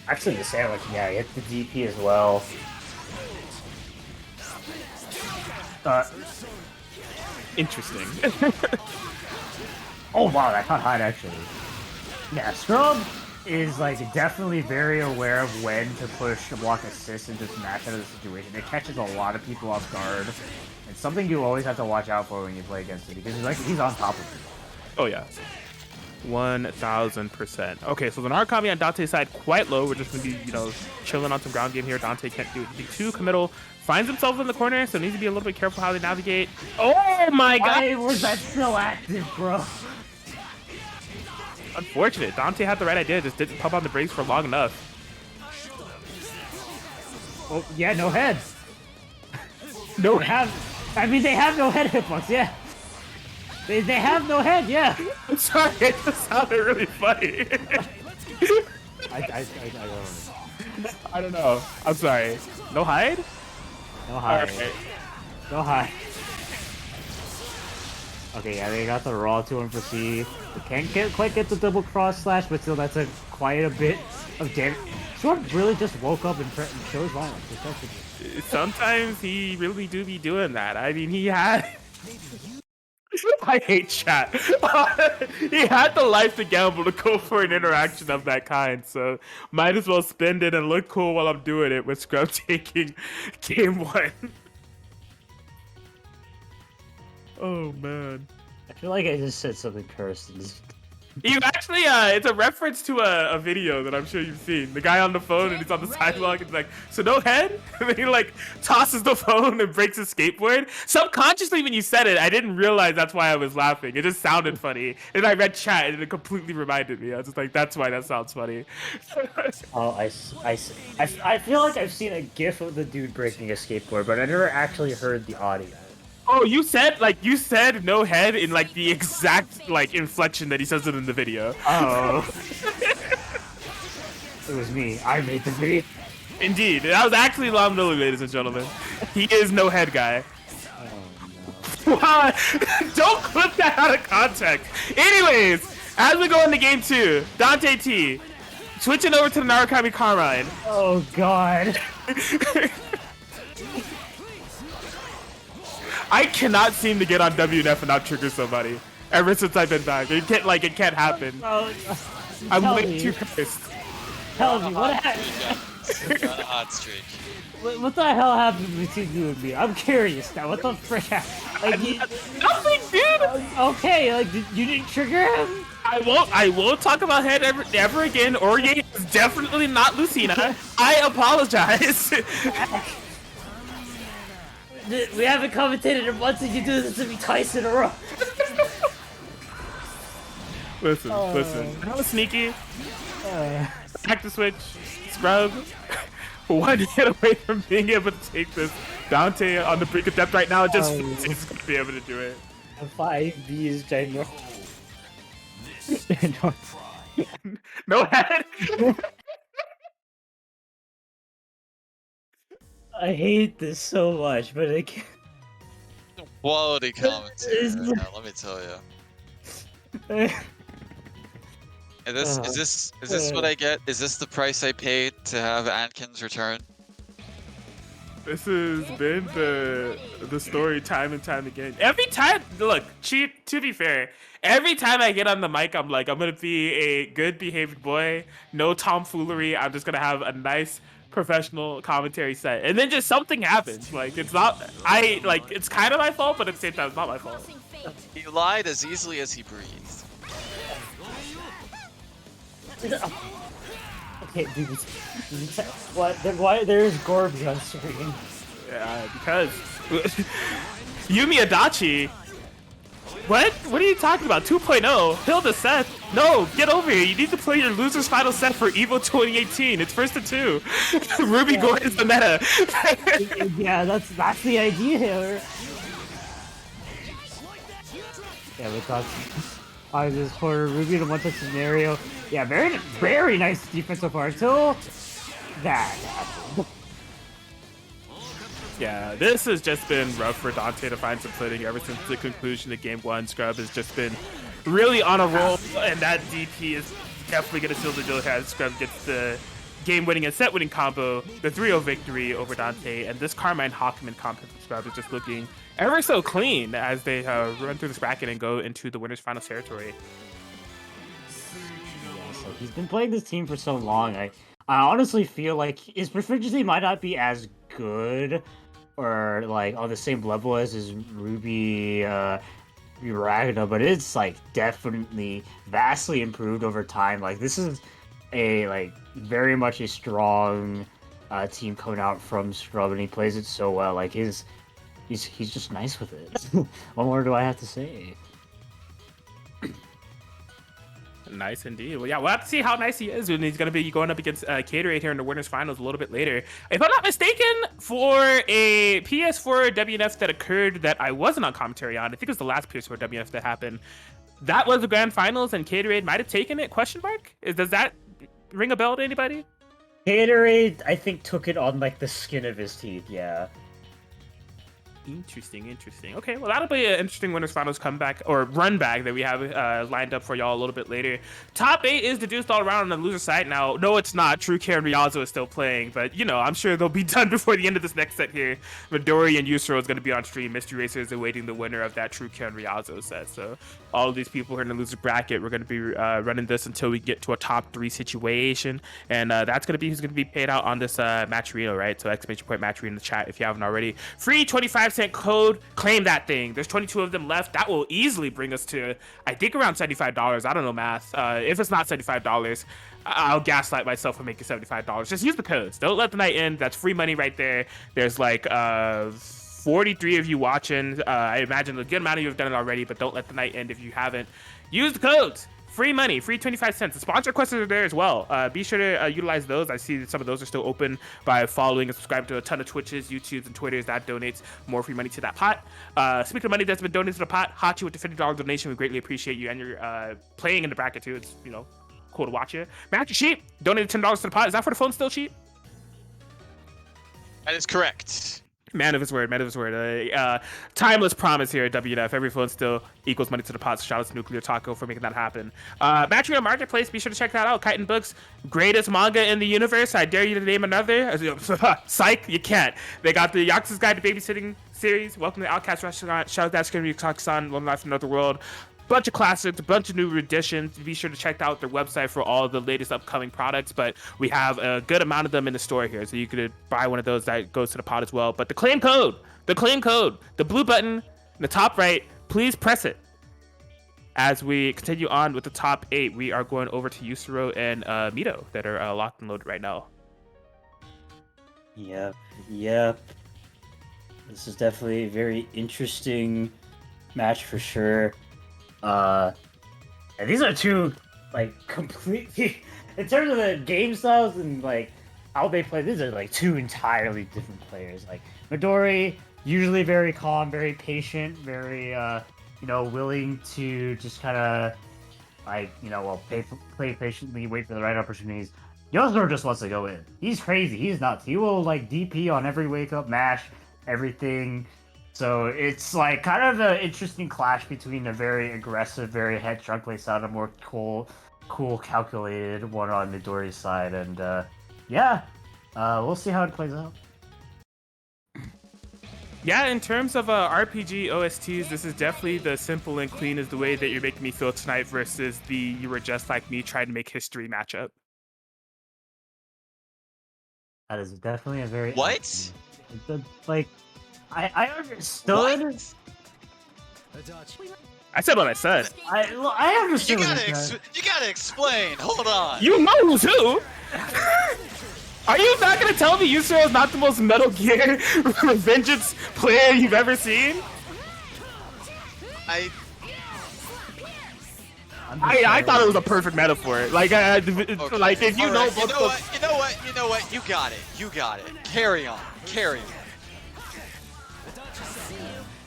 [SPEAKER 3] Actually, the sandwich, yeah, hit the DP as well.
[SPEAKER 2] Interesting.
[SPEAKER 3] Oh wow, that caught hide actually. Yeah, Scrub is like definitely very aware of when to push a block assist and just match out of the situation. It catches a lot of people off guard. It's something you always have to watch out for when you play against him because he's on top of you.
[SPEAKER 2] Oh yeah. 1000%. Okay, so the Narukami on Dante's side quite low. We're just gonna be, chilling on some ground game here. Dante can't do anything too committal. Finds himself in the corner, so needs to be a little bit careful how they navigate. Oh my god!
[SPEAKER 3] Why was that still active, bro?
[SPEAKER 2] Unfortunate. Dante had the right idea, just didn't pump on the brakes for long enough.
[SPEAKER 3] Oh yeah, no head.
[SPEAKER 2] No
[SPEAKER 3] they have no head hitbox. Yeah. They have no head, yeah.
[SPEAKER 2] I'm sorry, it just sounded really funny. I don't know. I'm sorry. No hide?
[SPEAKER 3] No hide.
[SPEAKER 2] Right.
[SPEAKER 3] No hide. Okay, yeah, they got the raw to him for C. They can't quite get the double cross slash, but still, that's quite a bit of damage. Sword really just woke up and shows violence.
[SPEAKER 2] Sometimes he really do be doing that. I mean, he had. I hate chat. He had the life to gamble to go for an interaction of that kind, so might as well spend it and look cool while I'm doing it with Scrub taking game 1. Oh man.
[SPEAKER 3] I feel like I just said something cursed.
[SPEAKER 2] You actually, it's a reference to a video that I'm sure you've seen. The guy on the phone and he's on the sidewalk and he's like, so no head? And then he like tosses the phone and breaks his skateboard. Subconsciously when you said it, I didn't realize that's why I was laughing. It just sounded funny. And I read chat and it completely reminded me. I was just like, that's why that sounds funny.
[SPEAKER 3] Oh, I feel like I've seen a gif of the dude breaking a skateboard, but I never actually heard the audio.
[SPEAKER 2] Oh, you said no head in like the exact like inflection that he says it in the video.
[SPEAKER 3] Oh. It was me. I made the video.
[SPEAKER 2] Indeed. That was actually Lam Lily, ladies and gentlemen. He is no head guy.
[SPEAKER 3] Oh,
[SPEAKER 2] no. Don't clip that out of context. Anyways, as we go into game 2, Dante T, switching over to the Narukami Carmine.
[SPEAKER 3] Oh, God.
[SPEAKER 2] I cannot seem to get on WNF and not trigger somebody. Ever since I've been back, it can't happen. I'm way too pissed.
[SPEAKER 3] Tell me what happened.
[SPEAKER 1] On a hot streak.
[SPEAKER 3] What the hell happened between you and me? I'm curious now. What the frick happened? Like,
[SPEAKER 2] nothing, dude.
[SPEAKER 3] Okay, like you didn't trigger him.
[SPEAKER 2] I won't talk about head ever again. Orye is definitely not Lucina. I apologize.
[SPEAKER 3] We haven't commentated in months and you do this to me twice in a row.
[SPEAKER 2] Listen. That was sneaky. Back to switch. Scrub. One hit away from being able to take this. Dante on the brink of death right now. Just is going to be able to do it.
[SPEAKER 3] 5B is ginormous.
[SPEAKER 2] No head.
[SPEAKER 3] I hate this so much, but I can't.
[SPEAKER 1] Quality commentary right now, let me tell you. Is this what I get? Is this the price I paid to have Ankins return?
[SPEAKER 2] This has been the story time and time again. Every time, look, cheap. To be fair, every time I get on the mic, I'm like, I'm gonna be a good behaved boy, no tomfoolery. I'm just gonna have a nice professional commentary set, and then just something happens. Like it's not, it's kind of my fault, but at the same time, it's not my fault.
[SPEAKER 1] He lied as easily as he breathed.
[SPEAKER 3] Okay, dude. What? Why there's Gorby on screen?
[SPEAKER 2] Yeah, because Yumi Adachi. What? What are you talking about? 2.0? Hilda Seth. No, get over here. You need to play your loser's final set for EVO 2018. It's first to 2. Ruby Gordon is the meta.
[SPEAKER 3] Yeah, that's the idea here. Yeah, we thought this for Ruby in a one-touch scenario. Yeah, very nice defense so far until that happened.
[SPEAKER 2] Yeah, this has just been rough for Dante to find some footing ever since the conclusion of Game 1. Scrub has just been really on a roll, and that DP is definitely going to seal the deal as Scrub gets the game-winning and set-winning combo, the 3-0 victory over Dante, and this Carmine Hawkman comp from Scrub is just looking ever so clean as they run through this bracket and go into the winner's finals territory.
[SPEAKER 3] Yeah, so he's been playing this team for so long. I honestly feel like his proficiency might not be as good or like on the same level as his Ruby Ragna, but it's like definitely vastly improved over time. Like this is a very much a strong team coming out from Scrub, and he plays it so well. Like he's just nice with it. What more do I have to say?
[SPEAKER 2] Nice indeed. Well, yeah, we'll have to see how nice he is when he's going to be going up against Caterade here in the winners finals a little bit later. If I'm not mistaken, for a PS4 WNF that occurred that I wasn't on commentary on, I think it was the last PS4 WNF that happened, that was the grand finals and Caterade might have taken it, question mark? Does that ring a bell to anybody?
[SPEAKER 3] Gatorade, I think, took it on like the skin of his teeth, yeah.
[SPEAKER 2] Interesting. Okay, well, that'll be an interesting winners finals comeback or run back that we have lined up for y'all a little bit later. Top 8 is deduced all around on the loser side now. No, it's not. True Care and Rialzo is still playing, but you know, I'm sure they'll be done before the end of this next set here. Midori and Yusuro is going to be on stream. Mystery Racer is awaiting the winner of that True Care and Rialzo set. So all of these people who are in the loser bracket, we're going to be running this until we get to a top 3 situation, and that's going to be who's going to be paid out on this match arena, right? So exclamation point match arena in the chat if you haven't already. Free 25-cent code, claim that thing. There's 22 of them left. That will easily bring us to, I think, around $75. I don't know math. If it's not $75, I'll gaslight myself for making $75. Just use the codes. Don't let the night end. That's free money right there. There's like 43 of you watching. I imagine a good amount of you have done it already, but don't let the night end if you haven't. Use the codes. Free money, free 25 cents. The sponsor questions are there as well. Be sure to utilize those. I see that some of those are still open by following and subscribing to a ton of Twitches, YouTubes, and Twitters. That donates more free money to that pot. Speaking of money that's been donated to the pot, Hachi with the $50 donation. We greatly appreciate you, and you're playing in the bracket too. It's, you know, cool to watch you. Master Sheep donated $10 to the pot. Is that for the phone still, Sheep?
[SPEAKER 1] That is correct.
[SPEAKER 2] Man of his word, man of his word. Timeless promise here at WNF. Every phone still equals money to the pot. So shout out to Nuclear Taco for making that happen. Match Arena Marketplace, be sure to check that out. Chitin Books, greatest manga in the universe. I dare you to name another. Psych, you can't. They got the Yakuza's Guide to Babysitting series. Welcome to Outcast Restaurant. Shout out to that Screaming Taku-san, Lone Life from Another World. Bunch of classics, a bunch of new editions. Be sure to check out their website for all the latest upcoming products, but we have a good amount of them in the store here, so you could buy one of those that goes to the pot as well. But the claim code, the blue button in the top right, please press it. As we continue on with the top 8, we are going over to Yusuro and Mito that are locked and loaded right now.
[SPEAKER 3] Yep. This is definitely a very interesting match for sure. And these are two like completely in terms of the game styles and like how they play, these are like two entirely different players. Like Midori, usually very calm, very patient, very willing to just kind of like play patiently, wait for the right opportunities. Yosuro just wants to go in. He's crazy. He's nuts. He will like DP on every wake up, mash everything. So it's like kind of an interesting clash between a very aggressive, very headstrong play style, and a more cool, calculated one on Midori's side. And we'll see how it plays out.
[SPEAKER 2] Yeah, in terms of RPG OSTs, this is definitely the simple and clean is the way that you're making me feel tonight versus the you were just like me trying to make history matchup.
[SPEAKER 3] That is definitely a very
[SPEAKER 1] What?
[SPEAKER 3] Like, I understood.
[SPEAKER 1] What?
[SPEAKER 2] I said what I said.
[SPEAKER 3] I
[SPEAKER 1] You
[SPEAKER 3] understood.
[SPEAKER 1] you gotta explain. Hold on.
[SPEAKER 2] You know who's who. Are you not gonna tell me Yusuro is not the most Metal Gear Vengeance player you've ever seen?
[SPEAKER 1] I
[SPEAKER 2] I thought it was a perfect metaphor. Like,
[SPEAKER 1] okay.
[SPEAKER 2] like if you
[SPEAKER 1] All
[SPEAKER 2] know
[SPEAKER 1] right,
[SPEAKER 2] both
[SPEAKER 1] you know what? You got it. Carry on.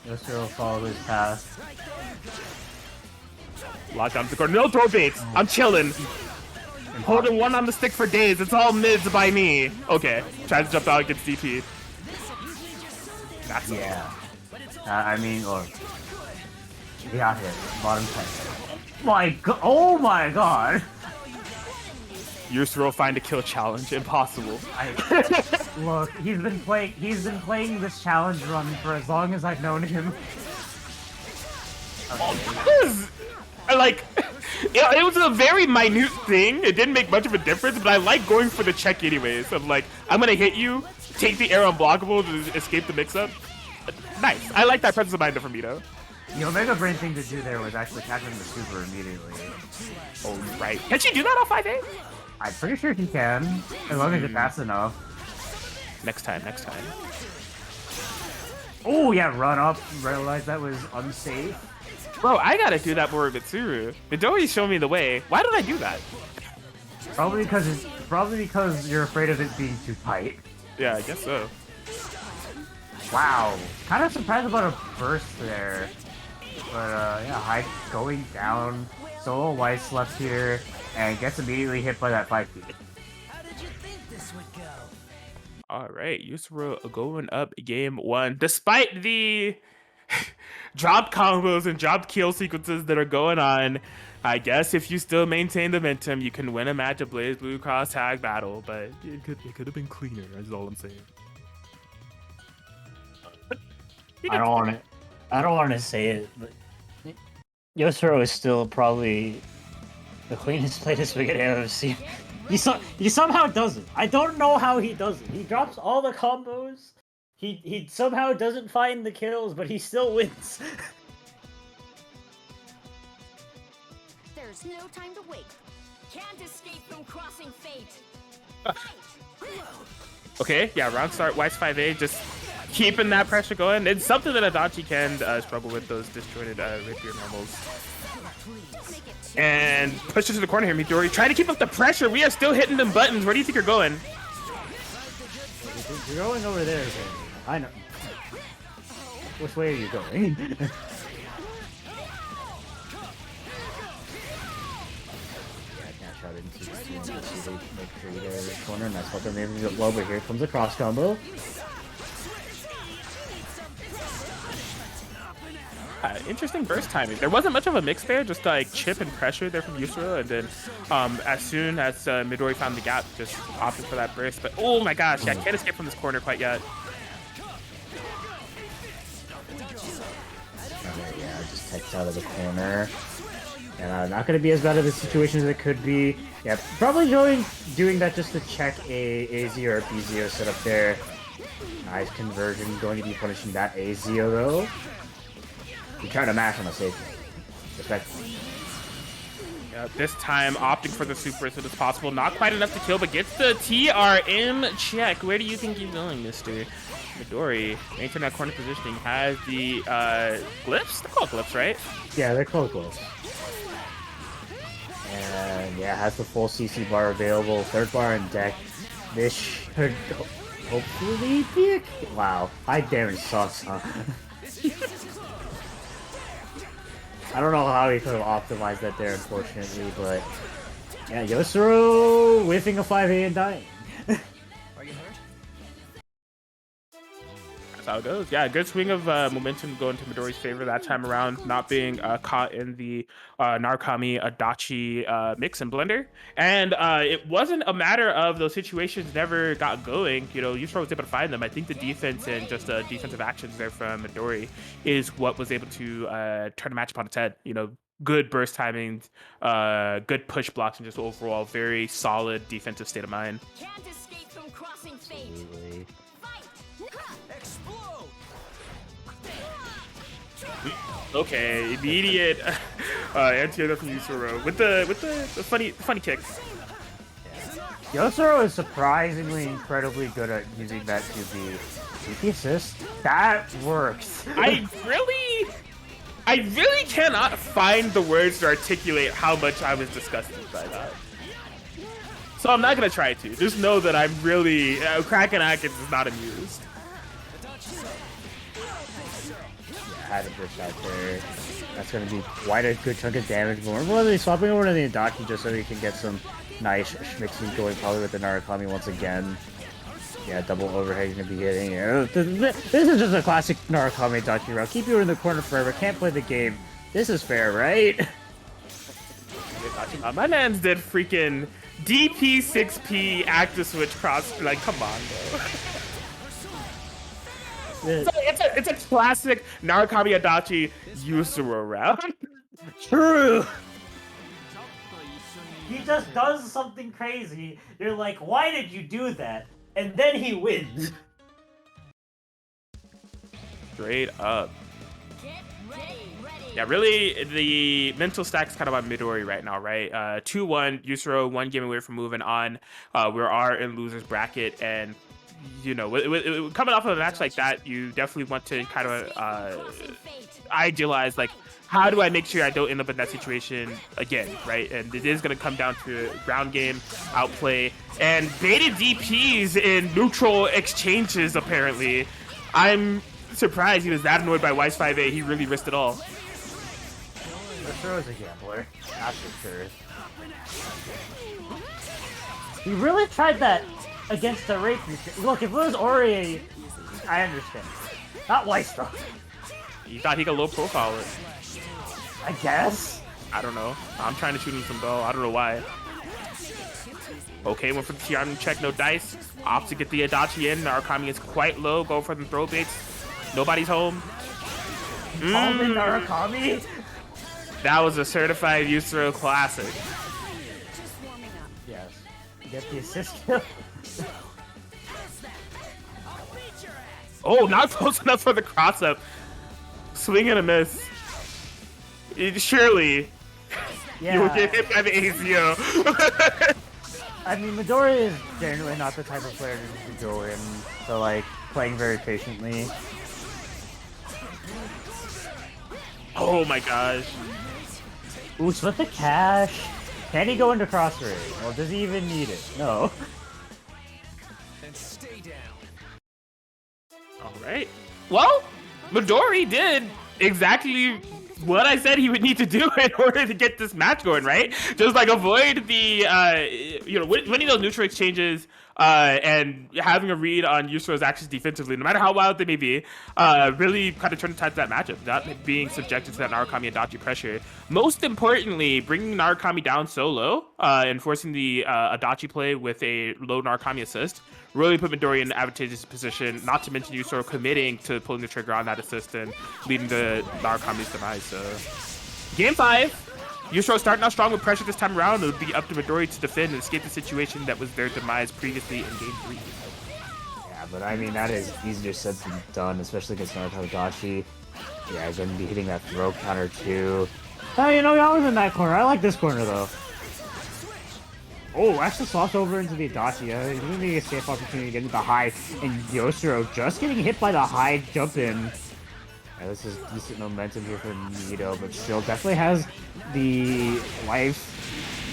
[SPEAKER 3] Yosuro follow his path.
[SPEAKER 2] Lock down the corner. No throw baits. I'm chilling. Holding one on the stick for days. It's all mids by me. Okay. Tries to jump out against DP. That's
[SPEAKER 3] Yeah. I mean, look. He got hit. Bottom 10. Oh my god.
[SPEAKER 2] Yusuro find a kill challenge. Impossible.
[SPEAKER 3] Look, he's been playing this challenge run for as long as I've known him.
[SPEAKER 2] Like, it was a very minute thing. It didn't make much of a difference, but I like going for the check anyways. I'm like, I'm gonna hit you, take the air unblockable to escape the mix-up. Nice. I like that presence of mind from Mito.
[SPEAKER 3] The Omega Brain thing to do there was actually catching the super immediately.
[SPEAKER 2] Oh, right. Can she do that on 5A?
[SPEAKER 3] I'm pretty sure he can, as long as it's fast enough.
[SPEAKER 2] Next time.
[SPEAKER 3] Oh yeah, run up, realize that was unsafe.
[SPEAKER 2] Bro, I gotta do that more with Mitsuru. Midori showed me the way. Why did I do that?
[SPEAKER 3] Probably because you're afraid of it being too tight.
[SPEAKER 2] Yeah, I guess so.
[SPEAKER 3] Wow, kind of surprised about a burst there. But yeah, Hyde going down, solo Weiss left here, and gets immediately hit by that 5-feet.
[SPEAKER 2] Alright, Yusuro going up game 1. Despite the drop combos and drop kill sequences that are going on, I guess if you still maintain the momentum, you can win a match of Blaze Blue Cross Tag Battle, but it could have been cleaner, is all I'm saying.
[SPEAKER 3] I don't want to say it, but Yosuro is still probably the cleanest played spaghetti I've ever seen. He somehow does it. I don't know how he does it. He drops all the combos. He somehow doesn't find the kills, but he still wins.
[SPEAKER 4] There's no time to wait. Can't escape from crossing fate.
[SPEAKER 2] Okay, yeah, round start, Weiss 5A, just keeping that pressure going. It's something that Adachi can struggle with, those disjointed rapier normals. And pushes to the corner here, Midori, trying to keep up the pressure. We are still hitting them buttons. Where do you think you're going?
[SPEAKER 3] You're going over there, okay. I know. Which way are you going? Shot into the make sure you corner, and that's what they're maybe low, but here comes a cross combo.
[SPEAKER 2] Interesting burst timing. There wasn't much of a mix there, just like chip and pressure there from Yusuro, and then as soon as Midori found the gap, just opted for that burst. But oh my gosh, yeah, can't escape from this corner quite yet.
[SPEAKER 3] Okay, yeah, just text out of the corner. And not going to be as bad of a situation as it could be. Yeah, probably doing that just to check a AZO or a BZO setup there. Nice conversion, going to be punishing that AZO though. You're trying to mash on a safety. Respectfully.
[SPEAKER 2] Yeah, this time opting for the super as soon as possible. Not quite enough to kill, but gets the TRM check. Where do you think you're going, Mr. Midori? Maintain that corner positioning. Has the glyphs? They're called glyphs, right?
[SPEAKER 3] Yeah, they're close. And yeah, has the full CC bar available, third bar in deck. This should hopefully be a... Wow, high damage sucks, huh? I don't know how he could have optimized that there, unfortunately, but yeah, Yosuru whiffing a 5A and dying.
[SPEAKER 2] That's how it goes. Yeah, good swing of momentum going to Midori's favor that time around, not being caught in the Narukami Adachi mix and blender. And it wasn't a matter of those situations never got going. You know, Yusura was able to find them. I think the defense and just defensive actions there from Midori is what was able to turn the match upon its head. You know, good burst timing, good push blocks, and just overall very solid defensive state of mind.
[SPEAKER 4] Can't escape from crossing fate.
[SPEAKER 3] Absolutely.
[SPEAKER 2] Okay, immediate anti-air from Yusura with the funny kick.
[SPEAKER 3] Yosuru is surprisingly incredibly good at using that to be GP assist. That works.
[SPEAKER 2] I really cannot find the words to articulate how much I was disgusted by that. So I'm not gonna try to. Just know that I'm really Kraken Atkins is not amused.
[SPEAKER 3] Had a burst out there. That's going to be quite a good chunk of damage. But we're really swapping over to the Adachi just so we can get some nice schmixes going, probably with the Narukami once again. Yeah, double overhead going to be hitting. This is just a classic Narukami Adachi route. Keep you in the corner forever. Can't play the game. This is fair, right?
[SPEAKER 2] My man's did freaking DP 6P active switch cross. Like, come on, bro. It's a classic Narukami Adachi Yusura round.
[SPEAKER 3] True. He just does something crazy. You're like, why did you do that? And then he wins.
[SPEAKER 2] Straight up.
[SPEAKER 4] Get ready.
[SPEAKER 2] Yeah, really, the mental stack's kind of on Midori right now, right? 2-1, Yusura, 1 game away from moving on. We are in loser's bracket, and you know, coming off of a match like that, you definitely want to kind of idealize, like, how do I make sure I don't end up in that situation again, right? And it is going to come down to ground game, outplay, and baited DPs in neutral exchanges, apparently. I'm surprised he was that annoyed by Wise 5A. He really risked it all.
[SPEAKER 3] Yosuru is a gambler, that's for sure. He really tried that against the Wraith. Look, if it was Ori, I understand. Not Weiss, though.
[SPEAKER 2] He thought he could low profile it.
[SPEAKER 3] I guess.
[SPEAKER 2] I don't know. I'm trying to shoot him some bow. I don't know why. Okay, went for the Tian check, no dice. Opts to get the Adachi in. Narukami is quite low. Go for the throw baits. Nobody's home.
[SPEAKER 3] Narukami?
[SPEAKER 2] That was a certified Yusura classic.
[SPEAKER 3] Yes. Get the assist kill.
[SPEAKER 2] Oh, not close enough for the cross up. Swing and a miss. Surely
[SPEAKER 3] Yeah.
[SPEAKER 2] you will get hit by the ACO.
[SPEAKER 3] I mean, Midori is generally not the type of player to go in, so like playing very patiently.
[SPEAKER 2] Oh my gosh.
[SPEAKER 3] Ooh, split the cash. Can he go into cross raid? Or does he even need it? No.
[SPEAKER 5] And stay down.
[SPEAKER 2] All right. Well, Midori did exactly what I said he would need to do in order to get this match going, right? Just like avoid the, winning those neutral exchanges and having a read on Yusura's actions defensively, no matter how wild they may be, really kind of turn the tide to that matchup, not being subjected to that Narukami Adachi pressure. Most importantly, bringing Narukami down so low and forcing the Adachi play with a low Narukami assist really put Midori in an advantageous position, not to mention Yusura committing to pulling the trigger on that assist and leading to Narukami's demise. So, Game 5, Yusura starting out strong with pressure this time around. It'll be up to Midori to defend and escape the situation that was their demise previously in Game 3.
[SPEAKER 3] Yeah, but I mean, that is easier said than done, especially against Narukami Adachi. Yeah, he's gonna be hitting that throw counter too. Oh, you know, I was in that corner. I like this corner though. Oh, actually swaps over into the Adachi. He's gonna be a safe opportunity to get into the high, and Yosuru just getting hit by the high jump in. Yeah, this is decent momentum here for Nito, but still definitely has the life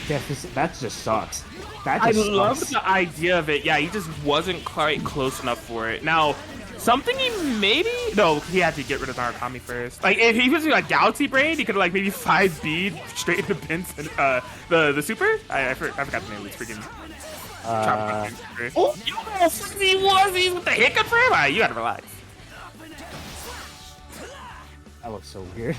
[SPEAKER 3] that just sucks. That
[SPEAKER 2] I
[SPEAKER 3] just
[SPEAKER 2] love
[SPEAKER 3] sucks.
[SPEAKER 2] the idea of it. Yeah, he just wasn't quite close enough for it. Now, something he maybe he had to get rid of Narukami first. Like if he was like Galaxy Brain, he could like maybe 5B straight into Vince and the super. I forgot the name of this freaking. Oh, yes, he was. He's with the hiccup for him. You gotta relax.
[SPEAKER 3] That looks so weird.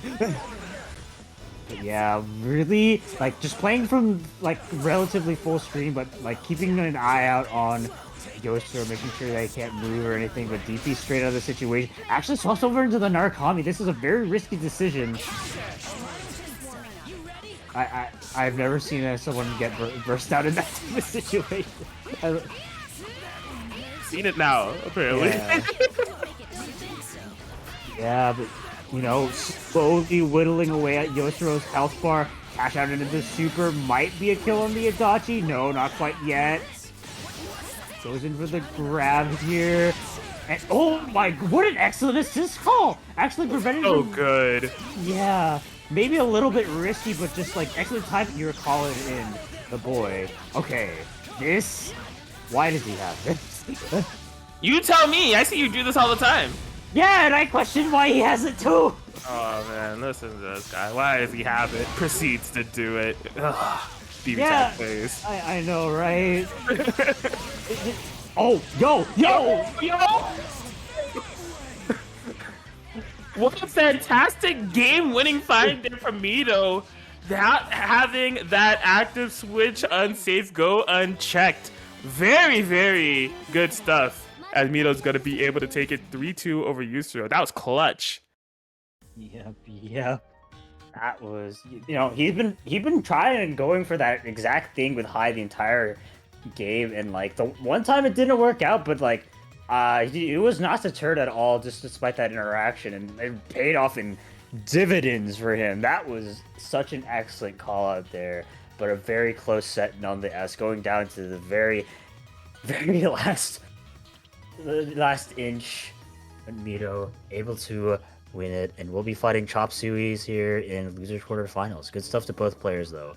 [SPEAKER 3] But yeah, really, like just playing from like relatively full screen, but like keeping an eye out on Yoshiro, making sure that he can't move or anything, but DP straight out of the situation. Actually swaps over into the Narukami. This is a very risky decision. I've never seen someone get burst out in that type of situation.
[SPEAKER 2] Seen it now, apparently.
[SPEAKER 3] Yeah. Yeah, but you know, slowly whittling away at Yoshiro's health bar. Cash out into the super. Might be a kill on the Adachi. No, not quite yet. Goes in for the grab here. And oh my, what an excellent assist call! Actually preventing
[SPEAKER 2] Oh,
[SPEAKER 3] him.
[SPEAKER 2] good.
[SPEAKER 3] Yeah, maybe a little bit risky, but just like excellent time you're calling in the boy. Okay, this. Why does he have this?
[SPEAKER 2] You tell me. I see you do this all the time.
[SPEAKER 3] Yeah, and I question why he has it too.
[SPEAKER 2] Oh man, listen to this guy. Why does he have it? Proceeds to do it. Ugh. BB
[SPEAKER 3] Yeah,
[SPEAKER 2] tag face.
[SPEAKER 3] I know, right? Oh, yo!
[SPEAKER 2] What a fantastic game-winning find there from Mito. That having that active switch unsafe go unchecked. Very, very good stuff. As Mito's gonna be able to take it 3-2 over Yusuro. That was clutch.
[SPEAKER 3] Yeah. That was, you know, he's been trying and going for that exact thing with High the entire game, and like the one time it didn't work out, but like it was not deterred at all, just despite that interaction, and it paid off in dividends for him. That was such an excellent call out there, but a very close set nonetheless, going down to the very last inch. And Mito able to win it, and we'll be fighting Chop Suey's here in losers quarterfinals. Good stuff to both players, though.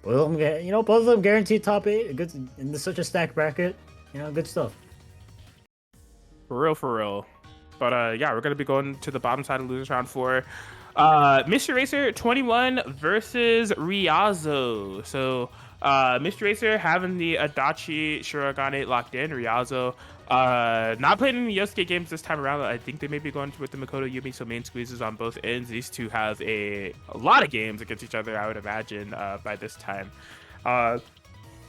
[SPEAKER 3] Both of them guaranteed top 8. Good in such a stacked bracket. You know, good stuff.
[SPEAKER 2] For real. But yeah, we're gonna be going to the bottom side of losers round 4. Mystery Racer 21 versus Ryazo. So Mystery Racer having the Adachi Shirogane locked in. Ryazo not playing any Yosuke games this time around. I think they may be going with the Makoto Yumi, so main squeezes on both ends. These two have a lot of games against each other, I would imagine, by this time.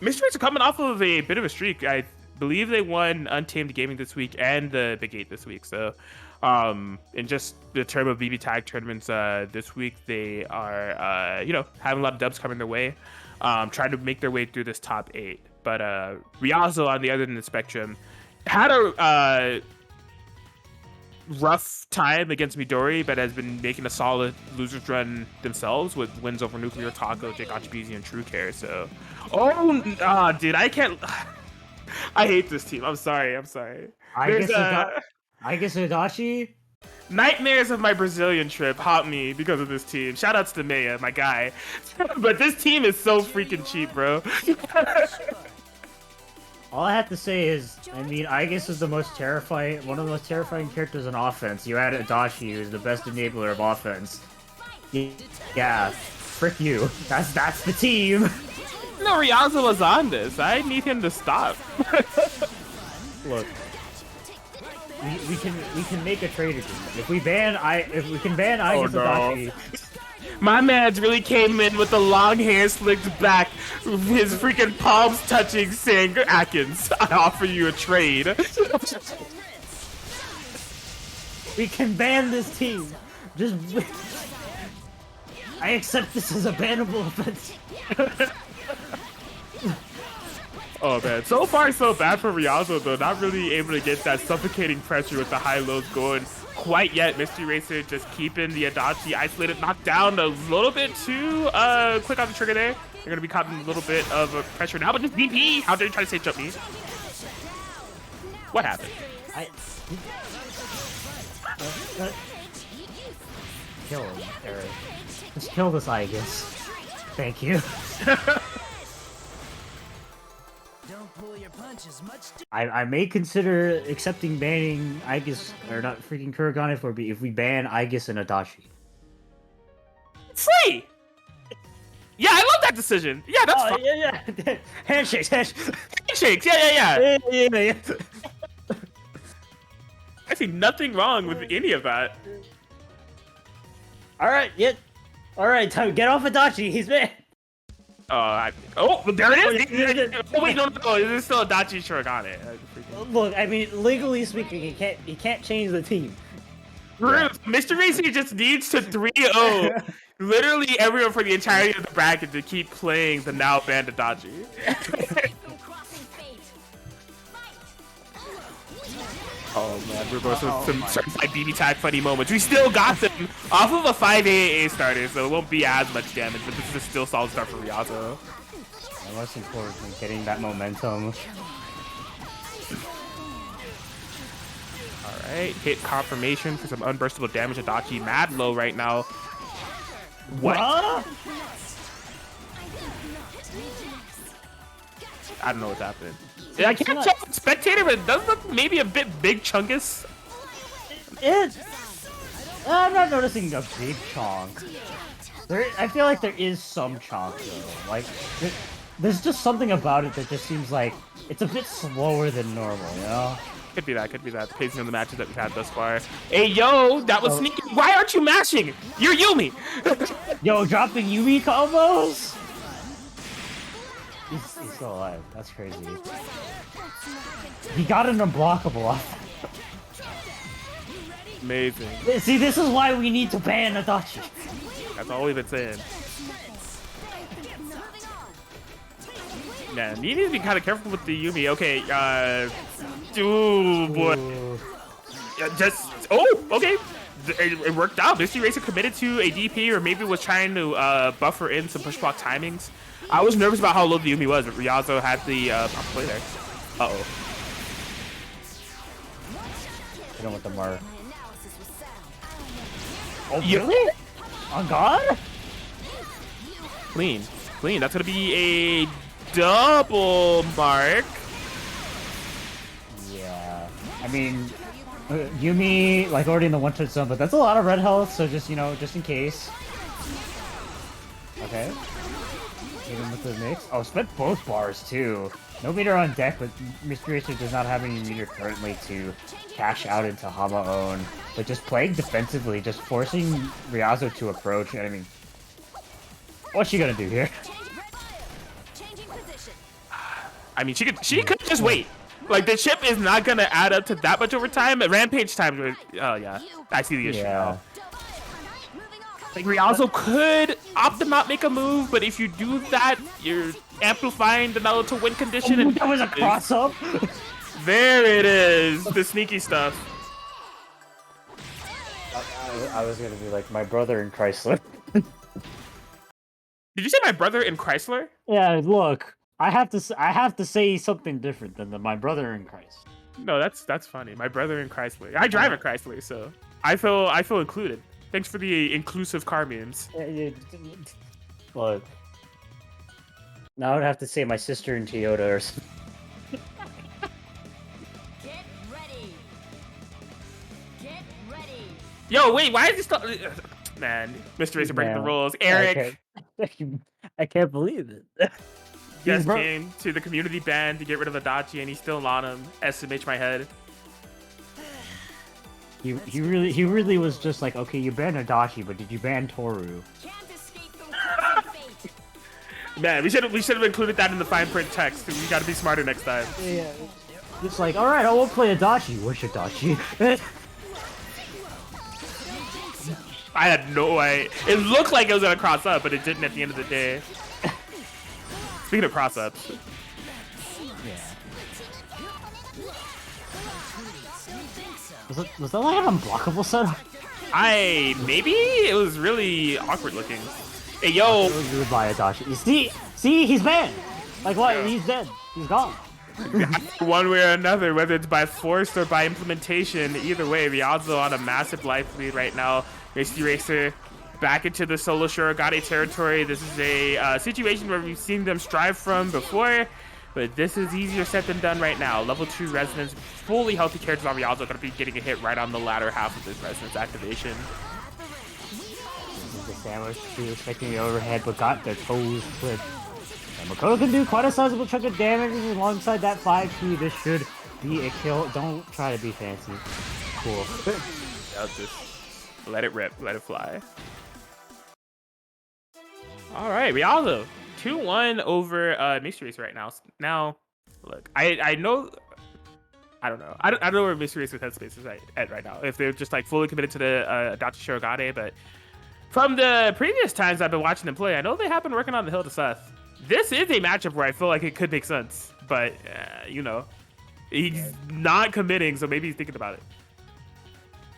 [SPEAKER 2] Mystery Racer coming off of a bit of a streak. I believe they won Untamed Gaming this week and the Big 8 this week. So in just the term of BBTAG tournaments this week, they are having a lot of dubs coming their way, trying to make their way through this top 8. But Ryazo, on the other end of the spectrum, had a rough time against Midori, but has been making a solid losers run themselves with wins over Nuclear Taco, Jake Achibizi, and True Care. So, dude, I can't. I hate this team. I'm sorry.
[SPEAKER 3] I guess Adachi.
[SPEAKER 2] Nightmares of my Brazilian trip haunt me because of this team. Shoutouts to Maya, my guy. But this team is so freaking cheap, bro.
[SPEAKER 3] All I have to say is, I mean, Aegis is one of the most terrifying characters in offense. You add Adachi, who's the best enabler of offense. Yeah, frick you. That's the team.
[SPEAKER 2] No, Ryazo was on this. I need him to stop.
[SPEAKER 3] Look, we can make a trade agreement. If we can ban Aegis Adachi.
[SPEAKER 2] My man's really came in with the long hair slicked back, his freaking palms touching, saying, Atkins, I offer you a trade.
[SPEAKER 3] We can ban this team. Just I accept this as a bannable offense.
[SPEAKER 2] Oh man, so far so bad for Ryazo though, not really able to get that suffocating pressure with the high lows going quite yet. Mystery Racer just keeping the Adachi isolated, knocked down a little bit too quick on the trigger there. They're gonna be caught in a little bit of pressure now, but just DP! How dare you try to say jump me? What happened?
[SPEAKER 3] Kill him, Eric. Just kill this Aegis. Thank you. I may consider accepting banning Aegis or not freaking Kuragane if we ban Aegis and Adachi.
[SPEAKER 2] Free. Yeah, I love that decision. Yeah, that's fine.
[SPEAKER 3] Yeah. Handshakes.
[SPEAKER 2] Handshakes. Yeah.
[SPEAKER 3] Yeah.
[SPEAKER 2] I see nothing wrong with any of that.
[SPEAKER 3] All right, all right, time get off Adachi. He's banned.
[SPEAKER 2] Oh, there it is. Oh wait, no, this is still Adachi Shirogane.
[SPEAKER 3] Look, I mean, legally speaking, he can't change the team.
[SPEAKER 2] Yeah. Mr. Racing just needs to 3-0 literally everyone for the entirety of the bracket to keep playing the now banned Adachi. Oh man, we're going to some certified BBTAG funny moments. We still got them off of a 5 AAA starter, so it won't be as much damage, but this is still a solid start for Ryazo.
[SPEAKER 3] I'm looking forward to getting that momentum.
[SPEAKER 2] Alright, hit confirmation for some unburstable damage. Adachi mad low right now. What?
[SPEAKER 3] Huh?
[SPEAKER 2] I don't know what's happening. I can't tell from spectator, but it does look maybe a bit big chunkus.
[SPEAKER 3] I'm not noticing a big chunk. I feel like there is some chunk though. Like, there's just something about it that just seems like it's a bit slower than normal, you know?
[SPEAKER 2] Could be that. The pacing of the matches that we've had thus far. Hey, yo, that was sneaky. Why aren't you mashing? You're Yumi.
[SPEAKER 3] Yo, dropping Yumi combos? He's still alive. That's crazy. He got an unblockable off.
[SPEAKER 2] Amazing.
[SPEAKER 3] See, this is why we need to ban Adachi.
[SPEAKER 2] That's all we've been saying. Man, you need to be kind of careful with the Yumi. Okay, oh boy. Okay. It worked out. Misty Racer committed to a DP, or maybe was trying to buffer in some push block timings. I was nervous about how low the Yumi was, but Ryazo had the play there. Uh-oh.
[SPEAKER 3] I don't want the Mar. Oh, really? On God?
[SPEAKER 2] Clean. That's gonna be a double mark.
[SPEAKER 3] Yeah. I mean, Yumi, like, already in the one-touch zone, but that's a lot of red health, so just, you know, just in case. Okay. Hit him with the mix. Oh, spent both bars, too. No meter on deck, but Mr. Racer does not have any meter currently to cash out into Hama-on. But just playing defensively, just forcing Ryazo to approach. I mean, what's she gonna do here?
[SPEAKER 2] I mean, she could just wait. Like, the chip is not gonna add up to that much over time. Rampage time, oh yeah, I see the issue now. Like, Ryazo could opt them out, make a move, but if you do that, you're amplifying the Naruto win condition.
[SPEAKER 3] And that was a cross-up.
[SPEAKER 2] There it is, the sneaky stuff.
[SPEAKER 3] I was gonna be like my brother in Chrysler.
[SPEAKER 2] Did you say my brother in Chrysler?
[SPEAKER 3] Yeah, look, I have to say something different than my brother in Chrysler.
[SPEAKER 2] No, that's funny. My brother in Chrysler. I drive a Chrysler, so I feel included. Thanks for the inclusive car memes.
[SPEAKER 3] Look, now I would have to say my sister in Toyota or something.
[SPEAKER 4] Get ready.
[SPEAKER 2] Yo, wait, why is this still... Man, Mr. Racer breaking the rules. Eric!
[SPEAKER 3] I can't believe it.
[SPEAKER 2] Yes, came to the community ban to get rid of Adachi, and he's still on him. SMH my head.
[SPEAKER 3] He really was just like, okay, you banned Adachi, but did you ban Toru?
[SPEAKER 4] Can't escape from crossing fate.
[SPEAKER 2] Man, we should have included that in the fine print text. We gotta be smarter next time.
[SPEAKER 3] Yeah. It's like, alright, I won't play Adachi. Where's Adachi?
[SPEAKER 2] I had no idea. It looked like it was gonna cross up, but it didn't at the end of the day. Speaking of cross ups.
[SPEAKER 3] Yeah. Was that like an unblockable setup?
[SPEAKER 2] Maybe it was really awkward looking. Hey yo!
[SPEAKER 3] Goodbye, Adachi. See, he's banned. Like what? Yeah. He's dead. He's gone.
[SPEAKER 2] One way or another, whether it's by force or by implementation, either way, Ryazo on a massive life lead right now. Misty Racer back into the solo Shirogane territory. This is a situation where we've seen them strive from before. But this is easier said than done right now. Level 2 Resonance, fully healthy characters on Rialzo are going to be getting a hit right on the latter half of this Resonance activation.
[SPEAKER 3] The sandwich, she was expecting the overhead, but got their toes clipped. And Makoto can do quite a sizable chunk of damage alongside that 5P. This should be a kill. Don't try to be fancy. Cool.
[SPEAKER 2] Yeah, just let it rip, let it fly. All right, Rialzo, 2-1 over Mystery Racer right now. Now, look, I know. I don't know. I don't know where Mystery Racer's headspace is at right now. If they're just like fully committed to the Adachi Shirogane, but from the previous times I've been watching them play, I know they have been working on the Hill to Seth. This is a matchup where I feel like it could make sense, but you know, he's not committing, so maybe he's thinking about it.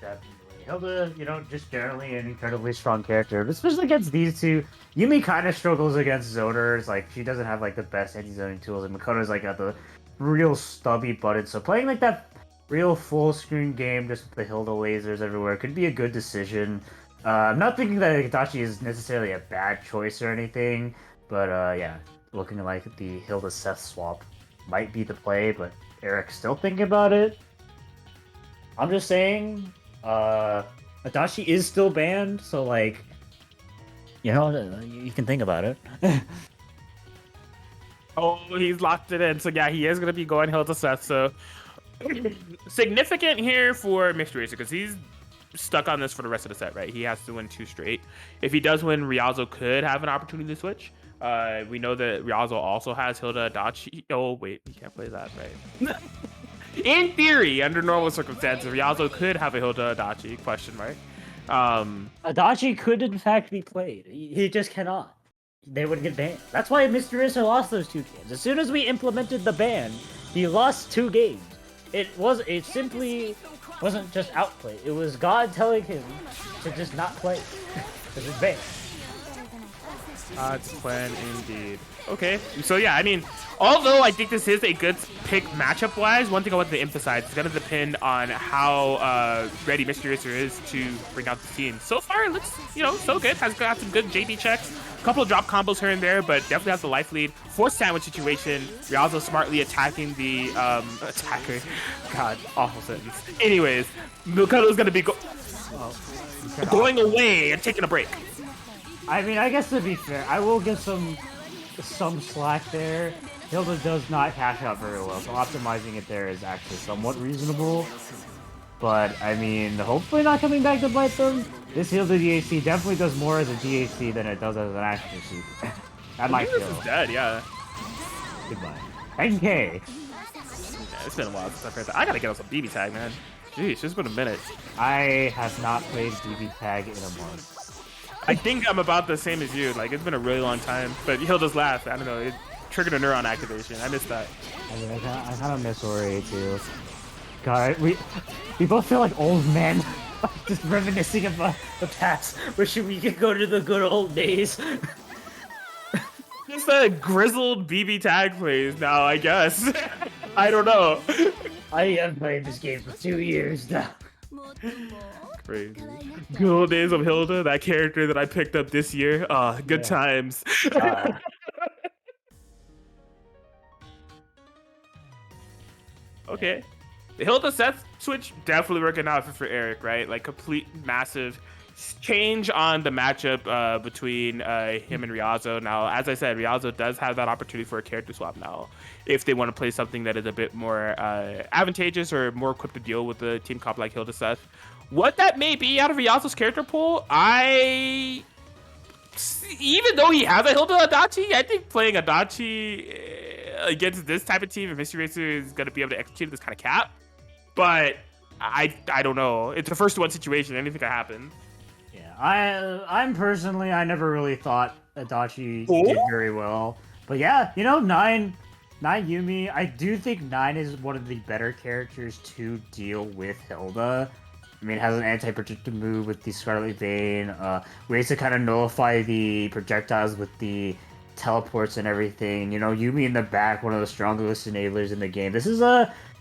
[SPEAKER 3] Definitely. Hilda, you know, just generally an incredibly strong character, but especially against these two. Yumi kind of struggles against zoners. Like, she doesn't have like the best anti-zoning tools, and Makoto's like got the real stubby buttons. So playing like that real full screen game just with the Hilda lasers everywhere could be a good decision. I'm not thinking that Hitachi is necessarily a bad choice or anything, but yeah, looking like the Hilda Seth swap might be the play, but Eric's still thinking about it. I'm just saying, Adachi is still banned, so like, you know, you can think about it.
[SPEAKER 2] Oh, he's locked it in. So yeah, he is gonna be going Hill to Seth. So significant here for Mixed Racer because he's stuck on this for the rest of the set, right? He has to win 2 straight. If he does win, Rialzo could have an opportunity to switch. We know that Rialzo also has Hilda Adachi. Oh wait, he can't play that, right? In theory, under normal circumstances, Rialzo could have a Hilda Adachi, question mark.
[SPEAKER 3] Adachi could in fact be played. He just cannot. They would get banned. That's why Mr. Issa lost those 2 games. As soon as we implemented the ban, he lost 2 games. It simply wasn't just outplay. It was God telling him to just not play. Because it's banned.
[SPEAKER 2] God's plan indeed. Okay, so yeah, I mean, although I think this is a good pick matchup-wise, one thing I want to emphasize is going to depend on how ready Mystery Racer is to bring out the team. So far, it looks, you know, so good. Has got some good JB checks, a couple of drop combos here and there, but definitely has the life lead. Forced sandwich situation. Rialzo smartly attacking the attacker. God, awful sentence. Anyways, Makoto's going to be going away and taking a break.
[SPEAKER 3] I mean, I guess to be fair, I will give some slack there. Hilda does not cash out very well, so optimizing it there is actually somewhat reasonable. But, I mean, hopefully not coming back to bite them. This Hilda DAC definitely does more as a DAC than it does as an action suit. That might kill.
[SPEAKER 2] This is dead, yeah.
[SPEAKER 3] Goodbye. 10K!
[SPEAKER 2] Yeah, it's been a while since I've heard that. I gotta get on some BBTAG, man. Jeez, it's been a minute.
[SPEAKER 3] I have not played BBTAG in a month.
[SPEAKER 2] I think I'm about the same as you. Like, it's been a really long time. But Hilda's laugh, I don't know, it triggered a neuron activation. I missed that.
[SPEAKER 3] I mean, I kind of miss Ori too. God, we both feel like old men. Just reminiscing about the past. Wishing we could go to the good old days.
[SPEAKER 2] Just a grizzled BBTAG plays now, I guess. I don't know.
[SPEAKER 3] I have played this game for 2 years now.
[SPEAKER 2] Crazy. Good old days of Hilda, that character that I picked up this year. Good times. Okay. The Hilda Seth switch definitely working out for Eric, right? Like, complete massive change on the matchup between him and Rialzo. Now, as I said, Rialzo does have that opportunity for a character swap now if they want to play something that is a bit more advantageous or more equipped to deal with the team comp like Hilda Seth. What that may be out of Rialzo's character pool, even though he has a Hilda Adachi, I think playing Adachi against this type of team, if Mystery Racer is going to be able to execute this kind of cap. But I don't know. It's a first-to-one situation. Anything can happen.
[SPEAKER 3] Yeah, I'm personally, I never really thought Adachi did very well. But yeah, you know, 9 Yumi, I do think 9 is one of the better characters to deal with Hilda. I mean, it has an anti-projectile move with the Scarlet Vein, ways to kind of nullify the projectiles with the teleports and everything. You know, Yumi in the back, one of the strongest enablers in the game. This is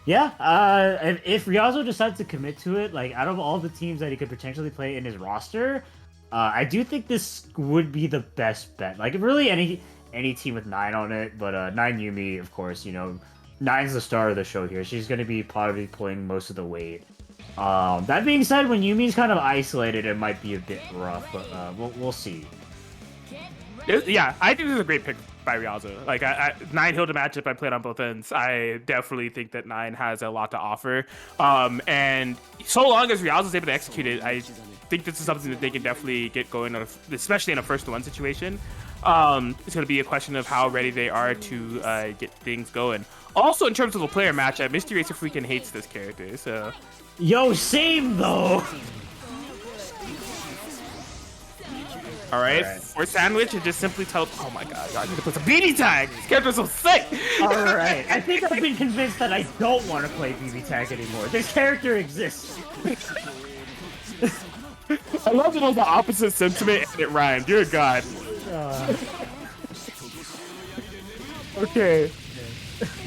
[SPEAKER 3] if Rialzo decides to commit to it, like, out of all the teams that he could potentially play in his roster, I do think this would be the best bet. Like, really, any team with 9 on it, but 9 Yumi, of course, you know, 9's the star of the show here. She's going to be probably pulling most of the weight. That being said, when Yumi's kind of isolated, it might be a bit rough, but we'll see.
[SPEAKER 2] Yeah, I think this is a great pick by Rialzo. Like, 9 Hilda matchup, I played on both ends. I definitely think that 9 has a lot to offer. And so long as Rialzo's able to execute it, I think this is something that they can definitely get going on, especially in a 1-to-1 situation. It's going to be a question of how ready they are to get things going. Also, in terms of the player matchup, Mystery Racer freaking hates this character, so...
[SPEAKER 3] Yo, same though!
[SPEAKER 2] Alright, for sandwich, and just simply tell... Oh my god, I need to put some BB tag! This character's so sick!
[SPEAKER 3] Alright, I think I've been convinced that I don't want to play BB Tag anymore. This character exists.
[SPEAKER 2] I love it on the opposite sentiment, and it rhymed. Dear God. Okay.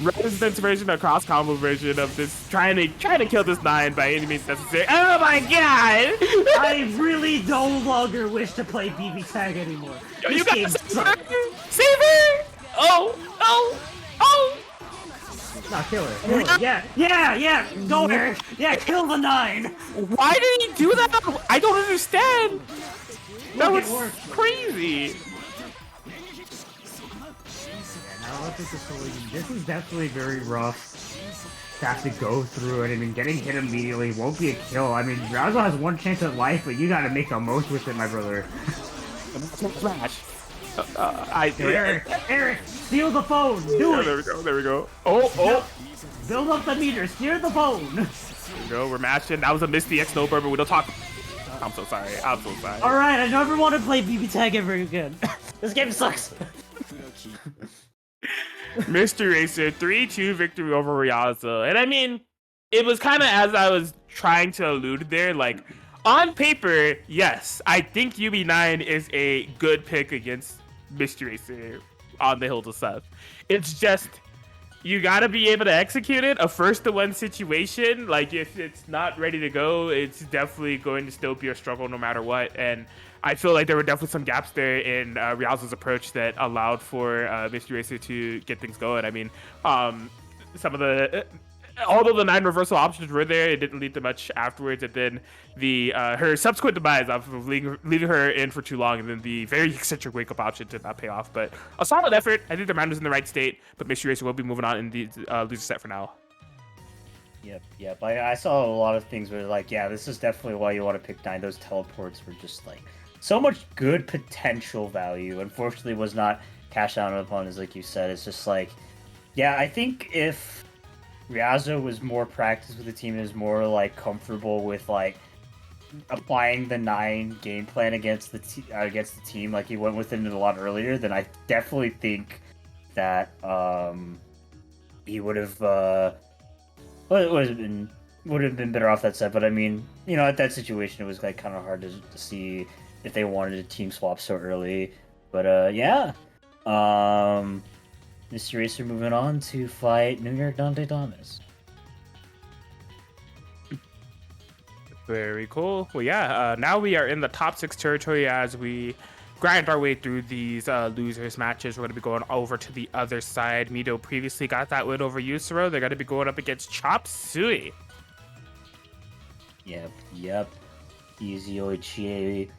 [SPEAKER 2] Resistance version, a cross combo version of this, trying to kill this 9 by any means necessary. Oh my god!
[SPEAKER 3] I really no longer wish to play BB Tag anymore.
[SPEAKER 2] Yo,
[SPEAKER 3] This
[SPEAKER 2] you got
[SPEAKER 3] game
[SPEAKER 2] save
[SPEAKER 3] sucks.
[SPEAKER 2] her! Save her! Oh!
[SPEAKER 3] No, kill her. Kill her. Yeah. Go there. Yeah, kill the 9.
[SPEAKER 2] Why did he do that? I don't understand. That
[SPEAKER 3] Look,
[SPEAKER 2] was
[SPEAKER 3] it worked.
[SPEAKER 2] crazy.
[SPEAKER 3] I don't think this is definitely very rough to have to go through it. I mean, getting hit immediately won't be a kill. I mean, Razo has 1 chance at life, but you gotta make the most with it, my brother.
[SPEAKER 2] Smash.
[SPEAKER 3] Eric, steal the phone. Do it.
[SPEAKER 2] There we go. Oh.
[SPEAKER 3] Build up the meter. Steer the phone.
[SPEAKER 2] There we go. We're mashing. That was a Misty X Snowbird, but we don't talk. I'm so sorry.
[SPEAKER 3] All right, I never want to play BB Tag ever again. This game sucks.
[SPEAKER 2] Mr. Racer 3-2 victory over Rialzo. And I mean, it was kind of as I was trying to allude there, like, on paper, yes, I think UB9 is a good pick against Mr. Racer on the Hills of South. It's just, you gotta be able to execute it. A 1-to-1 situation, like, if it's not ready to go, it's definitely going to still be a struggle no matter what. And I feel like there were definitely some gaps there in Rialzo's approach that allowed for Mr. Racer to get things going. I mean, some of the... although the 9 reversal options were there, it didn't lead to much afterwards. And then the her subsequent demise of leaving her in for too long, and then the very eccentric wake-up option did not pay off. But a solid effort. I think the mind was in the right state, but Mr. Racer will be moving on in the loser set for now.
[SPEAKER 3] Yep. I saw a lot of things where, like, yeah, this is definitely why you want to pick 9. Those teleports were just, like, so much good potential value. Unfortunately, was not cashed out upon, as like you said. It's just like, yeah, I think if Rialzo was more practiced with the team and is more, like, comfortable with, like, applying the 9 game plan against the team, like he went with it a lot earlier, then I definitely think that he would have would have been better off that set. But I mean, you know, at that situation, it was like kind of hard to see if they wanted to team swap so early. But yeah, Mr. Racer moving on to fight New York Dante Thomas.
[SPEAKER 2] Very cool. Well, yeah, now we are in the top 6 territory as we grind our way through these losers matches. We're going to be going over to the other side. Mido previously got that win over Yusuro. They're going to be going up against Chop Suey.
[SPEAKER 3] Yep. Easy Oichie.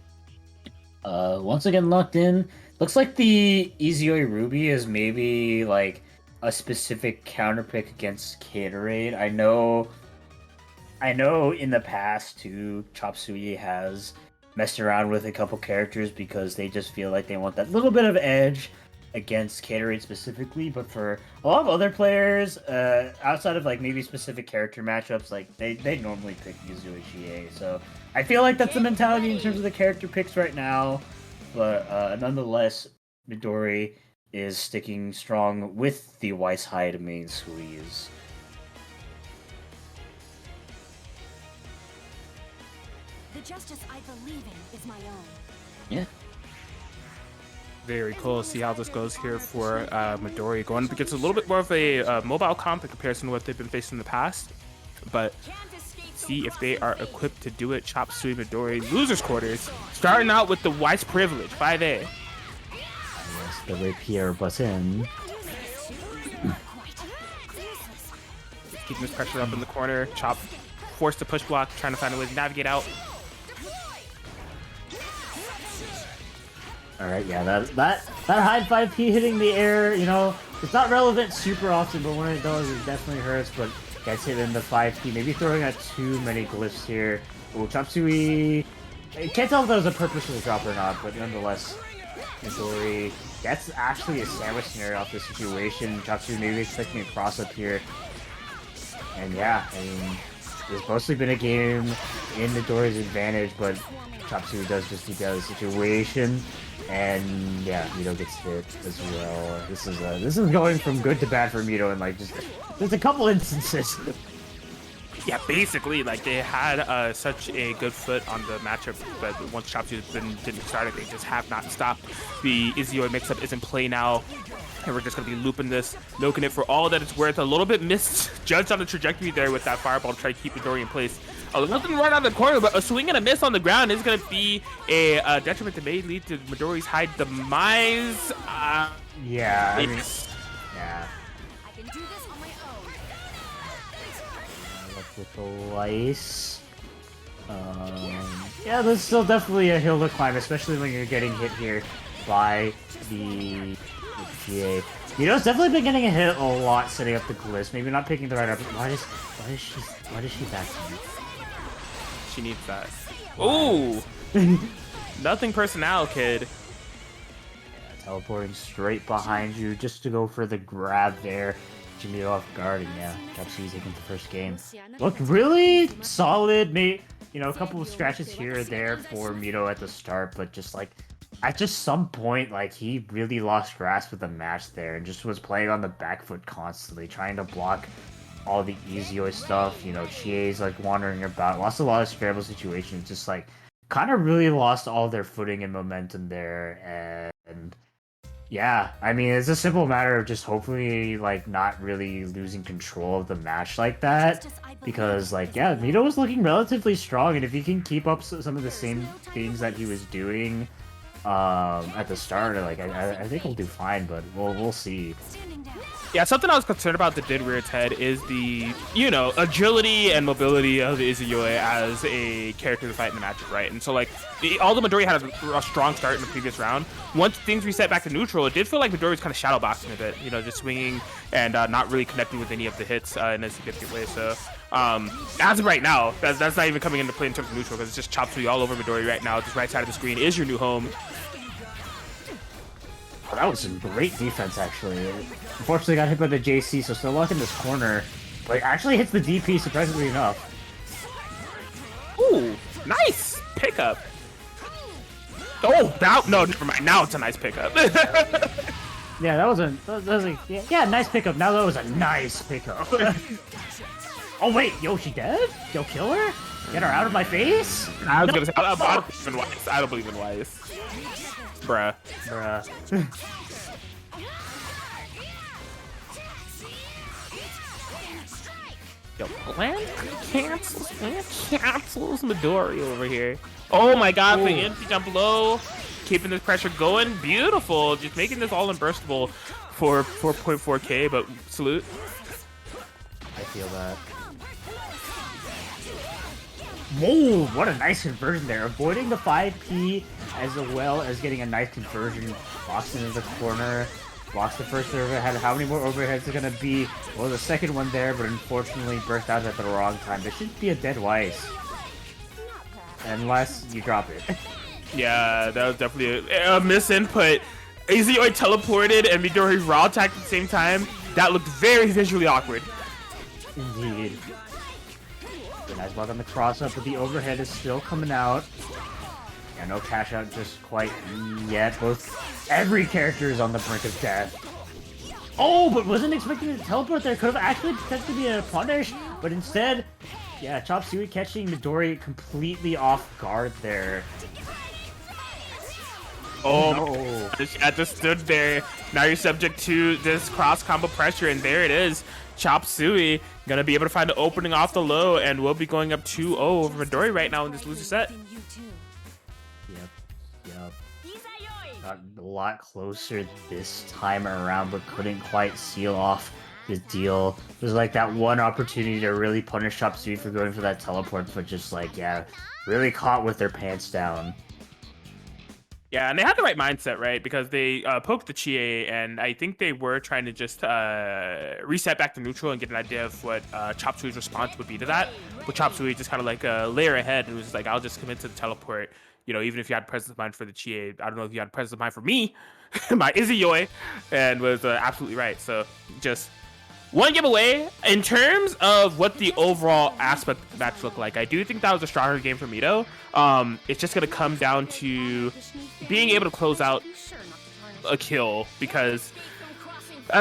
[SPEAKER 3] Once again locked in. Looks like the Easy Ruby is maybe like a specific counter pick against Caterade. I know in the past too, Chop Suey has messed around with a couple characters because they just feel like they want that little bit of edge against Caterade specifically. But for a lot of other players, outside of like maybe specific character matchups, like they normally pick Yuzui Chie. So I feel like that's the mentality in terms of the character picks right now. But nonetheless, Midori is sticking strong with the Weiss Hide main squeeze.
[SPEAKER 4] The justice I believe in is my own.
[SPEAKER 3] Yeah.
[SPEAKER 2] Very cool. See how this goes here for Midori. Going up against a little bit more of a mobile comp in comparison to what they've been facing in the past. But see if they are equipped to do it. Chop Suey Midori. Losers quarters. Starting out with the Weiss Privilege. 5A.
[SPEAKER 3] Yes, the rapier button.
[SPEAKER 2] Keeping this pressure up in the corner. Chop forced to push block, trying to find a way to navigate out.
[SPEAKER 3] Alright, yeah, that high 5P hitting the air, you know, it's not relevant super often, but when it does, it definitely hurts, but gets hit in the 5P. Maybe throwing out too many glyphs here. Oh, Chop Suey... I can't tell if that was a purposeful drop or not, but nonetheless, Midori gets actually a sandwich scenario off this situation. Chop Suey maybe expecting a cross-up here. And yeah, I mean, it's mostly been a game in Midori's advantage, but Chop Suey does just eke out of the situation. And yeah, Mito gets hit as well. This is going from good to bad for Mito, and like just there's a couple instances.
[SPEAKER 2] Yeah, basically, like they had such a good foot on the matchup, but once Chop Suey didn't start it, they just have not stopped. The Izuyoi mix-up is in play now, and we're just gonna be looping this, milking it for all that it's worth. A little bit misjudged on the trajectory there with that fireball to try to keep Midori in place. Nothing right on the corner, but a swing and a miss on the ground is going to be a detriment that may lead to Midori's high demise.
[SPEAKER 3] Yeah, I mean, yeah.
[SPEAKER 4] I can do this on my own.
[SPEAKER 3] Left with the lice. Yeah, there's still definitely a hill to climb, especially when you're getting hit here by the GA. You know, it's definitely been getting hit a lot setting up the glyphs. Maybe not picking the right up. Why does she back to me?
[SPEAKER 2] She needs that. Ooh! Nothing personnel, kid.
[SPEAKER 3] Yeah, teleporting straight behind you just to go for the grab there. Jimmy off guard, and yeah, Chop Suey's taking the first game. Looked really solid, mate. You know, a couple of scratches here or there for Mito at the start, but just like at just some point, like he really lost grasp of the match there and just was playing on the back foot constantly, trying to block all the Izuyoi stuff. You know, Chie's like wandering about, lost a lot of scramble situations, just like kind of really lost all their footing and momentum there. And yeah, I mean, it's a simple matter of just hopefully like not really losing control of the match like that, because like yeah, Mito was looking relatively strong, and if he can keep up some of the same things that he was doing at the start, like I think he'll do fine, but we'll see.
[SPEAKER 2] Yeah, something I was concerned about that did rear its head is the, you know, agility and mobility of the Izuyoi as a character to fight in the matchup, right? And so, like, although Midori had a strong start in the previous round, once things reset back to neutral, it did feel like Midori was kind of shadowboxing a bit, you know, just swinging and not really connecting with any of the hits in a significant way. So, as of right now, that's not even coming into play in terms of neutral, because it's just Chop Suey all over Midori right now. This right side of the screen is your new home.
[SPEAKER 3] Oh, that was some great defense, actually. Unfortunately, got hit by the JC, so still locked in this corner. But it actually hits the DP, surprisingly enough.
[SPEAKER 2] Ooh, nice pickup. Oh, now, no, never mind. Now it's a nice pickup.
[SPEAKER 3] Yeah, that was a yeah, nice pickup. Now that was a nice pickup. Oh wait, yo, she dead? Yo, kill her? Get her out of my face?
[SPEAKER 2] I was gonna say, I don't believe in Weiss. I don't believe in Weiss. Bruh. Yo, plan cancels Midori over here. Oh my god, the empty jump low. Keeping this pressure going. Beautiful. Just making this all unburstable for 4.4k, but salute.
[SPEAKER 3] I feel that. Whoa, what a nice conversion there. Avoiding the 5P as well as getting a nice conversion. Walks into the corner. Blocks the first overhead. How many more overheads are going to be? Well, the second one there, but unfortunately burst out at the wrong time. This should be a dead Weiss. Unless you drop it.
[SPEAKER 2] Yeah, that was definitely a misinput. Izuyoi teleported and Midori raw attacked at the same time. That looked very visually awkward.
[SPEAKER 3] Indeed. Nice block on the cross up, but the overhead is still coming out. Yeah, no cash out just quite yet. Every character is on the brink of death. Oh, but wasn't expecting to teleport there. Could have actually potentially been a punish, but instead, yeah, Chop Suey catching Midori completely off guard there.
[SPEAKER 2] Oh,
[SPEAKER 3] no.
[SPEAKER 2] I just stood there. Now you're subject to this cross combo pressure, and there it is. Chop Suey gonna be able to find an opening off the low, and we'll be going up 2-0 over Midori right now in this loser set.
[SPEAKER 3] Yep. got a lot closer this time around, but couldn't quite seal off his deal. It was like that one opportunity to really punish Chop Suey for going for that teleport, but just like, yeah, really caught with their pants down.
[SPEAKER 2] Yeah, and they had the right mindset, right? Because they poked the Chie, and I think they were trying to just reset back to neutral and get an idea of what Chop Suey's response would be to that. But Chop Suey just kind of like a layer ahead and was like, I'll just commit to the teleport. You know, even if you had presence of mind for the Chie, I don't know if you had presence of mind for me, my Izzy and was absolutely right. So just one giveaway. In terms of what the overall aspect of the match looked like, I do think that was a stronger game for Mito. It's just going to come down to being able to close out a kill, because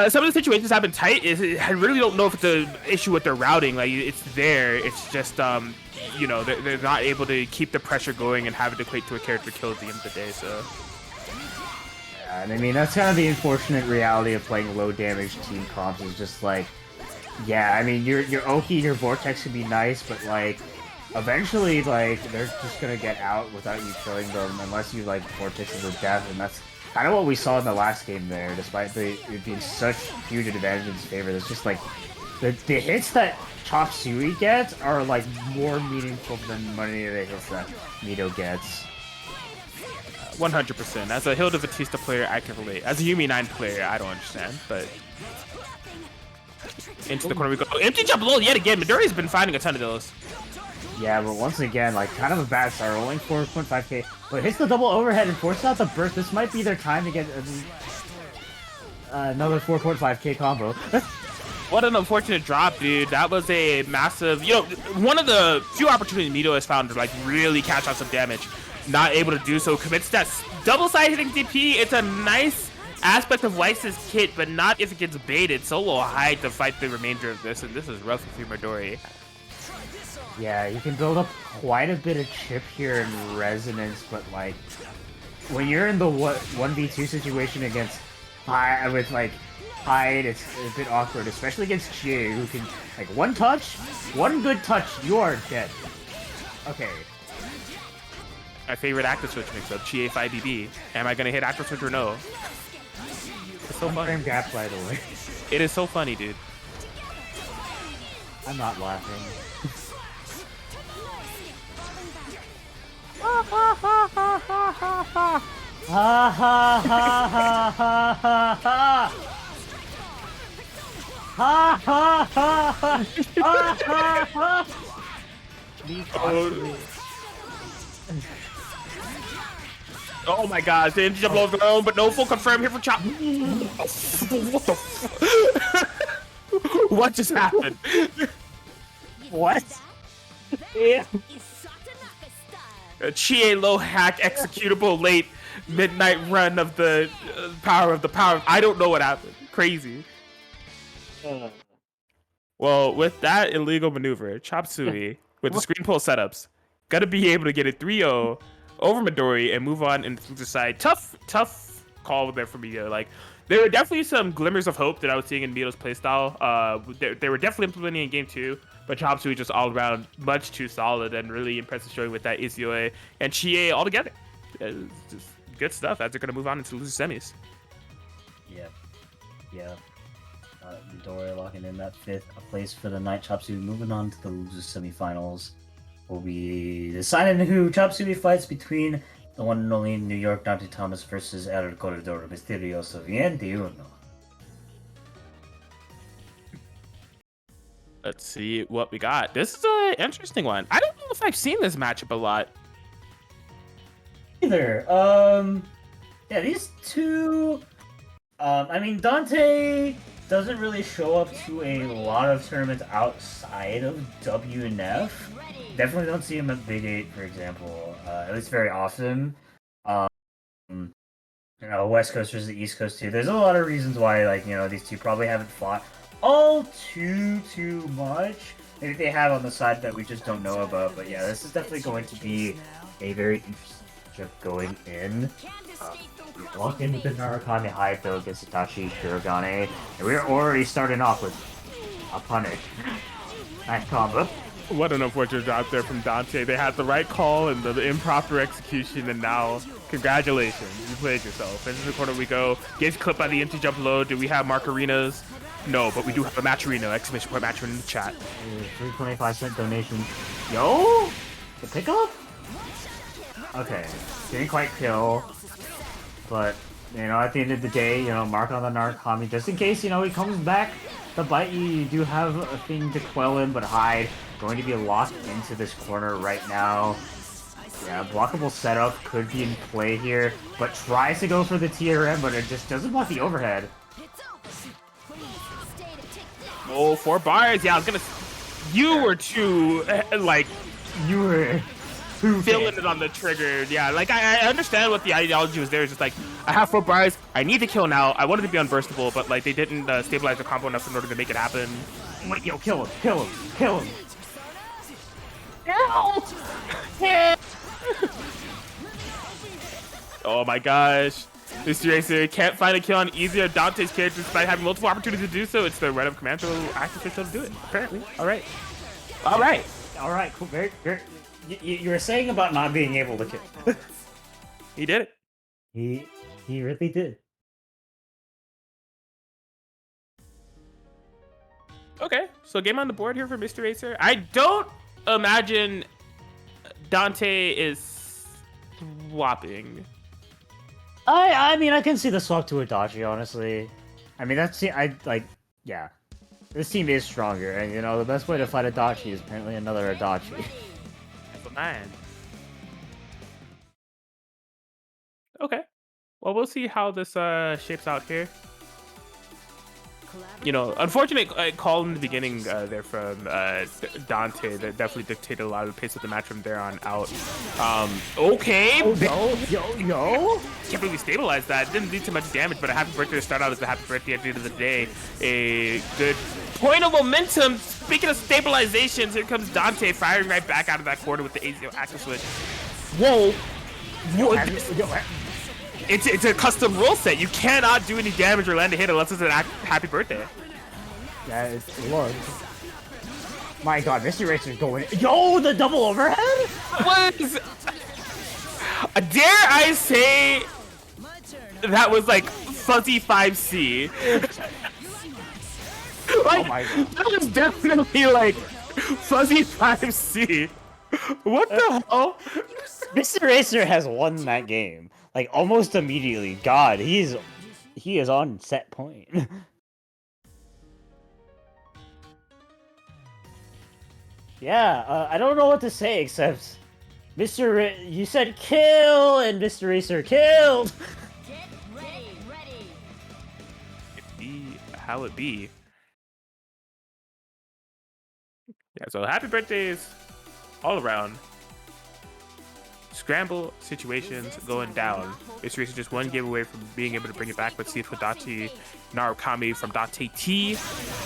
[SPEAKER 2] some of the situations have been tight. I really don't know if it's an issue with their routing. Like, it's there. It's just, you know, they're not able to keep the pressure going and have it equate to a character kill at the end of the day, so...
[SPEAKER 3] And I mean, that's kind of the unfortunate reality of playing low damage team comps, is just like, yeah, I mean, your Oki, your Vortex could be nice, but like, eventually, like, they're just gonna get out without you killing them, unless you like Vortexes of death, and that's kind of what we saw in the last game there, despite it being such huge advantage in his favor. It's just like, the hits that Chop Suey gets are like more meaningful than many of the hits that Mito gets.
[SPEAKER 2] 100%. As a Hilda Batista player, I can relate. As a Yumi 9 player, I don't understand, but... Into the corner we go. Empty jump low yet again. Midori's been finding a ton of those.
[SPEAKER 3] Yeah, but once again, like, kind of a bad start. Only 4.5k. But hits the double overhead and forces out the burst. This might be their time to get another 4.5k combo.
[SPEAKER 2] What an unfortunate drop, dude. That was a massive... You know, one of the few opportunities Mito has found to, like, really catch out some damage. Not able to do so. Commits that double-side hitting DP. It's a nice aspect of Weiss's kit, but not if it gets baited. Solo high to fight the remainder of this, and this is rough for Midori.
[SPEAKER 3] Yeah, you can build up quite a bit of chip here in Resonance, but like, when you're in the 1v2 situation against with like Hyde, it's a bit awkward, especially against Chie, who can, like, one touch, one good touch, you are dead. Okay.
[SPEAKER 2] My favorite active switch mix-up, Chie 5BB. Am I gonna hit active switch or no? It's so funny.
[SPEAKER 3] Frame gap, by the way.
[SPEAKER 2] It is so funny, dude.
[SPEAKER 3] I'm not laughing.
[SPEAKER 2] Ha ha ha ha ha ha ha.
[SPEAKER 3] Ha ha ha ha ha ha ha. Ha ha ha ha ha ha ha.
[SPEAKER 2] Oh my gosh, they jump over their own, but no full confirm here for Chop. What the What just happened?
[SPEAKER 3] What? Yeah.
[SPEAKER 2] A Chie low hack executable late midnight run of the power of the power. I don't know what happened. Crazy. Well, with that illegal maneuver, Chop Suey with the screen pull setups, gotta be able to get a 3-0 over Midori and move on into the side. Tough call there for Mito. Like, there were definitely some glimmers of hope that I was seeing in Mito's playstyle. They were definitely implementing in game 2, but Chop Suey just all around much too solid and really impressive showing with that Izzy and Chie all together. Just good stuff as they're gonna move on into loser semis.
[SPEAKER 3] Yeah. Midori locking in that 5th place for the night. Chop Suey moving on to the loser semifinals. Will be deciding who Chop Suey fights between the one and only New York Dante Thomas versus El Corredor Misterioso 21.
[SPEAKER 2] Let's see what we got. This is an interesting one. I don't know if I've seen this matchup a lot.
[SPEAKER 3] Either. Yeah, these two. I mean, Dante doesn't really show up to a lot of tournaments outside of WNF. Definitely don't see him at Big 8, for example. At least very often. You know, West Coast versus the East Coast too. There's a lot of reasons why, like, you know, these two probably haven't fought all too much. Maybe they have on the side that we just don't know about. But yeah, this is definitely going to be a very interesting matchup going in. Walk into the Narukami Hayato against Itachi Shirogane, and we're already starting off with a punish. Nice combo.
[SPEAKER 2] What an unfortunate drop there from Dante. They had the right call and the improper execution, and now Congratulations, you played yourself. Into the corner we go. Gets clipped by the empty jump low. Do we have Markarinas? No, but we do have a Matcherino! Exclamation point Matcherino in the chat.
[SPEAKER 3] 325-cent donation. Yo! The pickup? Okay. Didn't quite kill. But, you know, at the end of the day, you know, mark on the Narukami. Just in case, you know, he comes back to bite you, you do have a thing to quell him, but hide. Going to be locked into this corner right now. Yeah, blockable setup could be in play here, but tries to go for the TRM, but it just doesn't want the overhead.
[SPEAKER 2] Oh, 4 bars. Yeah, I was gonna. You were too like.
[SPEAKER 3] You were too
[SPEAKER 2] feeling it on the trigger. Yeah, like I understand what the ideology was there. It's just like I have 4 bars. I need to kill now. I wanted to be unburstable, but like they didn't stabilize the combo enough in order to make it happen.
[SPEAKER 3] Wait, yo, kill him! Kill him! Kill him!
[SPEAKER 2] Oh my gosh. Mr. Racer can't find a kill on either of Dante's characters despite having multiple opportunities to do so. It's the right of command to act official to do it, apparently. Alright. Alright.
[SPEAKER 3] Alright, cool. Very, very... You were saying about not being able to kill.
[SPEAKER 2] He did it.
[SPEAKER 3] He really did.
[SPEAKER 2] Okay, so game on the board here for Mr. Racer. I don't imagine Dante is swapping.
[SPEAKER 3] I mean, I can see the swap to Adachi, honestly. I mean, yeah. This team is stronger, and you know, the best way to fight Adachi is apparently another Adachi.
[SPEAKER 2] That's a man. Okay. Well, we'll see how this shapes out here. You know, unfortunate call in the beginning there from Dante that definitely dictated a lot of the pace of the match from there on out. Okay.
[SPEAKER 3] Oh, yo.
[SPEAKER 2] Can't believe we stabilized that. Didn't do too much damage, but a happy birthday to start out as a happy birthday at the end of the day. A good point of momentum. Speaking of stabilizations, here comes Dante firing right back out of that corner with the AZO active switch. Whoa. It's a custom rule set. You cannot do any damage or land a hit unless it's an happy birthday.
[SPEAKER 3] Yeah, it was. My god, Mr. Racer's going. Yo, the double overhead?
[SPEAKER 2] What is... Dare I say that was like fuzzy 5C? Like,
[SPEAKER 3] oh my god.
[SPEAKER 2] That was definitely like fuzzy 5C. What the hell?
[SPEAKER 3] Mr. Racer has won that game. Like, almost immediately. God, he is on set point. Yeah, I don't know what to say except... you said kill, and Mr. Racer killed!
[SPEAKER 4] Get ready.
[SPEAKER 2] It be how it be. Yeah, so happy birthdays all around. Scramble situations going down. Mr. Racer just one game away from being able to bring it back. Let's see if Adachi Narukami from Date T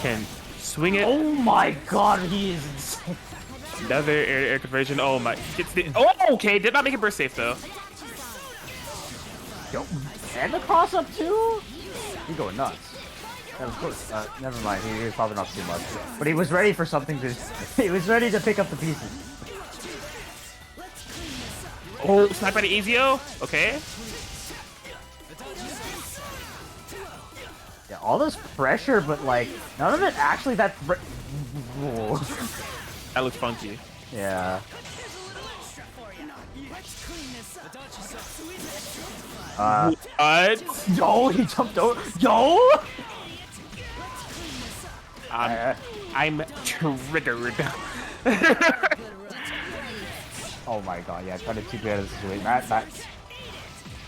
[SPEAKER 2] can swing it.
[SPEAKER 3] Oh my god, he is insane.
[SPEAKER 2] Another air conversion. Oh my. Gets the, oh, okay. Did not make it burst safe though.
[SPEAKER 3] Yo, and the cross up too? He's going nuts. Of course. Never mind. He was probably not too much. But he was ready for something to. He was ready to pick up the pieces.
[SPEAKER 2] Oh, snipe by the AZO. Okay.
[SPEAKER 3] Yeah, all this pressure, but like none of it actually that.
[SPEAKER 2] That looks funky.
[SPEAKER 3] Yeah.
[SPEAKER 2] What?
[SPEAKER 3] Yo, he jumped over. Yo.
[SPEAKER 2] I'm triggered.
[SPEAKER 3] Oh my god, yeah, trying to keep it out of the situation.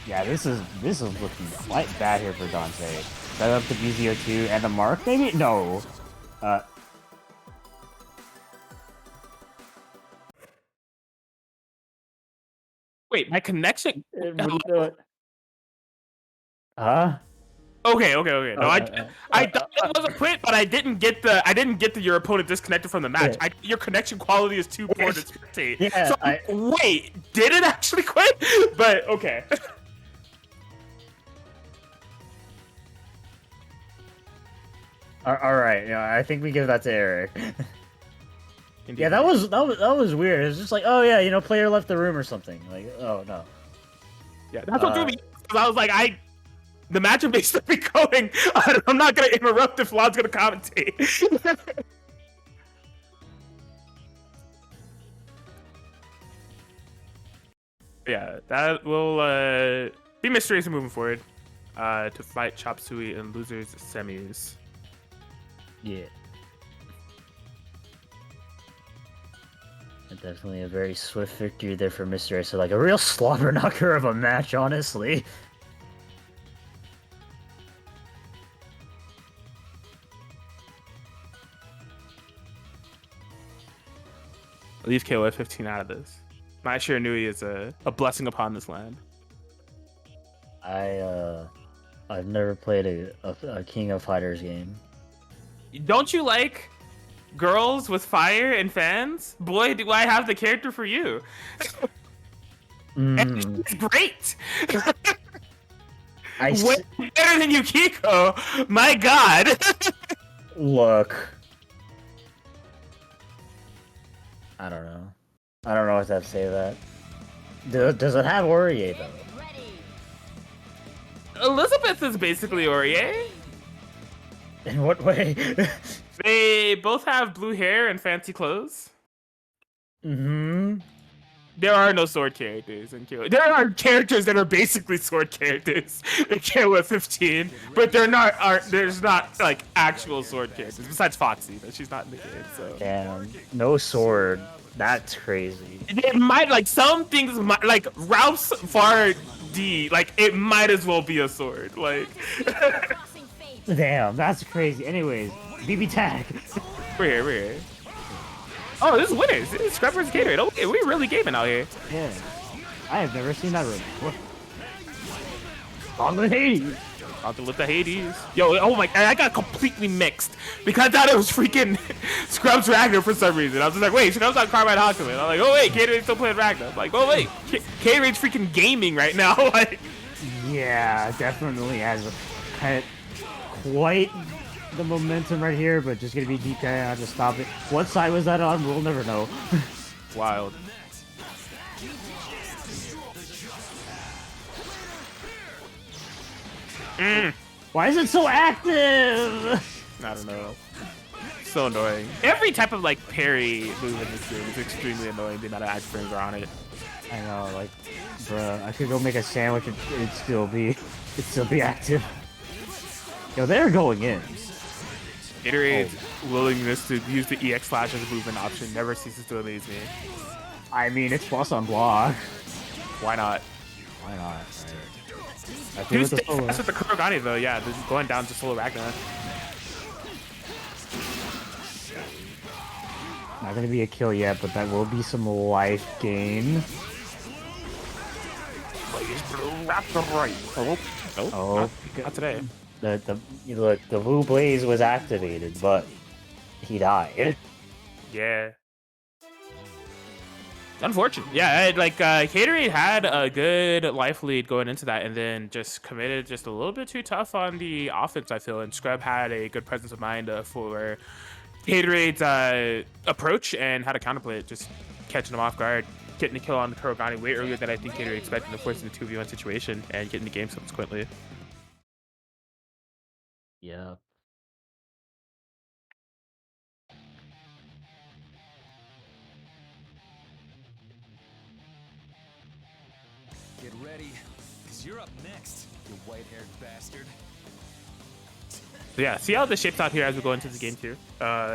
[SPEAKER 3] Yeah, this is looking quite bad here for Dante. Set up the BZO2 and the mark, maybe? No.
[SPEAKER 2] Wait, my connection.
[SPEAKER 3] Huh?
[SPEAKER 2] Okay. No, I thought it was a quit, but I didn't get the your opponent disconnected from the match.
[SPEAKER 3] Yeah.
[SPEAKER 2] Your connection quality is too poor to spectate.
[SPEAKER 3] Yeah,
[SPEAKER 2] So wait, did it actually quit? But okay.
[SPEAKER 3] All right, yeah, I think we give that to Eric.
[SPEAKER 2] Indeed.
[SPEAKER 3] Yeah, that was weird. It's just like, oh yeah, you know, player left the room or something. Like, oh no.
[SPEAKER 2] Yeah, that's what threw me. I was like, the matchup may still be going. I'm not gonna interrupt if Lon's gonna commentate. Yeah, that will be mysterious moving forward. To fight Chop Suey in losers semis.
[SPEAKER 3] Yeah. And definitely a very swift victory there for Mr. So like a real slobber knocker of a match, honestly.
[SPEAKER 2] Leave KO at 15 out of this. My Shiranui is a blessing upon this land.
[SPEAKER 3] I've never played a King of Fighters game.
[SPEAKER 2] Don't you like girls with fire and fans? Boy, do I have the character for you. And it's great. Way better than Yukiko. My God.
[SPEAKER 3] Look. I don't know. I don't know what to have to say to that. Does it have Aurier though?
[SPEAKER 2] Elizabeth is basically Aurier.
[SPEAKER 3] In what way?
[SPEAKER 2] They both have blue hair and fancy clothes.
[SPEAKER 3] Mm-hmm.
[SPEAKER 2] There are no sword characters in KOF. There are characters that are basically sword characters in KOF 15, but there's not like actual sword characters besides Foxy, but she's not in the game. So
[SPEAKER 3] Damn, no sword. That's crazy.
[SPEAKER 2] it might like some things might, like Ralph's Far D, like it might as well be a sword. Like
[SPEAKER 3] Damn, that's crazy. Anyways, BB tag.
[SPEAKER 2] we're here. Oh, this is winners. This is Scrub vs. Gatorade. Okay, we really gaming out here.
[SPEAKER 3] Yeah, I have never seen that room before. On the Hades.
[SPEAKER 2] I'll have to lift the Hades. Yo, oh my, I got completely mixed because I thought it was freaking Scrubs Ragnar for some reason. I was just like, wait, Scrubs on Carbide Hakuman. I'm like, oh wait, Gatorade's still playing Ragnar. I'm like, oh wait, Gatorade's freaking gaming right now. Like,
[SPEAKER 3] yeah, definitely has quite the momentum right here, but just gonna be deep down. I'll just stop it. What side was that on? We'll never know.
[SPEAKER 2] wild.
[SPEAKER 3] Why is it so active?
[SPEAKER 2] I don't know. So annoying. Every type of like parry move in this game is extremely annoying. The amount of action frames are on it.
[SPEAKER 3] I know, like, bruh, I could go make a sandwich and it'd still be active. Yo, they're going in.
[SPEAKER 2] Gatorade's willingness to use the EX slash as a movement option never ceases to amaze me.
[SPEAKER 3] I mean, it's plus on block.
[SPEAKER 2] Why not?
[SPEAKER 3] Why not? I
[SPEAKER 2] He was
[SPEAKER 3] with the solo.
[SPEAKER 2] that's with the Kurogane though, yeah, this is going down to solo Ragnar.
[SPEAKER 3] Not gonna be a kill yet, but that will be some life gain.
[SPEAKER 2] Oh, not today.
[SPEAKER 3] The Wu Blaze was activated, but he died.
[SPEAKER 2] Yeah. Unfortunate. Yeah, Gatorade had a good life lead going into that and then just committed just a little bit too tough on the offense, I feel. And Scrub had a good presence of mind for Gatorade's approach and how to counterplay it, just catching him off guard, getting the kill on the Kurogane way earlier than I think Gatorade expected, of course, in the 2v1 situation, and getting the game subsequently.
[SPEAKER 3] Yeah.
[SPEAKER 5] Get ready, because you're up next, you white-haired bastard.
[SPEAKER 2] So yeah, see how this shapes out here as we go into the game too.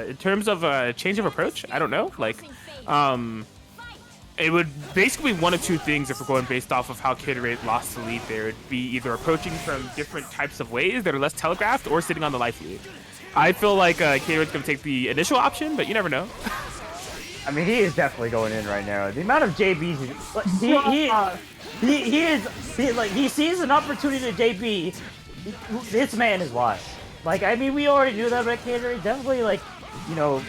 [SPEAKER 2] In terms of change of approach, I don't know. Like, it would basically be one of two things if we're going based off of how Gatorade lost the lead there. It'd be either approaching from different types of ways that are less telegraphed or sitting on the life lead. I feel like Gatorade's going to take the initial option, but you never know.
[SPEAKER 3] I mean, he is definitely going in right now. The amount of JBs he sees an opportunity to JB. This man is wise. Like, I mean, we already knew that, but Gatorade definitely, like, you know,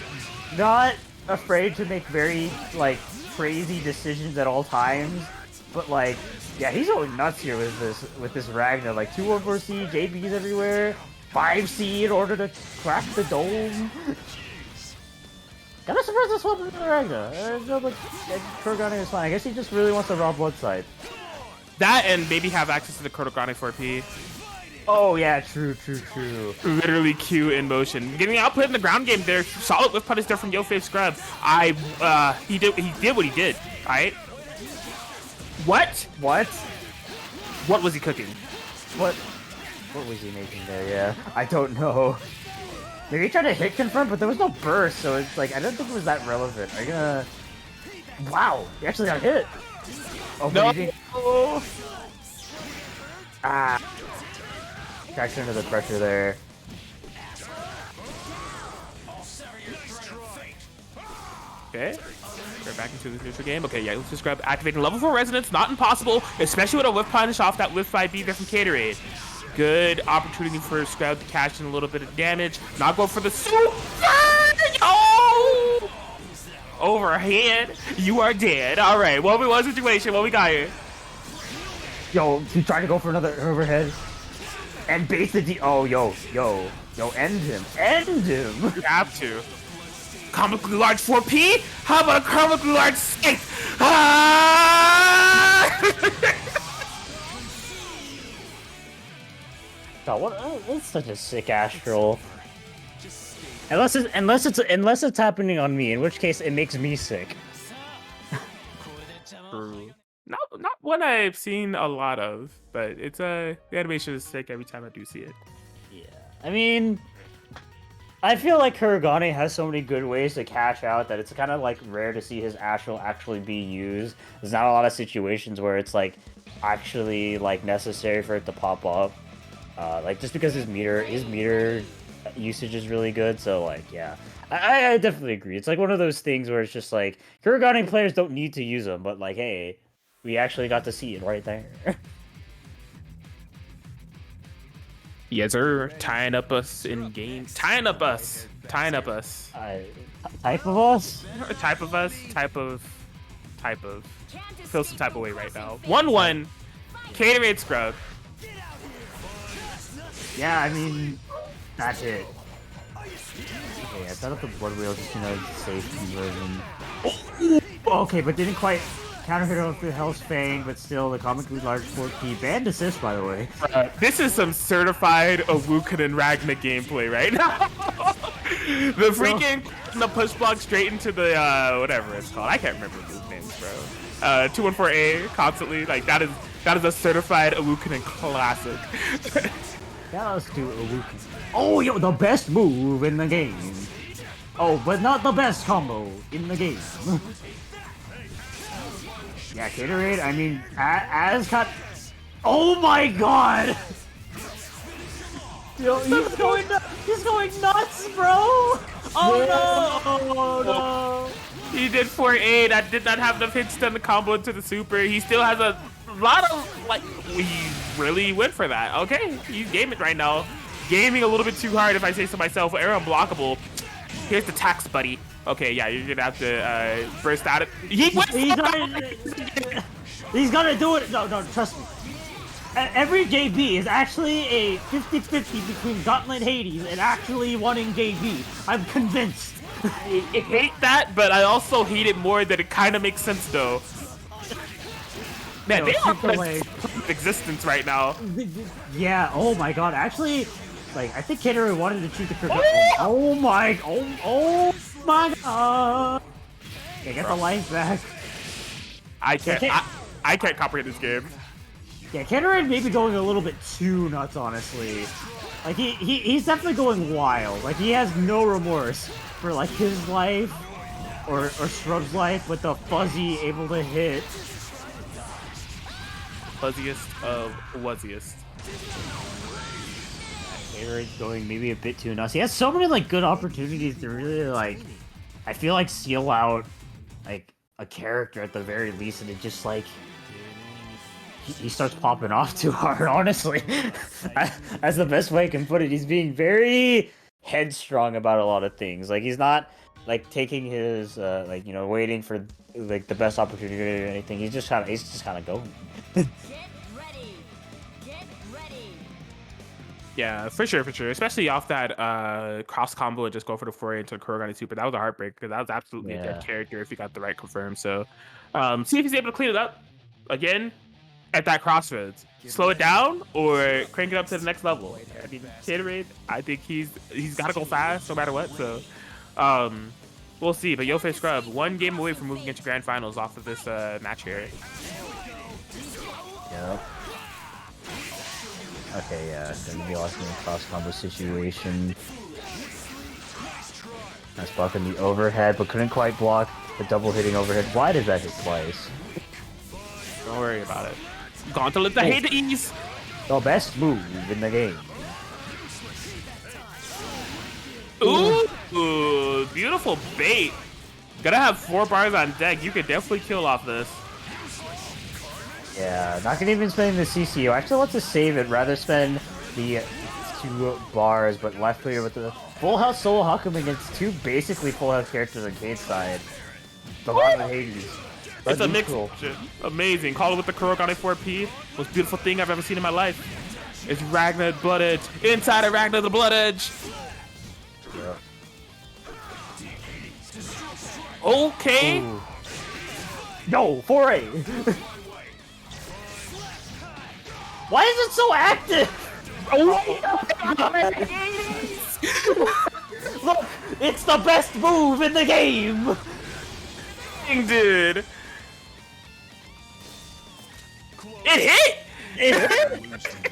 [SPEAKER 3] not afraid to make very, like, crazy decisions at all times. But, like, yeah, he's going nuts here with this Ragnar. Like, 2-1-4C, JBs everywhere, 5C in order to crack the dome. Kinda surprised this one with Ragnar. Kurogane is fine. I guess he just really wants to rob blood side.
[SPEAKER 2] That and maybe have access to the Kurogane 4P.
[SPEAKER 3] Oh yeah, true.
[SPEAKER 2] Literally Q in motion. Getting output in the ground game there. Solid whiff punish there from YoFave Scrub. He did what he did. Alright? What? What was he cooking?
[SPEAKER 3] What was he making there? Yeah, I don't know. Maybe he tried to hit confirm, but there was no burst, so it's like I don't think it was that relevant. Are you gonna? Wow, he actually got hit. Oh,
[SPEAKER 2] No.
[SPEAKER 3] Cracks under the pressure there.
[SPEAKER 2] Okay. We're back into the neutral game. Okay, yeah, let's just grab activating level 4 resonance. Not impossible, especially with a whiff punish off that whiff 5B there from Caterade. Good opportunity for Scrub to cash in a little bit of damage. Not go for the super. Oh! Overhead. You are dead. All right. What situation? What we got here?
[SPEAKER 3] Yo, he tried to go for another overhead. And base the D. Oh, yo, end him.
[SPEAKER 2] You have to. Comically large 4P? How about a comically large 6?
[SPEAKER 3] God, that's such a sick astral. Unless it's happening on me, in which case it makes me sick.
[SPEAKER 2] True. Not one I've seen a lot of, but it's the animation is sick every time I do see it.
[SPEAKER 3] Yeah, I mean, I feel like Kurogane has so many good ways to cash out that it's kind of like rare to see his astral actually be used. There's not a lot of situations where it's like actually like necessary for it to pop up. Like just because his meter usage is really good, so like yeah, I definitely agree. It's like one of those things where it's just like Kurogane players don't need to use them, but like hey, we actually got to see it right there.
[SPEAKER 2] Yes, sir. Tying up us in game. Tying up us.
[SPEAKER 3] Type of us?
[SPEAKER 2] Type of us. Type of. Feel some type of way right now. 1-1. Caterade Scrub.
[SPEAKER 3] Yeah, I mean, that's it. Okay, I thought the blood wheel just gonna save conversion. Okay, but didn't quite counter hit off the Hell's Fang, but still the comically large 4P banned assist, by the way.
[SPEAKER 2] This is some certified Awukan and Ragna gameplay right now. The freaking the push block straight into the whatever it's called. I can't remember these names, bro. 214A constantly like that is a certified Awukan and classic.
[SPEAKER 3] Yeah, let's do Awukan. Oh, yo, the best move in the game. Oh, but not the best combo in the game. Yeah, Caterade, I mean, as cut. Oh my god! Yo, he's going nuts, bro! Oh no!
[SPEAKER 2] He did 4A. That did not have enough hits to stun the combo into the super. He still has a lot of, like, he really went for that. Okay, he's gaming right now. Gaming a little bit too hard, if I say so myself. Air unblockable. Here's the tax, buddy. Okay, yeah, you're gonna have to burst out of. He's
[SPEAKER 3] gonna do it. No, trust me. Every JB is actually a 50-50 between Gauntlet Hades and actually wanting JB. I'm convinced.
[SPEAKER 2] I hate that, but I also hate it more that it kind of makes sense though. Man, they are in existence right now.
[SPEAKER 3] Yeah. Oh my god. Actually, like I think Caterade wanted to shoot the Kirk. Oh my god. Okay, get the life back.
[SPEAKER 2] I can't comprehend this game.
[SPEAKER 3] Yeah, Caterade may be going a little bit too nuts, honestly. Like he's definitely going wild. Like he has no remorse for like his life or Scrub's life with the fuzzy able to hit.
[SPEAKER 2] Fuzziest of wuzziest.
[SPEAKER 3] Caterade's going maybe a bit too nuts. He has so many like good opportunities to really like, I feel like seal out like a character at the very least, and it just like he starts popping off too hard. Honestly, that's the best way I can put it. He's being very headstrong about a lot of things. Like he's not like taking his like waiting for like the best opportunity or anything. He's just kind of going.
[SPEAKER 4] Get ready.
[SPEAKER 2] Yeah, for sure. Especially off that cross combo and just go for the 4A into the Kurogane Super. That was a heartbreak because that was absolutely a dead character if he got the right confirm. So, see if he's able to clean it up again. at that crossroads. Slow it down or crank it up to the next level. I mean, Gatorade, I think he's got to go fast no matter what. So, we'll see. But YoFei Scrub, 1 game away from moving into Grand Finals off of this match here.
[SPEAKER 3] Yep. Okay, yeah, gonna be lost in a cross combo situation. Nice block in the overhead, but couldn't quite block the double hitting overhead. Why did that hit twice?
[SPEAKER 2] Don't worry about it. Gauntlet the Hades!
[SPEAKER 3] The best move in the game.
[SPEAKER 2] Ooh, beautiful bait. Gonna have 4 bars on deck. You could definitely kill off this.
[SPEAKER 3] Yeah, not gonna even spend the CCU. Actually, let's just save it. Rather spend the 2 bars, but left player with the full health solo Hakum against 2 basically full health characters on Kate's side. The Lava Hades.
[SPEAKER 2] It's a mix. Amazing. Call it with the Kurogane 4P. Most beautiful thing I've ever seen in my life. It's Ragnar Blood Edge. Inside of Ragnar the Blood Edge.
[SPEAKER 3] Yeah.
[SPEAKER 2] Okay.
[SPEAKER 3] Ooh. No, 4A. Why is it so active? Look, it's the best move in the game.
[SPEAKER 2] Dude. It hit! It hit!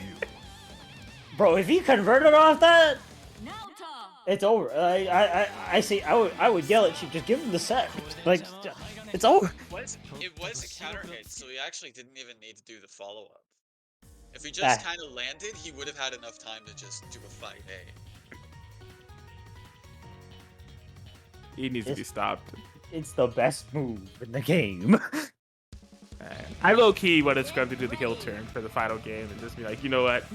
[SPEAKER 3] Bro, if he converted off that,
[SPEAKER 4] Now
[SPEAKER 3] it's over. I see. I would yell at you. Just give him the set. Like, it's over.
[SPEAKER 1] It was a counter hit, so he actually didn't even need to do the follow-up. If he just kind of landed, he would have had enough time to just do a 5A.
[SPEAKER 2] He needs to be stopped.
[SPEAKER 3] It's the best move in the game.
[SPEAKER 2] I low-key wanted Scrub to do the heel turn for the final game and just be like, you know what?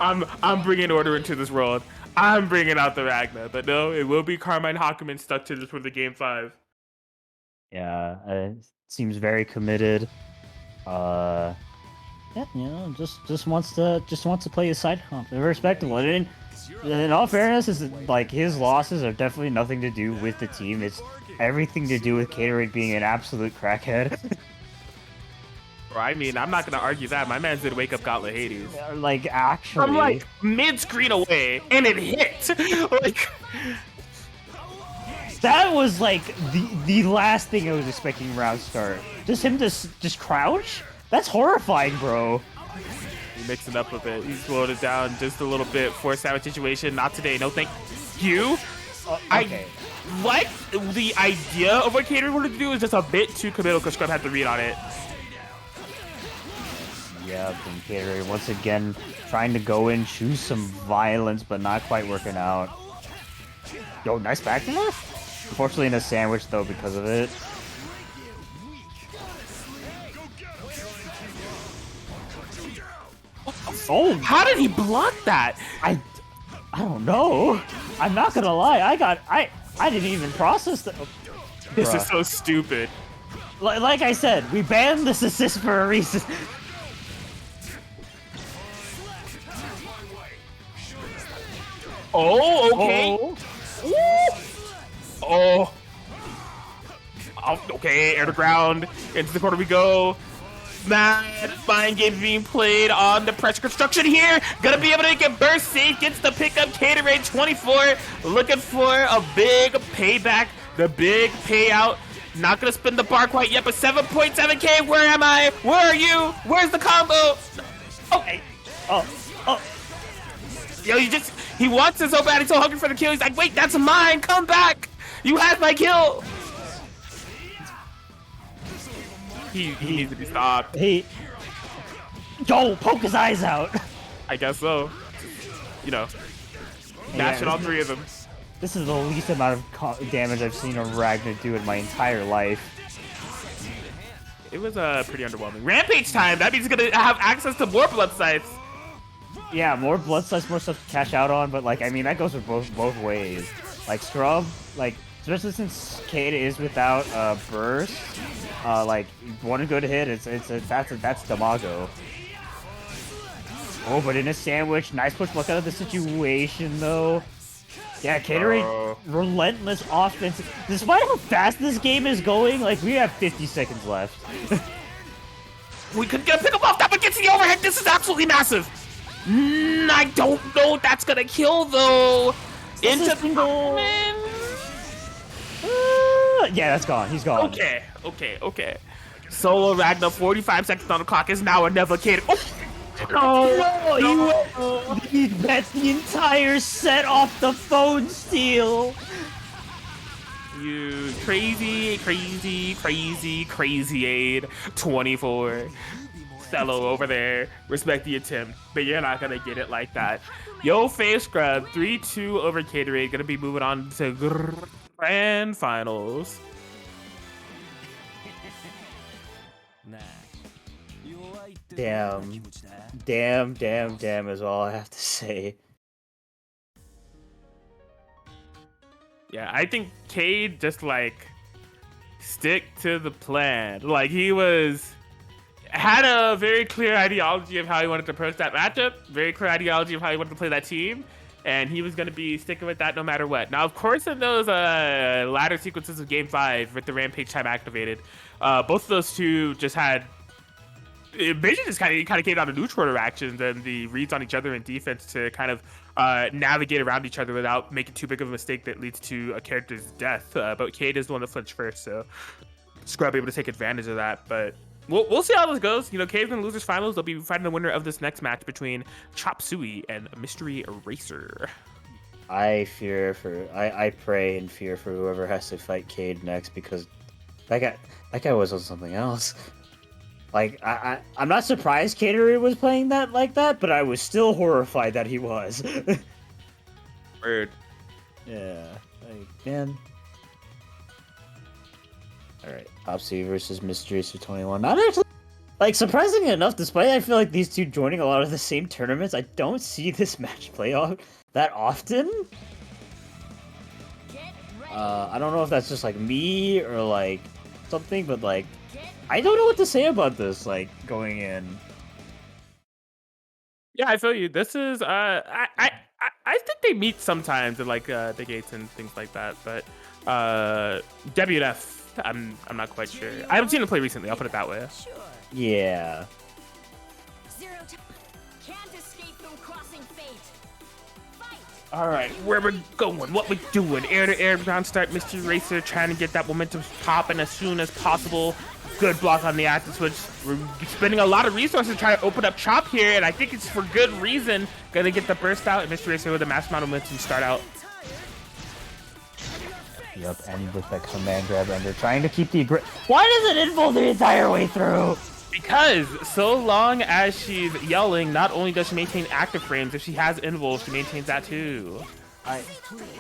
[SPEAKER 2] I'm bringing order into this world. I'm bringing out the Ragnar. But no, it will be Carmine Hakuman stuck to this for the game 5.
[SPEAKER 3] Yeah, seems very committed. Yeah, you know, just wants to play his side comp. Respectable. And in all fairness, is like his losses are definitely nothing to do with the team. It's everything to do with Gatorade being an absolute crackhead.
[SPEAKER 2] I mean, I'm not gonna argue that. My man did wake up Gauntlet Hades.
[SPEAKER 3] Like, actually,
[SPEAKER 2] I'm like mid-screen away, and it hit. Like,
[SPEAKER 3] that was like the last thing I was expecting round start. Just him to just crouch? That's horrifying, bro.
[SPEAKER 2] He mixed it up a bit. He slowed it down just a little bit. Force sandwich situation. Not today. No thank you.
[SPEAKER 3] Okay.
[SPEAKER 2] I like the idea of what Gatorade wanted to do is just a bit too committal because Scrub had to read on it.
[SPEAKER 3] Yeah, Gatorade once again trying to go in, choose some violence, but not quite working out. Yo, nice back there. Unfortunately, in a sandwich though because of it. Oh,
[SPEAKER 2] How did he block that?
[SPEAKER 3] I don't know. I'm not gonna lie. I didn't even process that.
[SPEAKER 2] This
[SPEAKER 3] Bruh.
[SPEAKER 2] is so stupid.
[SPEAKER 3] Like I said, we banned this assist for a reason.
[SPEAKER 2] Oh, okay. Oh. Okay, air to ground. Into the corner we go. Mad mind game being played on the pressure construction here. Gonna be able to get burst safe. Gets the pickup. Gatorade 24. Looking for a big payback. The big payout. Not gonna spin the bar quite yet, but 7.7k. Where am I? Where are you? Where's the combo? Oh. Yo, he wants it so bad. He's so hungry for the kill. He's like, wait, that's mine. Come back. You have my kill. He needs to be stopped.
[SPEAKER 3] Yo, poke his eyes out.
[SPEAKER 2] I guess so. You know, mashing all 3 of them.
[SPEAKER 3] This is the least amount of damage I've seen a Ragnar do in my entire life.
[SPEAKER 2] It was pretty underwhelming. Rampage time. That means he's gonna have access to more blood sites.
[SPEAKER 3] Yeah, more blood sites, more stuff to cash out on, but like, I mean, that goes for both ways. Like, Scrub, like, especially since Kata is without burst, like, one good hit, that's Damago. Oh, but in a sandwich, nice push luck out of the situation, though. Yeah, Gatorade, relentless offense. Despite how fast this game is going, like, we have 50 seconds left.
[SPEAKER 2] We could get pick him off. That one gets the overhead. This is absolutely massive. I don't know if that's gonna kill though. Into the
[SPEAKER 3] yeah, that's gone. He's gone.
[SPEAKER 2] Okay. Solo Ragnar, 45 seconds on the clock, is now a never kid. Oh,
[SPEAKER 3] He bet the entire set off the phone steal.
[SPEAKER 2] You crazy aid. 24. Cello over there. Respect the attempt, but you're not gonna get it like that. Yo, face scrub. 3-2 over Caterade. Gonna be moving on to grand finals.
[SPEAKER 3] Damn is all I have to say.
[SPEAKER 2] Yeah, I think Cade just like stick to the plan. Like he had a very clear ideology of how he wanted to approach that matchup, very clear ideology of how he wanted to play that team, and he was going to be sticking with that no matter what. Now, of course, in those latter sequences of Game 5 with the Rampage time activated, both of those two just had basically just kind of came down to neutral interactions and the reads on each other in defense to kind of navigate around each other without making too big of a mistake that leads to a character's death. But Cade is the one that flinched first, so Scrub able to take advantage of that. But we'll see how this goes. You know, Cade's in the losers finals. They'll be fighting the winner of this next match between Chop Suey and Mystery Eraser.
[SPEAKER 3] I pray and fear for whoever has to fight Cade next, because that guy was on something else. Like, I'm not surprised Caterade was playing that like that, but I was still horrified that he was.
[SPEAKER 2] Weird.
[SPEAKER 3] Yeah. Like, man. Alright, Opsy versus Mystery Racer 21. Not actually, like, surprisingly enough, despite I feel like these two joining a lot of the same tournaments, I don't see this match play out that often. I don't know if that's just, like, me or, like, something, but, like, I don't know what to say about this, like, going in.
[SPEAKER 2] Yeah, I feel you. This is I think they meet sometimes at like the gates and things like that, but WNF, I'm not quite sure. I haven't seen them play recently, I'll put it that way.
[SPEAKER 3] Yeah.
[SPEAKER 4] Can't escape from crossing fate. Fight.
[SPEAKER 2] Alright, where we're going, what we're doing. Air to air ground start, Mystery Racer trying to get that momentum popping as soon as possible. Good block on the active switch. We're spending a lot of resources trying to open up Chop here, and I think it's for good reason. Gonna get the burst out, and Mystery Racer with a mass amount of momentum start out.
[SPEAKER 3] Yep, and with that command grab, and they're trying to keep the Why does it invul the entire way through?
[SPEAKER 2] Because so long as she's yelling, not only does she maintain active frames, if she has invul, she maintains that too.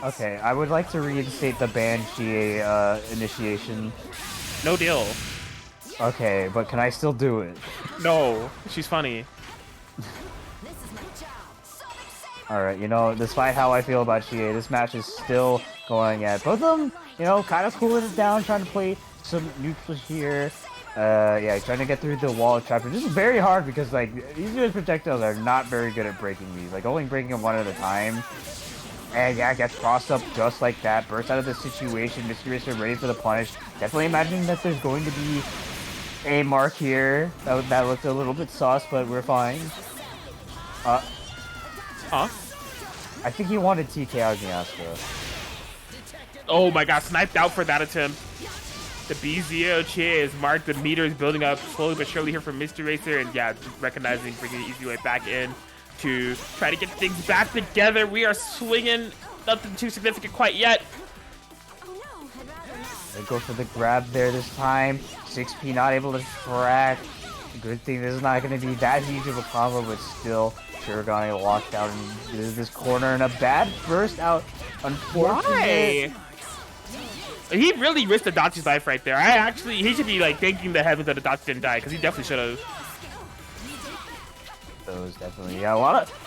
[SPEAKER 3] Okay, I would like to reinstate the ban GA initiation.
[SPEAKER 2] No deal.
[SPEAKER 3] Okay, but can I still do it?
[SPEAKER 2] No, she's funny.
[SPEAKER 3] Alright, you know, despite how I feel about GA, this match is still going at both of them, you know, kind of cooling it down, trying to play some neutral here. Yeah, trying to get through the wall of trap. This is very hard because, like, these US projectiles are not very good at breaking these. Like, only breaking them one at a time. And yeah, gets crossed up just like that. Bursts out of the situation. Mystery Racer ready for the punish. Definitely imagining that there's going to be a mark here. That looked a little bit sus, but we're fine.
[SPEAKER 2] Huh?
[SPEAKER 3] I think he wanted TK Agniastra.
[SPEAKER 2] Oh my god, sniped out for that attempt. The BZO is marked. The meter is building up slowly but surely here from Mystery Racer. And yeah, just recognizing, bringing the easy way back in to try to get things back together. We are swinging. Nothing too significant quite yet.
[SPEAKER 3] They go for the grab there this time. 6P not able to track. Good thing this is not going to be that huge of a combo, but still, Shirogane locked out in this corner and a bad burst out. Unfortunately.
[SPEAKER 2] Why? He really risked Adachi's life right there. He should be like thanking the heavens that Adachi didn't die, because he definitely should have.
[SPEAKER 3] Those definitely, yeah,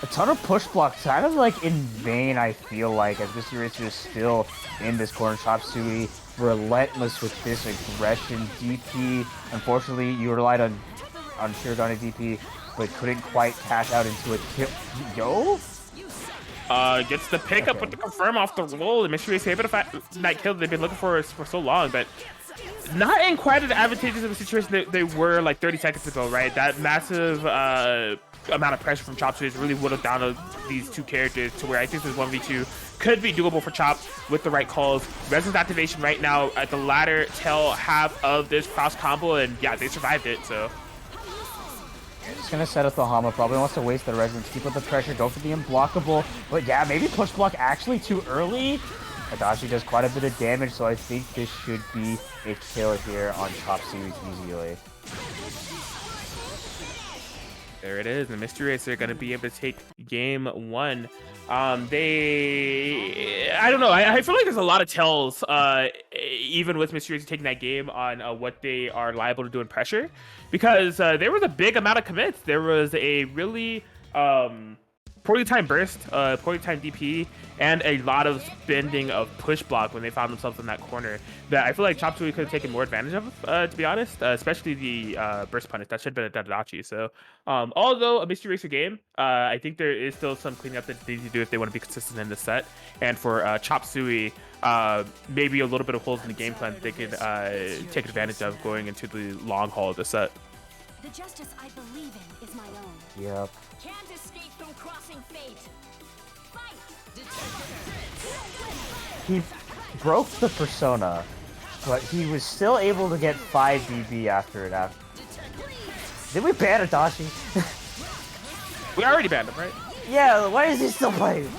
[SPEAKER 3] a ton of push blocks, kind of like in vain. I feel like as Mystery Racer is still in this corner. Chop Suey relentless with this aggression. DP, unfortunately, you relied on Shirogane DP, but couldn't quite cash out into a kill. Yo.
[SPEAKER 2] Gets the pickup with the confirm off the roll, and Mystery Racer able to find that kill they've been looking for so long, but not in quite as advantageous of a situation that they were like 30 seconds ago, right? That massive amount of pressure from Chop Suey has really whittled down these two characters to where I think this 1v2 could be doable for Chop with the right calls. Resonance activation right now at the latter tail half of this cross combo, and yeah, they survived it, so.
[SPEAKER 3] Just gonna set up the Hama, probably wants to waste the resonance, keep up the pressure, go for the unblockable, but yeah, maybe push block actually too early. Adachi does quite a bit of damage, so I think this should be a kill here on Chop Suey's easily.
[SPEAKER 2] There it is. The Mystery Racer are going to be able to take game one. I don't know. I feel like there's a lot of tells, even with Mystery Racer taking that game on what they are liable to do in pressure, because there was a big amount of commits. There was a really poorly timed burst, poorly timed DP, and a lot of spending of push block when they found themselves in that corner that I feel like Chop Suey could have taken more advantage of, to be honest, especially the burst punish. That should have been a Dadachi. So, although a Mystery Racer game, I think there is still some cleaning up that they need to do if they want to be consistent in the set. And for Chop Suey, maybe a little bit of holes in the game plan that they could take advantage of going into the long haul of the set.
[SPEAKER 4] The justice I believe in is my own.
[SPEAKER 3] Yep.
[SPEAKER 4] Can't escape from crossing fate. Fight!
[SPEAKER 3] He broke the persona, but he was still able to get 5 BB after it. Did we ban Adachi?
[SPEAKER 2] We already banned him, right?
[SPEAKER 3] Yeah, why is he still playing?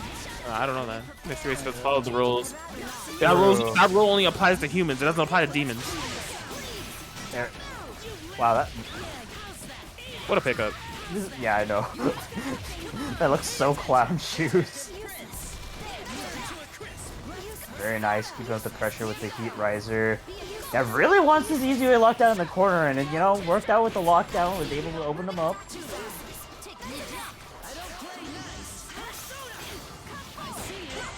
[SPEAKER 2] I don't know, man. Mystery Racer doesn't follow the rules. That rule only applies to humans. It doesn't apply to demons.
[SPEAKER 3] There. Wow,
[SPEAKER 2] What a pickup.
[SPEAKER 3] yeah, I know. That looks so clown shoes. Very nice, keeping up the pressure with the Heat Riser. That really wants this easy way lockdown in the corner, and it, you know, worked out with the lockdown, was able to open them up.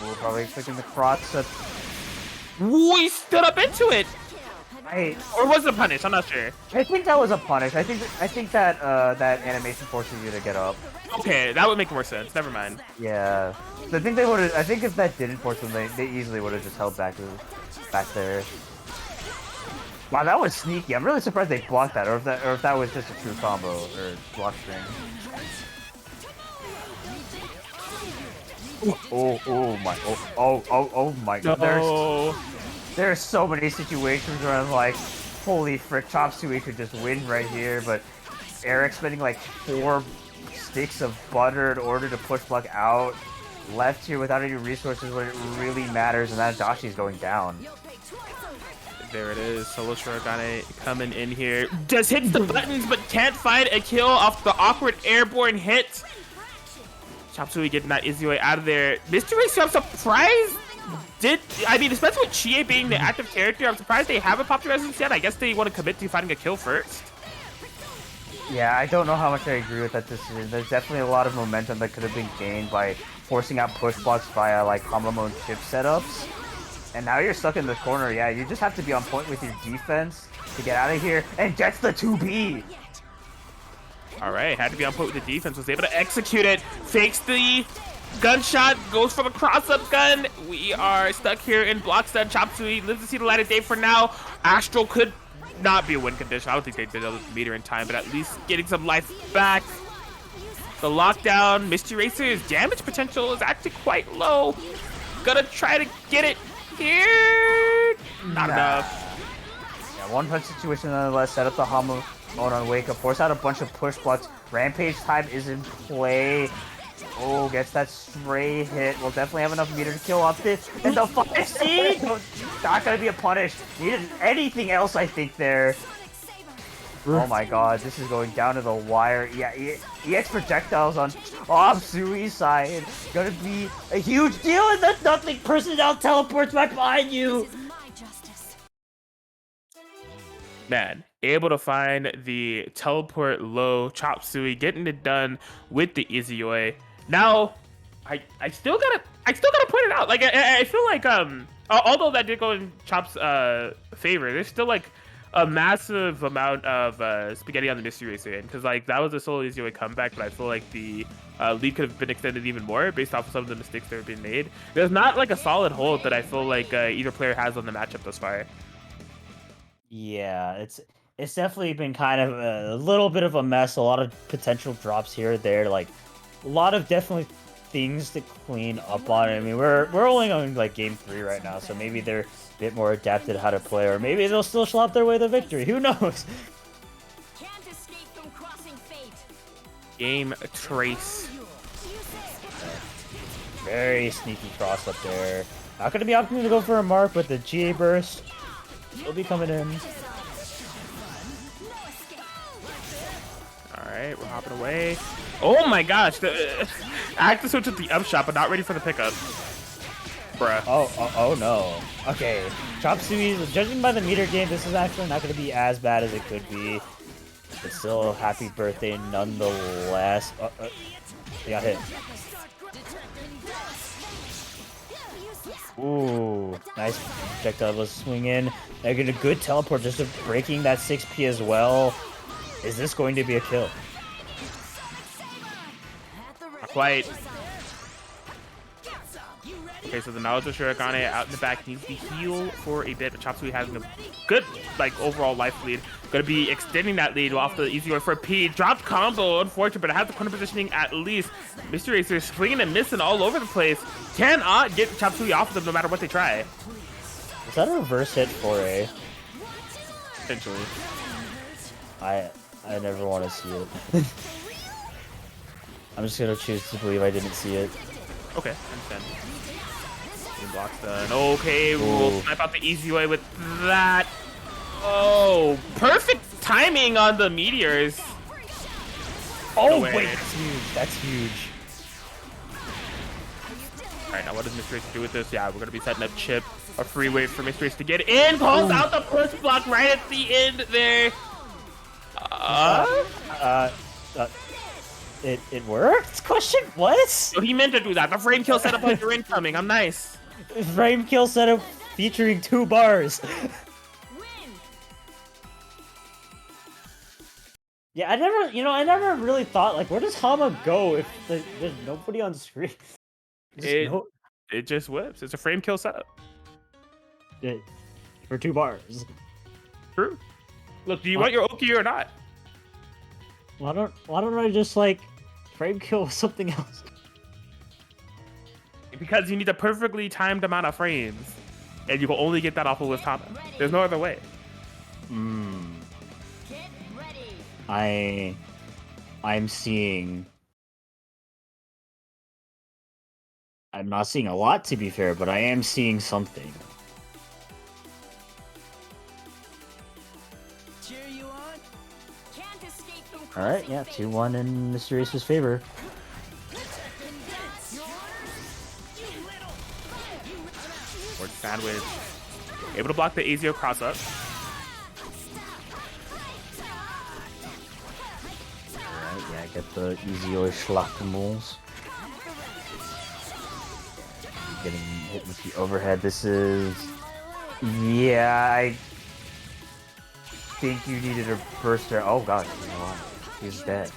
[SPEAKER 3] We're probably expecting the cross up.
[SPEAKER 2] We stood up into it! Or was it a punish? I'm not sure.
[SPEAKER 3] I think that was a punish. I think that that animation forces you to get up.
[SPEAKER 2] Okay, that would make more sense. Never mind.
[SPEAKER 3] Yeah, I think they would. I think if that didn't force them, they easily would have just held back there. Wow, that was sneaky. I'm really surprised they blocked that, or if that was just a true combo or block string. Oh my god.
[SPEAKER 2] No.
[SPEAKER 3] There's so many situations where I'm like, holy frick, Chop Suey could just win right here, but Eric spending like 4 sticks of butter in order to push block out, left here without any resources when it really matters, and that Adachi's going down.
[SPEAKER 2] There it is. Solo Shurigane coming in here. Just hits the buttons, but can't find a kill off the awkward airborne hit. Chop Suey getting that easy way out of there. Mystery Racer, I'm surprised. Especially with Chie being the active character, I'm surprised they haven't popped the resonance yet. I guess they want to commit to finding a kill first.
[SPEAKER 3] Yeah, I don't know how much I agree with that decision. There's definitely a lot of momentum that could have been gained by forcing out push blocks via like Hamamon chip setups. And now you're stuck in the corner. Yeah, you just have to be on point with your defense to get out of here. And gets the 2B.
[SPEAKER 2] All right, had to be on point with the defense. Was able to execute it. Fakes the gunshot, goes for the cross-up gun. We are stuck here in block stun. Chop Suey lives to see the light of day for now. Astral could not be a win condition. I don't think they did the meter in time, but at least getting some life back. The lockdown, Mystery Racer's damage potential is actually quite low. Gonna try to get it here. Not enough.
[SPEAKER 3] Yeah, one punch situation nonetheless. Set up the Hama on wake up. Force out a bunch of push blocks. Rampage time is in play. Oh, gets that stray hit. We'll definitely have enough meter to kill off this. And the 5C! Not gonna be a punish. Needed anything else, I think, there. Oh my god, this is going down to the wire. Yeah, EX projectiles on Sui's side. Gonna be a huge deal, and the nothing personnel teleports right behind you.
[SPEAKER 2] Man, able to find the teleport low. Chop Suey getting it done with the Izuyoi. Now, I still gotta point it out. Like I feel like although that did go in Chop's favor, there's still like a massive amount of spaghetti on the Mystery Racer end, because like that was a solo Izuyoi comeback, but I feel like the lead could have been extended even more based off of some of the mistakes that have been made. There's not like a solid hold that I feel like either player has on the matchup thus far.
[SPEAKER 3] Yeah, it's definitely been kind of a little bit of a mess. A lot of potential drops here or there. Like a lot of definitely things to clean up on. I mean, we're only on like game 3 right now, so maybe they're a bit more adapted how to play, or maybe they'll still slap their way to victory. Who knows?
[SPEAKER 4] Can't escape from crossing fate.
[SPEAKER 2] Game trace.
[SPEAKER 3] Very sneaky cross up there. Not gonna be opting to go for a mark, but the GA burst will be coming in.
[SPEAKER 2] All right, we're hopping away. Oh my gosh! I have to switch with the up shot, but not ready for the pickup. Bruh.
[SPEAKER 3] Oh no. Okay, Chop Suey, judging by the meter game, this is actually not gonna be as bad as it could be. But still, happy birthday nonetheless. They got hit. Ooh, nice projectile was swing in. They're getting a good teleport just of breaking that 6P as well. Is this going to be a kill?
[SPEAKER 2] Not quite. Okay, so the Naruto Shurikane out in the back needs to heal for a bit, but Chop Suey having a good, like, overall life lead. Gonna be extending that lead off the easy way for P. Dropped combo, unfortunate, but it has the corner positioning at least. Mr. Racer swinging and missing all over the place. Cannot get Chop Suey off of them no matter what they try.
[SPEAKER 3] Is that a reverse hit for a?
[SPEAKER 2] Essentially.
[SPEAKER 3] I never want to see it. I'm just gonna choose to believe I didn't see it.
[SPEAKER 2] Okay, I understand. Game blocks done. Okay, we'll snipe out the easy way with that. Oh, perfect timing on the meteors.
[SPEAKER 3] Oh, wait, that's huge. That's huge.
[SPEAKER 2] All right, now what does Mr. Race do with this? Yeah, we're going to be setting up Chip, a free way for Mr. Race to get in. Pulls out the push block right at the end there.
[SPEAKER 3] It worked? Question? What?
[SPEAKER 2] So he meant to do that. The frame kill setup on your incoming. I'm nice.
[SPEAKER 3] Frame kill setup featuring 2 bars. Yeah, I never really thought, like, where does Hama go if there's nobody on screen?
[SPEAKER 2] It just whips. It's a frame kill setup.
[SPEAKER 3] For 2 bars.
[SPEAKER 2] True. Look, do you want your Oki or not?
[SPEAKER 3] Why don't I just, like, frame kill something else?
[SPEAKER 2] Because you need a perfectly timed amount of frames. And you can only get that off of Hama. There's no other way.
[SPEAKER 3] I'm seeing... I'm not seeing a lot, to be fair, but I am seeing something. Alright, yeah, 2-1 in Mr. Racer's favor.
[SPEAKER 2] Or sandwich. Able to block the Azio cross up.
[SPEAKER 3] Alright, yeah, get the Azio Schlachtenmulls. Getting hit with the overhead. This is... Yeah, I think you needed a burster. Oh god, you know what? He's dead.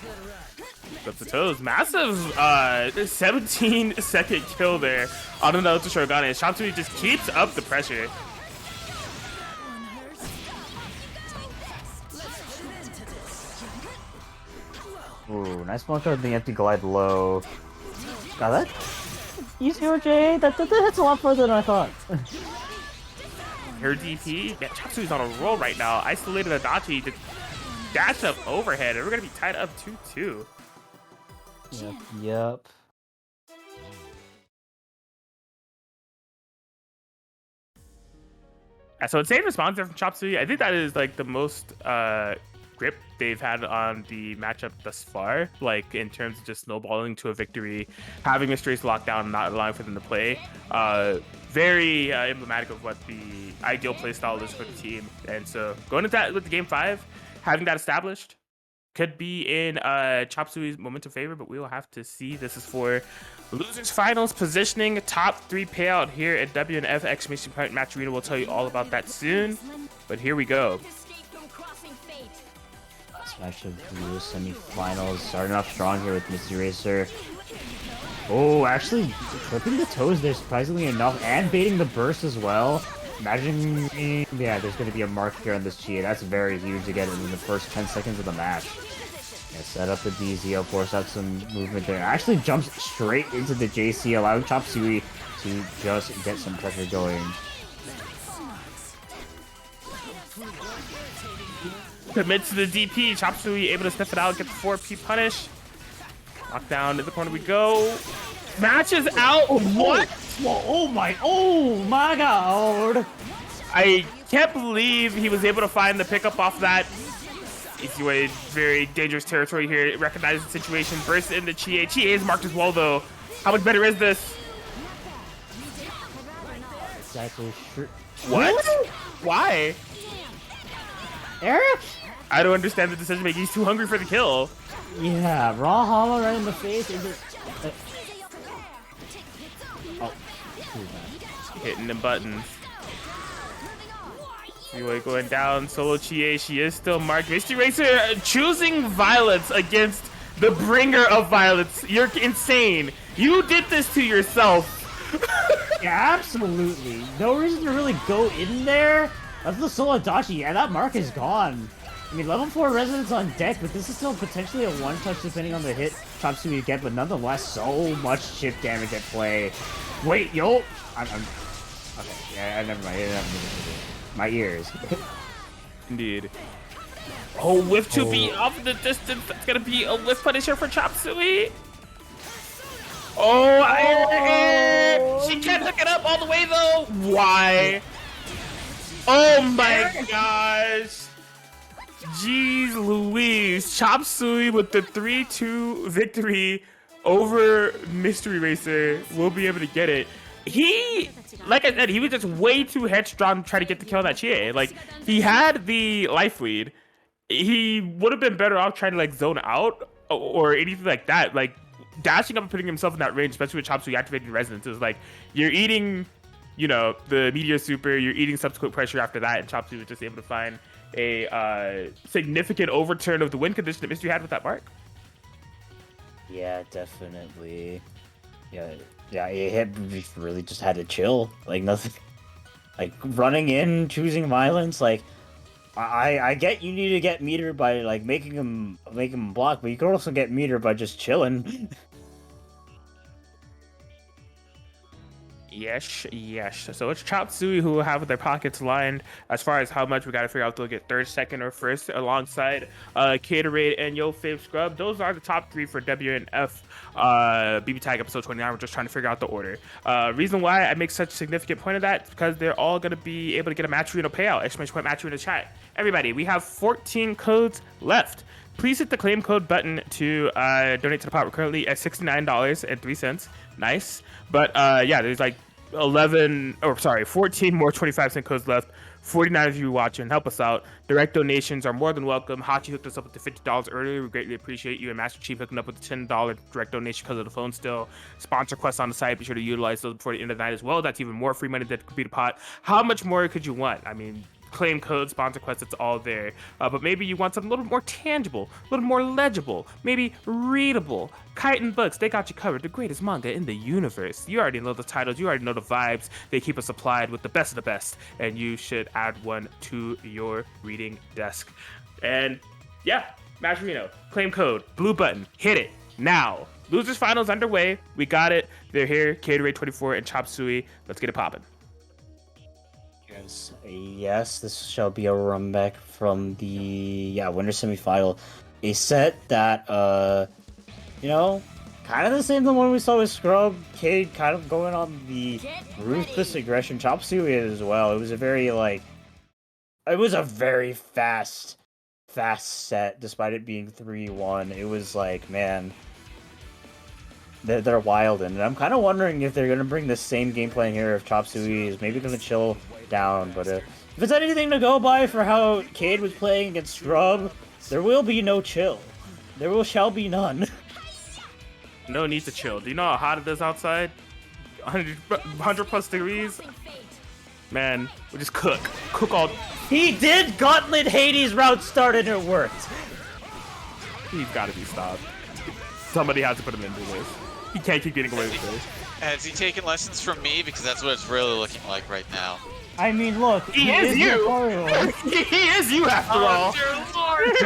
[SPEAKER 2] Up the toes. Massive 17-second kill there on the Naruto Shurikane. Shamsui just keeps up the pressure.
[SPEAKER 3] Ooh, nice block out of the empty glide low. Got that? Easy OJ, that's a lot further than I thought.
[SPEAKER 2] Her DP, yeah, Chapsui's on a roll right now. Isolated Adachi to dash up overhead, and we're gonna be tied up 2-2.
[SPEAKER 3] Yep.
[SPEAKER 2] So insane response there from Chapsui. I think that is like the most grip they've had on the matchup thus far, like in terms of just snowballing to a victory, having Mr. Race locked down and not allowing for them to play. Very emblematic of what the ideal play style is for the team. And so going into that with the game 5, having that established could be in Chop Suey's momentum favor, but we will have to see. This is for losers finals positioning, top 3 payout here at WNF exclamation point match arena. We'll tell you all about that soon, but here we go.
[SPEAKER 3] Last match of the semi-finals, starting off strong here with Misty Racer. Oh, actually clipping the toes there surprisingly enough, and baiting the burst as well. Imagine, yeah, there's going to be a mark here on this Chia. That's very huge to get in the first 10 seconds of the match. Yeah, set up the DZ, of course, have some movement there. Actually jumps straight into the JC, allowing Chop Suey to just get some pressure going.
[SPEAKER 2] Commit to the DP. Chop Suey able to sniff it out, get the 4P punish. Knockdown to the corner we go. Matches out. What?
[SPEAKER 3] Whoa, oh my god.
[SPEAKER 2] I can't believe he was able to find the pickup off that. Easy way, very dangerous territory here. Recognizes the situation, bursts into Chie. Chie is marked as well, though. How much better is this?
[SPEAKER 3] Exactly. Sure.
[SPEAKER 2] What? Why?
[SPEAKER 3] Eric?
[SPEAKER 2] I don't understand the decision making. He's too hungry for the kill.
[SPEAKER 3] Yeah, raw hollow right in the face. Oh,
[SPEAKER 2] hitting the buttons. Anyway, going down. Solo Chie. She is still marked. Mystery Racer choosing violence against the bringer of violence. You're insane. You did this to yourself.
[SPEAKER 3] yeah, absolutely. No reason to really go in there. That's the solo Dachi. Yeah, that mark is gone. I mean, level 4 resonance on deck, but this is still potentially a one-touch depending on the hit Chop Suey get, but nonetheless, so much chip damage at play. Wait, yo! I'm okay, yeah, never mind. My ears.
[SPEAKER 2] Indeed. Oh, whiff to be off the distance. That's gonna be a whiff punisher for Chop Suey. Oh, she can't hook it up all the way though. Why? Oh my gosh. Jeez Louise. Chop Suey with the 3-2 victory over Mystery Racer. Will be able to get it. He, like I said, he was just way too headstrong to try to get the kill on that Chie. Like, he had the life lead. He would have been better off trying to, like, zone out or anything like that. Like, dashing up and putting himself in that range, especially with Chop Suey activating resonance, is like, you're eating, you know, the Meteor Super, you're eating subsequent pressure after that, and Chop Suey was just able to find a significant overturn of the win condition that Mystery had with that mark.
[SPEAKER 3] Yeah, definitely. Yeah, it really just had to chill. Like, nothing. Like, running in, choosing violence, like, I get you need to get meter by, like, making him block, but you can also get meter by just chilling.
[SPEAKER 2] Yes. So it's Chop Suey who will have their pockets lined as far as how much we got to figure out. They'll get third, second, or first alongside Caterade and Yo Fave Scrub. Those are the top 3 for WNF BBTAG episode 29. We're just trying to figure out the order. Reason why I make such a significant point of that is because they're all going to be able to get a match arena payout. Exclamation point match arena chat. Everybody, we have 14 codes left. Please hit the claim code button to donate to the pot. We're currently at $69.03. Nice. But yeah, there's like 14 more 25-cent codes left. 49 of you watching, help us out. Direct donations are more than welcome. Hachi hooked us up with the $50 earlier. We greatly appreciate you. And Master Chief hooking up with the $10 direct donation because of the phone still. Sponsor quests on the site. Be sure to utilize those before the end of the night as well. That's even more free money that could be the pot. How much more could you want? I mean, claim code, sponsor quest, it's all there. But maybe you want something a little more tangible, a little more legible, maybe readable. Kite and Books, they got you covered. The greatest manga in the universe. You already know the titles, you already know the vibes. They keep us supplied with the best of the best, and you should add one to your reading desk. And yeah, Match Reno, claim code, blue button, hit it now. Losers finals underway. We got it. They're here. Caterade24 and Chop Suey. Let's get it popping.
[SPEAKER 3] Yes, this shall be a run back from the winner semifinal. A set that you know, kind of the same the one we saw with Scrub. Cade kind of going on the ruthless aggression. Chop Suey as well. It was a very fast set despite it being 3-1. It was like, man, they're wild, and I'm kind of wondering if they're gonna bring the same gameplay here. If Chop Suey is maybe gonna chill down, but if it's anything to go by for how Cade was playing against Scrub, there will be no chill. Shall be none.
[SPEAKER 2] No need to chill. Do you know how hot it is outside? 100 plus degrees. Man, we just cook all.
[SPEAKER 3] He did Gauntlet Hades route start and it worked.
[SPEAKER 2] He's got to be stopped. Somebody has to put him into this. He can't keep getting away with this.
[SPEAKER 1] Has he taken lessons from me? Because that's what it's really looking like right now.
[SPEAKER 3] I mean, look,
[SPEAKER 2] He is you.
[SPEAKER 3] your Mario.
[SPEAKER 2] He is you after all.
[SPEAKER 1] Dear Lord,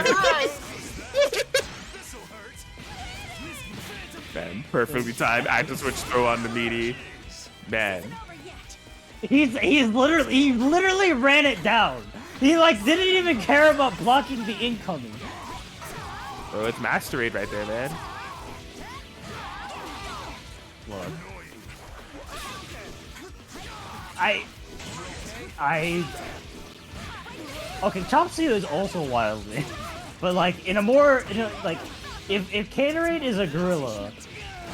[SPEAKER 2] Man, perfectly timed. Active switch throw on the meaty. Man.
[SPEAKER 3] He literally ran it down. He like didn't even care about blocking the incoming.
[SPEAKER 2] Oh, it's master raid right there, man.
[SPEAKER 3] Look. Okay, Chop Suey is also wildly, but like like if Caterade is a gorilla,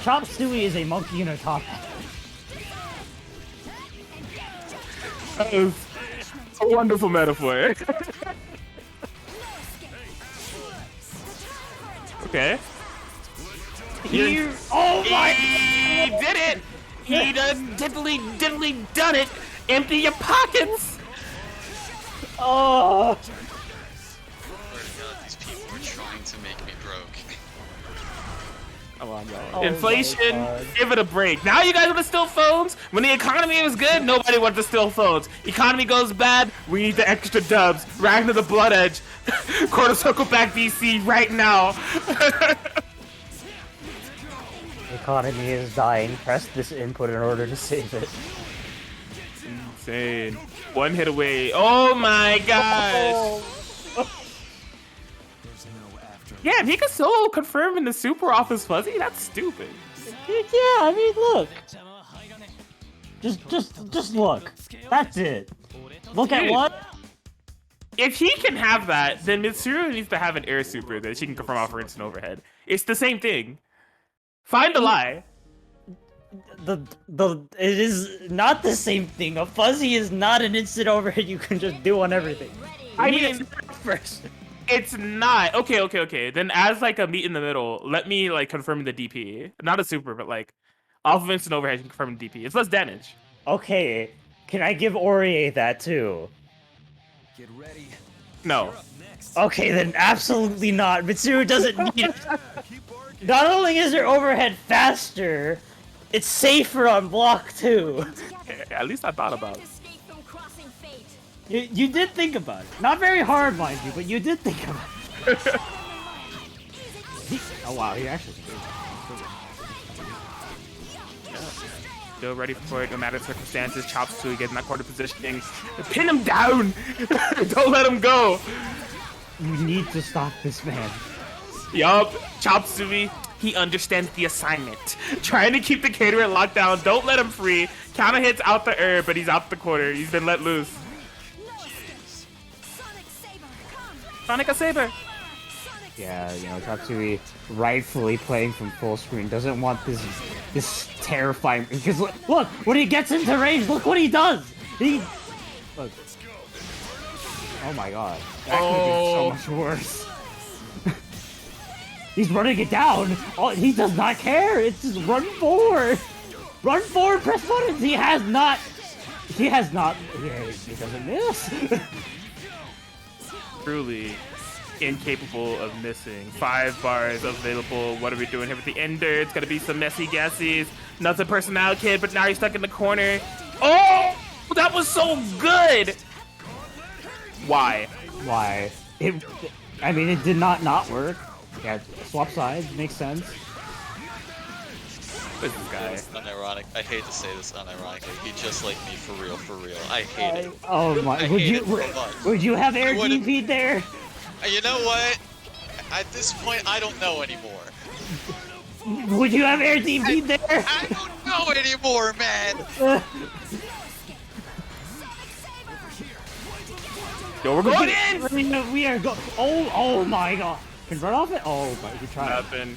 [SPEAKER 3] Chop Suey is a monkey in a top hat.
[SPEAKER 2] That was a wonderful metaphor. Okay.
[SPEAKER 3] Oh my!
[SPEAKER 2] He did it! He done diddly done it! Empty your pockets!
[SPEAKER 3] Oh!
[SPEAKER 1] swear to God, these people are trying to make me broke.
[SPEAKER 2] Come on, y'all.
[SPEAKER 3] Oh
[SPEAKER 2] Inflation,
[SPEAKER 3] my God.
[SPEAKER 2] give it a break. Now you guys want to steal phones? When the economy was good, nobody wanted to steal phones. Economy goes bad, we need the extra dubs. Ragnar the Blood Edge. Quarter circle back DC right now.
[SPEAKER 3] The economy is dying. Press this input in order to save it.
[SPEAKER 2] Insane. One hit away. Oh my gosh.
[SPEAKER 5] There's no after.
[SPEAKER 2] Yeah, if he could solo confirm in the super office fuzzy, that's stupid.
[SPEAKER 3] Yeah, I mean, look. Just look. That's it. Look at
[SPEAKER 2] Dude.
[SPEAKER 3] what?
[SPEAKER 2] If he can have that, then Mitsuru needs to have an air super that she can confirm off her instant overhead. It's the same thing. Find the lie.
[SPEAKER 3] It is not the same thing. A fuzzy is not an instant overhead you can just do on everything.
[SPEAKER 2] I
[SPEAKER 3] You need
[SPEAKER 2] mean,
[SPEAKER 3] it first.
[SPEAKER 2] it's not. Okay. Then as like a meet in the middle, let me like confirm the DP. Not a super, but like off of instant overhead, you can confirm the DP. It's less damage.
[SPEAKER 3] Okay, can I give Orie that too?
[SPEAKER 5] Get ready.
[SPEAKER 2] No.
[SPEAKER 5] You're up next.
[SPEAKER 3] Okay, then absolutely not. Mitsuru doesn't need it. Not only is her overhead faster, it's safer on block too.
[SPEAKER 2] At least I thought about it.
[SPEAKER 4] Escape from crossing fate.
[SPEAKER 3] You did think about it. Not very hard, mind you, but you did think about it. Oh wow, he actually did.
[SPEAKER 2] Still ready for it, no matter the circumstances. Chops to get in that quarter positioning. Pin him down! Don't let him go!
[SPEAKER 3] You need to stop this man.
[SPEAKER 2] Yup, Chop Suey, he understands the assignment. Trying to keep the caterer locked down, don't let him free. Counter hits out the herb, but he's out the corner. He's been let loose.
[SPEAKER 4] Sonic Saber, come.
[SPEAKER 2] Sonic Saber.
[SPEAKER 3] Yeah, you know, Tatsui rightfully playing from full screen doesn't want this terrifying, because look, when he gets into range, look what he does! Look. Oh my god. That could have been so much worse. He's running it down! Oh, he does not care! It's just run forward! Run forward, press buttons! He doesn't miss!
[SPEAKER 2] Truly incapable of missing. 5 bars available. What are we doing here with the ender? It's gonna be some messy guesses. Nothing personal, kid, but now he's stuck in the corner. Oh! That was so good! Why?
[SPEAKER 3] Why? I mean, it did not work. Yeah, swap sides, makes sense.
[SPEAKER 2] Who's this guy?
[SPEAKER 1] Unironic. I hate to say this unironically. He just like me for real. I hate it.
[SPEAKER 3] Oh my,
[SPEAKER 1] I hate it so much.
[SPEAKER 3] would you have air
[SPEAKER 1] wouldn't-
[SPEAKER 3] DP there?
[SPEAKER 1] You know what? At this point, I don't know anymore.
[SPEAKER 3] Would you have air DP there?
[SPEAKER 1] I don't know anymore, man.
[SPEAKER 2] Yo, we're going in!
[SPEAKER 3] We are go. Oh my god. Can run off it? Oh my, you tried.
[SPEAKER 2] Nothing.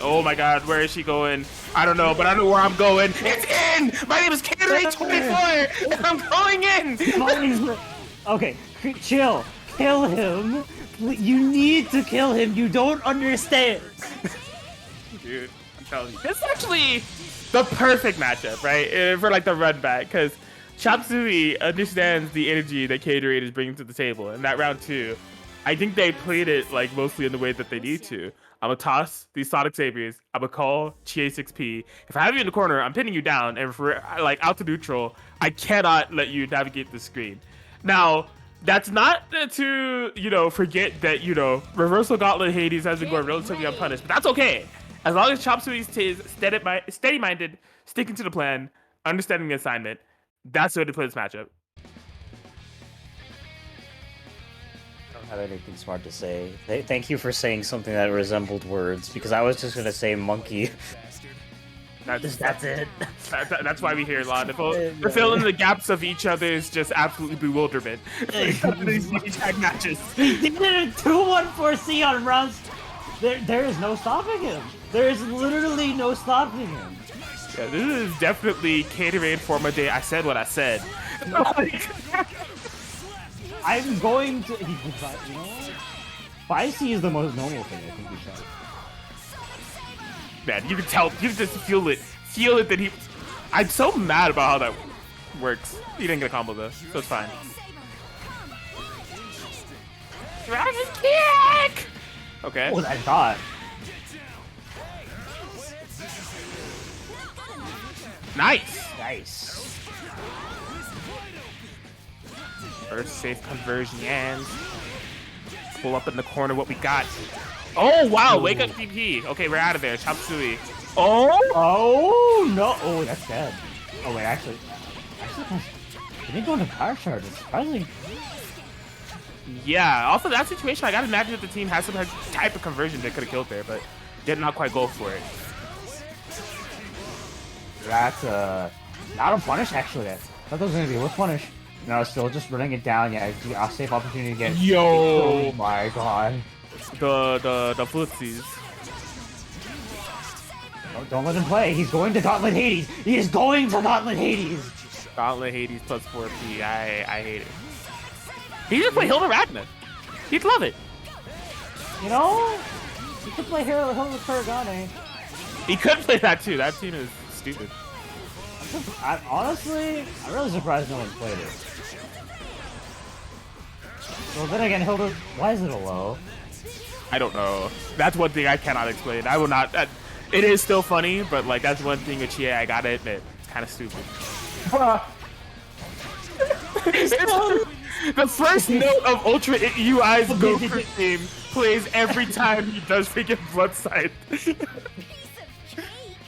[SPEAKER 2] Oh my god, where is she going? I don't know, but I know where I'm going. It's in! My name is Caterade24! And I'm going in!
[SPEAKER 3] Okay, chill. Kill him. You need to kill him. You don't understand.
[SPEAKER 2] Dude, I'm telling you. This is actually the perfect matchup, right? For like the run back, because Chop Suey understands the energy that Caterade is bringing to the table. In that round 2, I think they played it like mostly in the way that they need to. I'm gonna toss these Sonic Saviors. I'm gonna call Chie6P. If I have you in the corner, I'm pinning you down, and for like out to neutral, I cannot let you navigate the screen. Now, that's not to forget that Reversal Gauntlet Hades has been going relatively unpunished, but that's okay as long as Chop Suey stays steady-minded, sticking to the plan, understanding the assignment. That's the way to play this matchup.
[SPEAKER 3] I don't have anything smart to say. Thank you for saying something that resembled words, because I was just gonna say monkey. That's it.
[SPEAKER 2] That's why we hear a lot. We're filling the gaps of each other's just absolutely bewilderment. These BBTAG matches.
[SPEAKER 3] He did a 2-1-4C on Rust. There is no stopping him. There is literally no stopping him.
[SPEAKER 2] Yeah, this is definitely Gatorade Forma Day. I said what I said.
[SPEAKER 3] I'm going to. You know what? 5C is the most normal thing I think we should.
[SPEAKER 2] Man, you can tell. You can just feel it. Feel it that he. I'm so mad about how that works. He didn't get a combo though, so it's fine. Dragon kick. Okay.
[SPEAKER 3] What was that shot?
[SPEAKER 2] Nice.
[SPEAKER 3] Nice.
[SPEAKER 2] First safe conversion and pull up in the corner what we got. Oh wow, wake up PP. Okay, we're out of there. Chop Suey.
[SPEAKER 3] Oh no. Oh, that's dead. Oh wait, actually he didn't go into power charge. It's surprising.
[SPEAKER 2] Yeah, also that situation, I gotta imagine that the team has some type of conversion that could have killed there, but did not quite go for it.
[SPEAKER 3] That's not a punish actually. I thought that was gonna be a punish. No, still just running it down. Yeah, a safe opportunity to get.
[SPEAKER 2] Yo!
[SPEAKER 3] Oh my god.
[SPEAKER 2] The footsies.
[SPEAKER 3] Don't let him play. He's going to Gauntlet Hades. He is going to Gauntlet Hades.
[SPEAKER 2] Gauntlet Hades plus 4P. I hate it. He just play Hilda Ragnar. He'd love it.
[SPEAKER 3] You know, he could play Hilda Kuragane.
[SPEAKER 2] He could play that too. That team is stupid.
[SPEAKER 3] Honestly, I'm really surprised no one played it. Well, then again, Hilda, why is it a low?
[SPEAKER 2] I don't know. That's one thing I cannot explain. I will not. It is still funny, but like that's one thing with Chie I gotta admit, it's kind of stupid. The first note of Ultra UI's Gopher theme plays every time he does take a blood sight.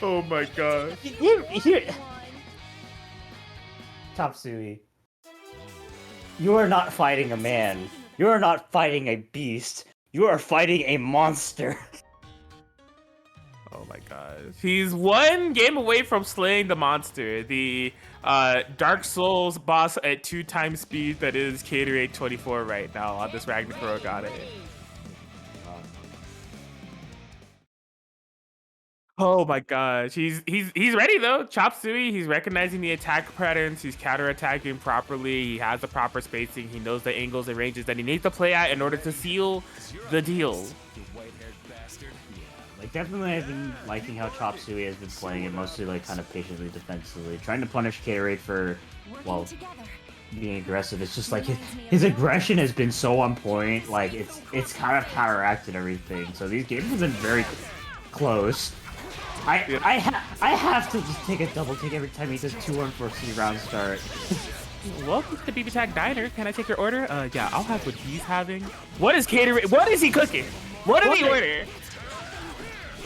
[SPEAKER 2] Oh my god.
[SPEAKER 3] Here. Chop Suey. You are not fighting a man. You are not fighting a beast. You are fighting a monster.
[SPEAKER 2] Oh my god. He's one game away from slaying the monster. The Dark Souls boss at 2 times speed that is Gatorade24 right now on this Ragnarok. Got it. Oh my gosh. He's ready though. Chop Suey, he's recognizing the attack patterns, he's counterattacking properly, he has the proper spacing, he knows the angles and ranges that he needs to play at in order to seal the deal.
[SPEAKER 3] Like, definitely I've been liking how Chop Suey has been playing it, mostly like kind of patiently defensively, trying to punish Gatorade for, well, being aggressive. It's just like his aggression has been so on point, like it's kind of counteracted everything. So these games have been very close. I have to just take a double take every time he does 2-1-4C round start.
[SPEAKER 2] Welcome to the BBTAG Diner. Can I take your order? Yeah, I'll have what he's having. What is Gatorade? What is he cooking? What did he order?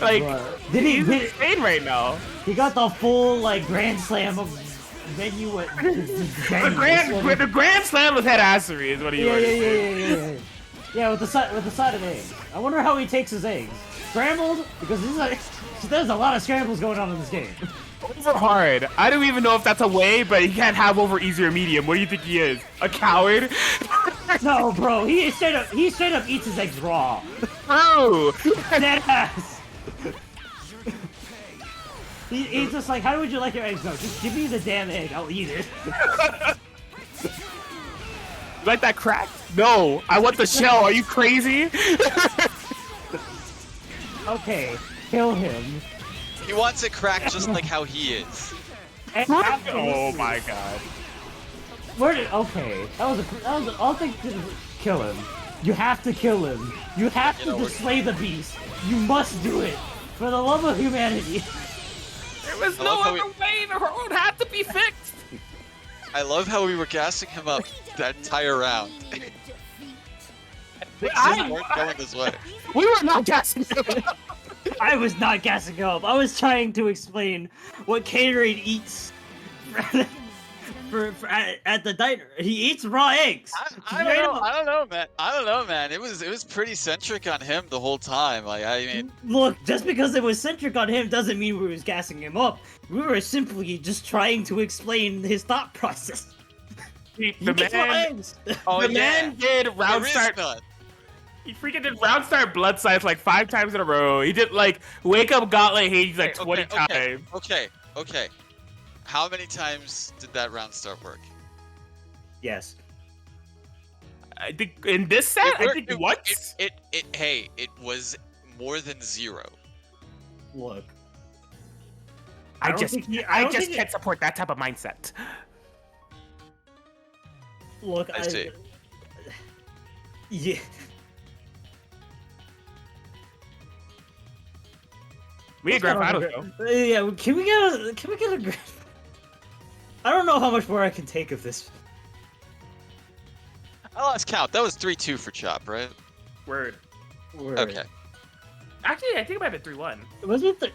[SPEAKER 2] Like, he's insane right now.
[SPEAKER 3] He got the full like Grand Slam of menu.
[SPEAKER 2] The Grand Slam with head assery is what he ordered.
[SPEAKER 3] Yeah, with the side of eggs. I wonder how he takes his eggs. Scrambled? Because there's a lot of scrambles going on in this game.
[SPEAKER 2] Over hard. I don't even know if that's a way, but he can't have over easy or medium. What do you think he is? A coward?
[SPEAKER 3] No, bro. He straight up eats his eggs raw.
[SPEAKER 2] Bro.
[SPEAKER 3] Dead ass. He's just like, how would you like your eggs? No, just give me the damn egg. I'll eat it.
[SPEAKER 2] You like that crack? No, I want the shell. Are you crazy?
[SPEAKER 3] Okay, kill him.
[SPEAKER 1] He wants it cracked just like how he is.
[SPEAKER 2] Oh my god.
[SPEAKER 3] Okay, that was I'll think to kill him. You have to kill him. You have
[SPEAKER 1] You know,
[SPEAKER 3] to
[SPEAKER 1] we're-
[SPEAKER 3] slay the beast. You must do it for the love of humanity.
[SPEAKER 2] There was
[SPEAKER 1] I
[SPEAKER 2] no
[SPEAKER 1] love how
[SPEAKER 2] other way. The road had to be fixed.
[SPEAKER 1] I love how we were gassing him up that entire round. Things
[SPEAKER 2] I-
[SPEAKER 1] just weren't going this way.
[SPEAKER 2] We were not gassing him.
[SPEAKER 3] I was not gassing up. I was trying to explain what Gatorade eats at the diner. He eats raw eggs.
[SPEAKER 1] I don't know. I don't know, man. I don't know, man. It was pretty centric on him the whole time. Like, I mean,
[SPEAKER 3] Look, just because it was centric on him doesn't mean we was gassing him up. We were simply just trying to explain his thought process.
[SPEAKER 2] The
[SPEAKER 3] He eats raw
[SPEAKER 2] man,
[SPEAKER 3] eggs.
[SPEAKER 1] oh
[SPEAKER 2] the
[SPEAKER 1] yeah,
[SPEAKER 2] man did round
[SPEAKER 1] there is
[SPEAKER 2] start.
[SPEAKER 1] none.
[SPEAKER 2] He freaking did round start blood size like 5 times in a row. He did like wake up gauntlet Hades like 20 times.
[SPEAKER 1] Okay. How many times did that round start work?
[SPEAKER 3] Yes.
[SPEAKER 2] I think in this set, I think once.
[SPEAKER 1] Hey, it was more than 0.
[SPEAKER 3] Look.
[SPEAKER 2] I
[SPEAKER 3] don't
[SPEAKER 2] just
[SPEAKER 3] think he-
[SPEAKER 2] I
[SPEAKER 3] don't
[SPEAKER 2] just
[SPEAKER 3] think
[SPEAKER 2] can't support that type of mindset.
[SPEAKER 3] Look,
[SPEAKER 1] I see.
[SPEAKER 3] Yeah.
[SPEAKER 2] We had grand finals though.
[SPEAKER 3] Yeah, can we get a grand? I don't know how much more I can take of this.
[SPEAKER 1] I lost count. That was 3-2 for Chop, right?
[SPEAKER 2] Word.
[SPEAKER 1] Okay.
[SPEAKER 2] Actually, I think it might have been 3-1.
[SPEAKER 3] Was it the?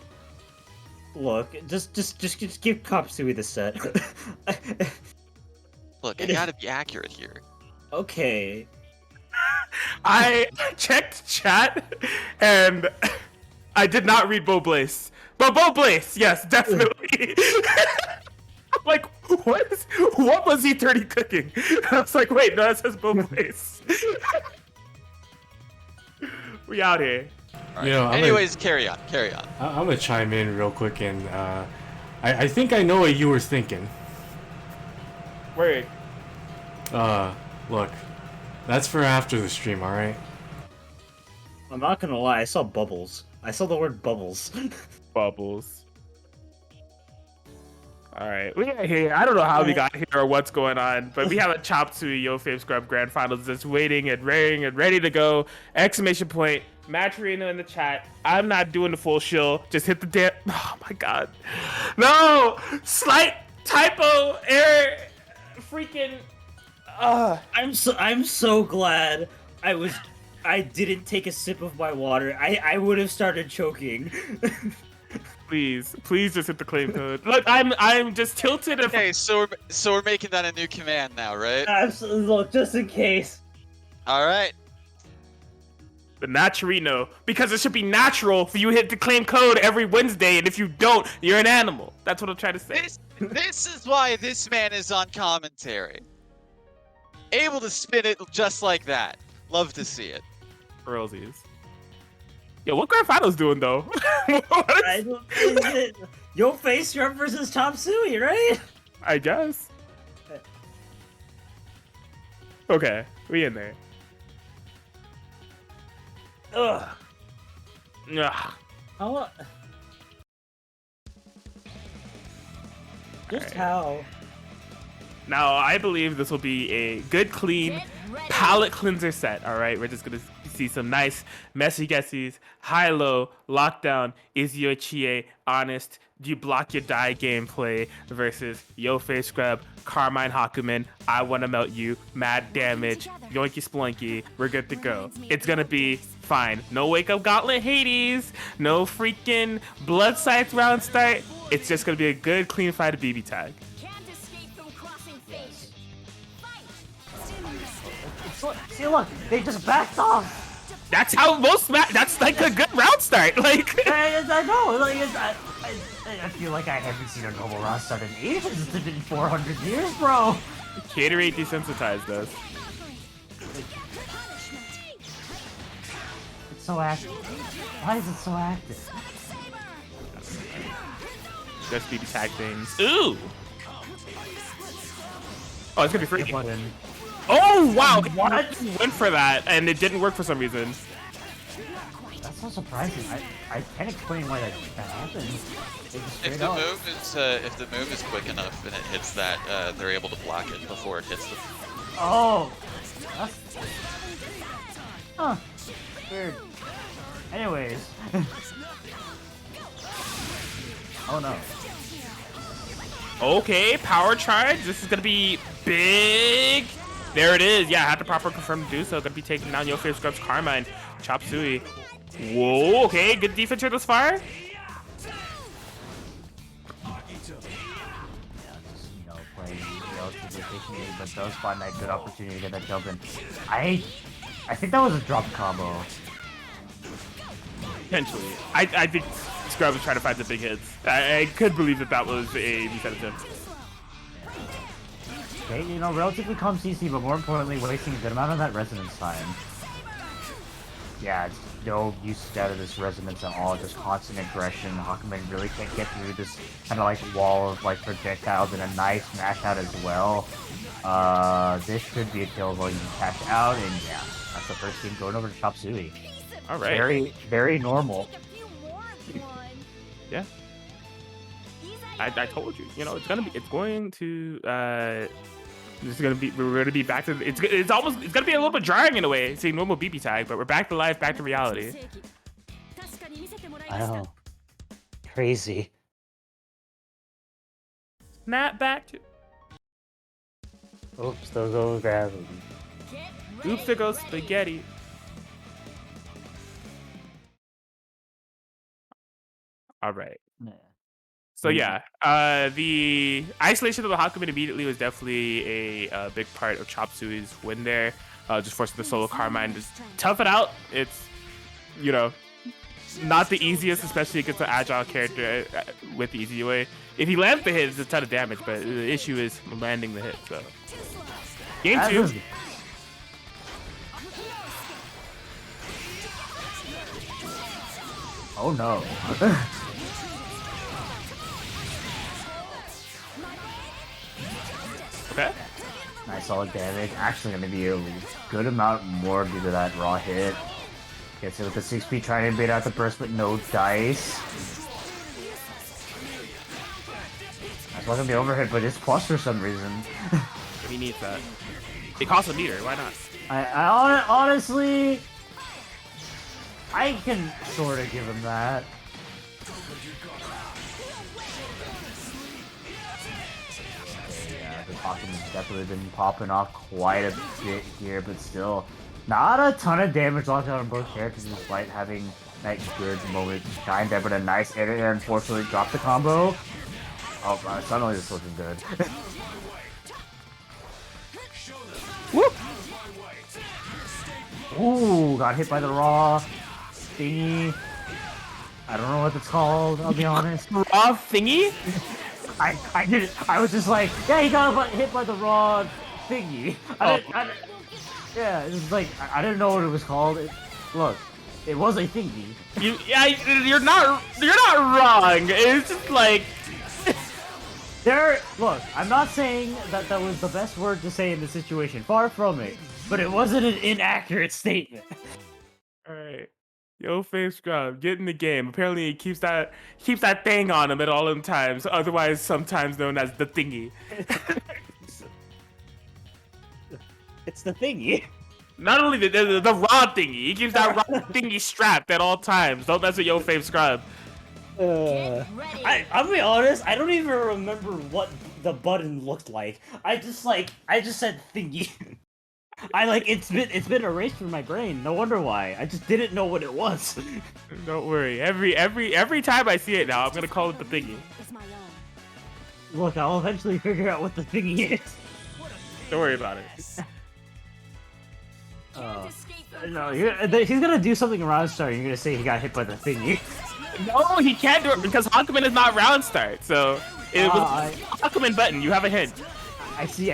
[SPEAKER 3] Look, just give Kopsui the set.
[SPEAKER 1] Look, I gotta be accurate here.
[SPEAKER 3] Okay.
[SPEAKER 2] I checked chat and I did not read Bo Blaze. But Bo Blaze, yes, definitely. Like, what was E30 cooking? I was like, wait, no, that says Bo Blaze. We out here.
[SPEAKER 6] You know,
[SPEAKER 1] Anyways, carry on.
[SPEAKER 6] I'm gonna chime in real quick, and I think I know what you were thinking.
[SPEAKER 2] Word.
[SPEAKER 6] Look, that's for after the stream, all right?
[SPEAKER 3] I'm not gonna lie, I saw bubbles. I saw the word bubbles.
[SPEAKER 2] Bubbles. Alright, we got here. I don't know how we got here or what's going on, but we have a Chop Suey Yo Fave Scrub Grand Finals that's waiting and raring and ready to go. Exclamation point. Match Reno in the chat. I'm not doing the full shill. Just hit the damn. Oh my god. No! Slight typo error. Freaking.
[SPEAKER 3] I'm so glad I didn't take a sip of my water. I would have started choking.
[SPEAKER 2] Please just hit the claim code. Look, I'm just tilted. If
[SPEAKER 1] Okay, so we're making that a new command now, right?
[SPEAKER 3] Absolutely, look, just in case.
[SPEAKER 1] All right.
[SPEAKER 2] The Naturino, because it should be natural for you to hit the claim code every Wednesday, and if you don't, you're an animal. That's what I'm trying to say.
[SPEAKER 1] This is why this man is on commentary. Able to spin it just like that. Love to see it.
[SPEAKER 2] Girlsies. Yo, what Grand Finals doing though?
[SPEAKER 3] Yo face scrub versus Chop Suey, right?
[SPEAKER 2] I guess. Okay, we in there. Ugh. Ugh.
[SPEAKER 3] How? Just
[SPEAKER 2] Alright.
[SPEAKER 3] how?
[SPEAKER 2] Now, I believe this will be a good, clean palette cleanser set. All right, we're just gonna see some nice messy guesses, high-low, lockdown, is your Chie honest, do you block your die gameplay versus Yo Face Scrub, Carmine Hakumen, I wanna melt you, mad damage, yoinky sploinky, we're good to go. It's gonna be fine. No wake up gauntlet Hades, no freaking blood sights round start. It's just gonna be a good, clean fight of BB tag.
[SPEAKER 4] Can't escape from crossing fate.
[SPEAKER 3] See, look, they just backed off.
[SPEAKER 2] That's how most that's like a good round start. Like
[SPEAKER 3] I know, like I feel like I haven't seen a normal round start in ages. It's been 400 years, bro.
[SPEAKER 2] Gatorade desensitized us.
[SPEAKER 3] It's so active. Why is it so active?
[SPEAKER 2] Just BB tag things. Ooh. Oh, it's gonna be free.
[SPEAKER 3] Button.
[SPEAKER 2] Oh wow!
[SPEAKER 3] What?
[SPEAKER 2] He went for that, and it didn't work for some reason.
[SPEAKER 3] That's so surprising. I can't explain why that happened. They just
[SPEAKER 1] If
[SPEAKER 3] straight
[SPEAKER 1] the
[SPEAKER 3] up.
[SPEAKER 1] move is quick enough and it hits that, they're able to block it before it hits them.
[SPEAKER 3] Oh, that's Huh. Weird. Anyways. Oh no.
[SPEAKER 2] Okay, power charge. This is gonna be big. There it is. Yeah, I had to proper confirm to do so. Gonna be taking down Yo-Fav Scrub's Carmine. Chop Suey. Whoa, okay, good defense here thus far.
[SPEAKER 3] Playing relatively efficiently, but does find that good opportunity to get that jump in. I think that was a drop combo.
[SPEAKER 2] Potentially. I think Scrub was trying to find the big hits. I could believe that was a reset attempt.
[SPEAKER 3] Okay, relatively calm CC, but more importantly, wasting a good amount of that resonance time. Yeah, it's no use out of this resonance at all, just constant aggression. Hakumen really can't get through this kind of like wall of like projectiles, and a nice smash out as well. This should be a kill while you can cash out, and yeah, that's the first game going over to Chop Suey.
[SPEAKER 2] All right.
[SPEAKER 3] Very, very normal.
[SPEAKER 2] Yeah. I told you. It's going to we're gonna be back to it's gonna be a little bit jarring in a way, seeing normal BB tag, but we're back to life, back to reality.
[SPEAKER 3] I know. Crazy.
[SPEAKER 2] Not back to
[SPEAKER 3] Oops, those go gravity.
[SPEAKER 2] oops, there goes spaghetti. All right.
[SPEAKER 3] Yeah.
[SPEAKER 2] So yeah, the isolation of the Hakumen immediately was definitely a big part of Chop Suey's win there. Just forcing the solo Carmine to tough it out. It's, not the easiest, especially against an agile character with the easy way. If he lands the hit, it's a ton of damage, but the issue is landing the hit. So game 2.
[SPEAKER 3] Oh no.
[SPEAKER 2] Okay.
[SPEAKER 3] Nice solid damage. Actually gonna be a good amount more due to that raw hit. Gets it with the 6P trying to bait out the burst, but no dice. That's not gonna be overhit, but it's plus for some reason.
[SPEAKER 2] He needs that. It costs a meter. Why not?
[SPEAKER 3] I honestly, I can sort of give him that. Hakumen's definitely been popping off quite a bit here, but still not a ton of damage locked out on both characters despite having that good moment to shine there, but a nice edit there. Unfortunately, dropped the combo. Oh, suddenly this looking good. Whoop! Ooh, got hit by the raw thingy. I don't know what it's called, I'll be honest.
[SPEAKER 2] Raw thingy?
[SPEAKER 3] I did it. I was just like, yeah, he got hit by the raw thingy. Yeah, it was like I didn't know what it was called. Look, it was a thingy.
[SPEAKER 2] You're not wrong. It's just like
[SPEAKER 3] Look, I'm not saying that was the best word to say in the situation. Far from it. But it wasn't an inaccurate statement.
[SPEAKER 2] all right. Yo-Fav Scrub, get in the game. Apparently, he keeps that thing on him at all times. Otherwise, sometimes known as the thingy.
[SPEAKER 3] It's the thingy.
[SPEAKER 2] Not only the raw thingy, he keeps that raw thingy strapped at all times. Don't mess with Yo-Fav Scrub.
[SPEAKER 3] I'll be honest. I don't even remember what the button looked like. I just said thingy. It's been erased from my brain. No wonder why. I just didn't know what it was.
[SPEAKER 2] Don't worry. Every time I see it now, I'm gonna call it the thingy.
[SPEAKER 3] Look, I'll eventually figure out what the thingy is.
[SPEAKER 2] Don't worry about it.
[SPEAKER 3] No, he's gonna do something around start. You're gonna say he got hit by the thingy.
[SPEAKER 2] No, he can't do it because Hakumen is not round start. So it was Hakumen button. You have a hint.
[SPEAKER 3] I see.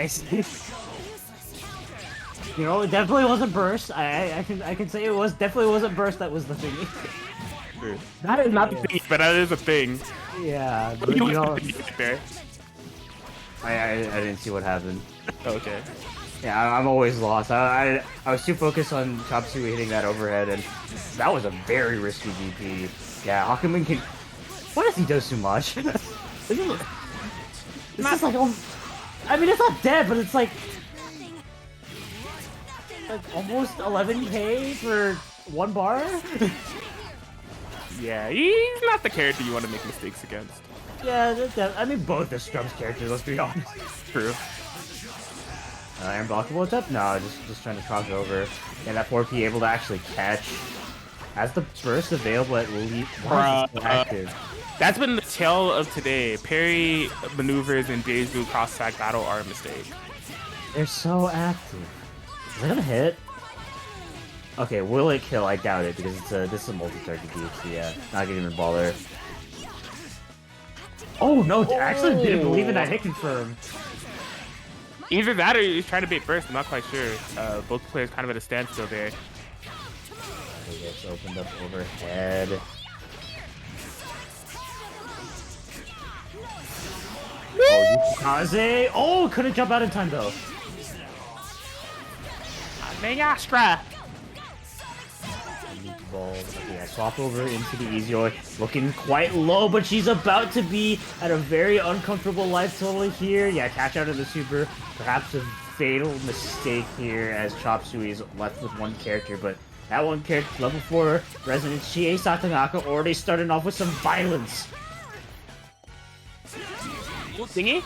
[SPEAKER 3] It definitely wasn't burst. I can say it definitely wasn't burst. That was the thingy.
[SPEAKER 2] That is not the thing, but that is a thing.
[SPEAKER 3] Yeah, but,
[SPEAKER 2] there.
[SPEAKER 3] I didn't see what happened.
[SPEAKER 2] Okay.
[SPEAKER 3] Yeah, I'm always lost. I was too focused on Chop Suey hitting that overhead, and that was a very risky DP. Yeah, Hakumen can. What if he does too much? It's just like, I mean, it's not dead, but it's like. like almost 11k for one bar.
[SPEAKER 2] Yeah, he's not the character you want to make mistakes against.
[SPEAKER 3] Yeah, I mean both the Scrubs characters. Let's be honest.
[SPEAKER 2] True.
[SPEAKER 3] Iron blockable attempt? No, just trying to cross over. And that 4P able to actually catch. Has the burst available at least. Why is this so active?
[SPEAKER 2] That's been the tale of today. Parry maneuvers and Days Blue cross tag battle are a mistake.
[SPEAKER 3] They're so active. Is it gonna hit? Okay, will it kill? I doubt it because this is a multi-target DHC. Yeah, not gonna even bother. Oh no! Actually, didn't believe in that hit confirm.
[SPEAKER 2] Either that or he's trying to bait burst. I'm not quite sure. Both players kind of at a standstill there.
[SPEAKER 3] It gets opened up overhead. Oh, Kaze! Oh, couldn't jump out in time though.
[SPEAKER 2] Megastra.
[SPEAKER 3] Okay, I swap over into the Easy looking quite low, but she's about to be at a very uncomfortable life total here. Yeah, catch out of the super. Perhaps a fatal mistake here as Chop Suey is left with one character, but that one character, level 4 Resident Chie Satanaka, already starting off with some violence.
[SPEAKER 2] Thingy?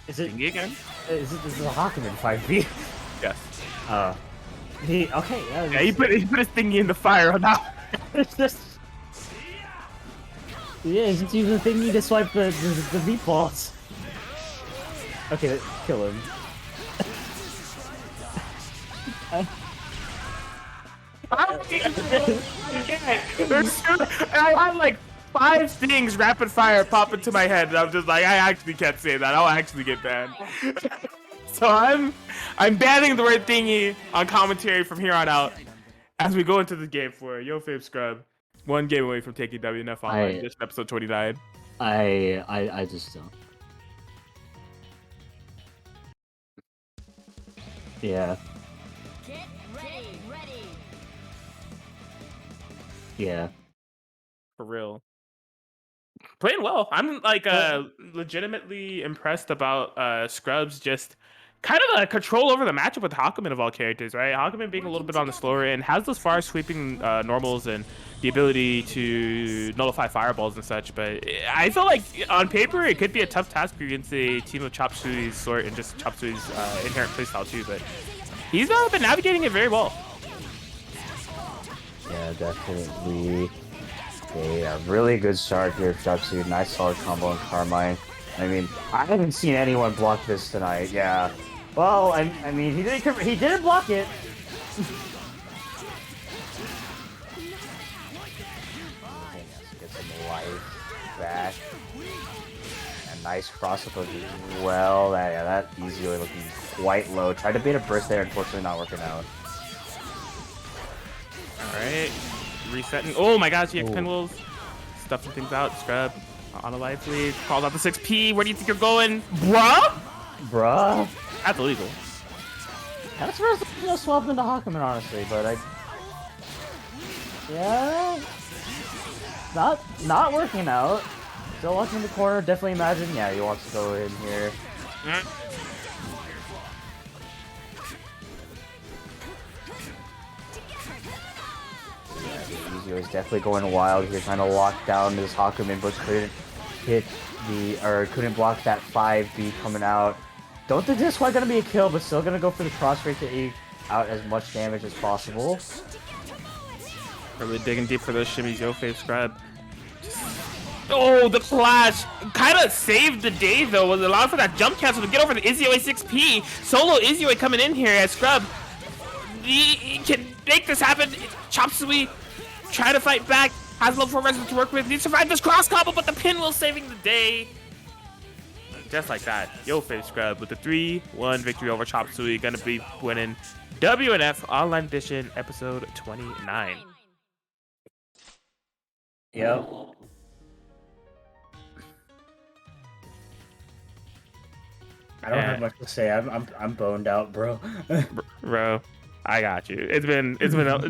[SPEAKER 3] Is it?
[SPEAKER 2] Thingy again?
[SPEAKER 3] Is it a Hakumen 5B?
[SPEAKER 2] Yes.
[SPEAKER 3] Okay,
[SPEAKER 2] Yeah, he put his thingy in the fire on that.
[SPEAKER 3] It's just... Yeah, he's just using the thingy to swipe the meatballs. Okay, kill him.
[SPEAKER 2] I had like 5 things rapid fire pop into my head, and I'm just like, I actually can't say that. I'll actually get banned. So I'm banning the word thingy on commentary from here on out as we go into the game for Yo Fave Scrub. 1 game away from taking WNF Online, just episode 29.
[SPEAKER 3] I just don't. Yeah.
[SPEAKER 4] Get ready.
[SPEAKER 3] Yeah.
[SPEAKER 2] For real. Playing well. I'm like legitimately impressed about Scrubs just kind of a control over the matchup with Hakumen of all characters, right? Hakumen being a little bit on the slower end, has those far sweeping normals and the ability to nullify fireballs and such, but I feel like on paper it could be a tough task against a team of Chop Suey's sort and just Chop Suey's inherent playstyle too, but he's been navigating it very well.
[SPEAKER 3] Yeah, definitely a really good start here for Chop Suey. Nice solid combo on Carmine. I mean, I haven't seen anyone block this tonight. Yeah. Well, I mean, he didn't block it. Get some life back. A nice crossover as well. That Easy looking quite low. Tried to bait a burst there, unfortunately not working out.
[SPEAKER 2] All right, resetting. Oh my gosh, he pinwheels, stuffing things out. Scrub on a life lead. Called out the 6P. Where do you think you're going, bruh? That's illegal.
[SPEAKER 3] That's first swap into Hakumen, honestly, but yeah, not working out. Still watching in the corner. Definitely imagine. Yeah, he wants to go in here. He was definitely going wild here, trying to lock down this Hakumen, but couldn't block that 5B coming out. Don't think this is quite gonna be a kill, but still gonna go for the cross rate to eke out as much damage as possible.
[SPEAKER 2] Really digging deep for those shimmies, Yo Fave Scrub. Oh, the flash kind of saved the day though. Was allowed for that jump cancel to get over the Izio 6P. Solo Izio coming in here as Scrub. He can make this happen. Chop Suey try to fight back. Has level 4 residents to work with. He survived this cross combo, but the pinwheel saving the day. Just like that, Yo Fave Scrub with the 3-1 victory over Chop Suey. Gonna be winning WNF Online Edition episode 29.
[SPEAKER 3] Yep. I don't have much to say. I'm boned out, bro.
[SPEAKER 2] Bro, I got you. It's been a long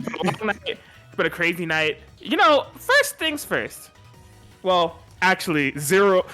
[SPEAKER 2] night. It's been a crazy night. You know, first things first. Well, actually, zeroth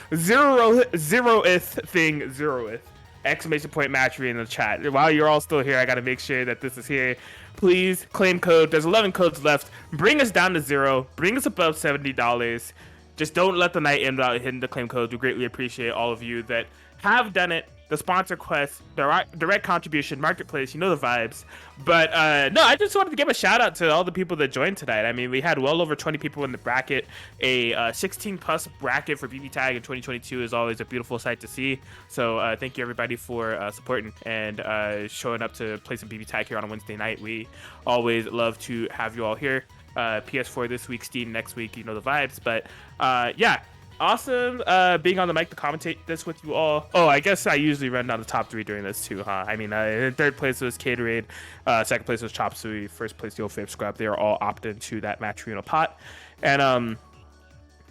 [SPEAKER 2] thing zeroth. exclamation point matchery in the chat. While you're all still here, I got to make sure that this is here. Please claim code. There's 11 codes left. Bring us down to 0. Bring us above $70. Just don't let the night end without hitting the claim codes. We greatly appreciate all of you that have done it. The sponsor quest, direct contribution, marketplace, you know the vibes. But no, I just wanted to give a shout out to all the people that joined tonight. I mean, we had well over 20 people in the bracket. A 16 plus bracket for BBTAG in 2022 is always a beautiful sight to see. So thank you everybody for supporting and showing up to play some BBTAG here on a Wednesday night. We always love to have you all here. PS4 this week, Steam next week, you know the vibes. But yeah. Awesome being on the mic to commentate this with you all. Oh, I guess I usually run down the top 3 during this too, huh? I mean, in third place was Caterade, second place was Chop Suey, first place Yo Fave Scrub. They are all opted into that Matcherino pot. And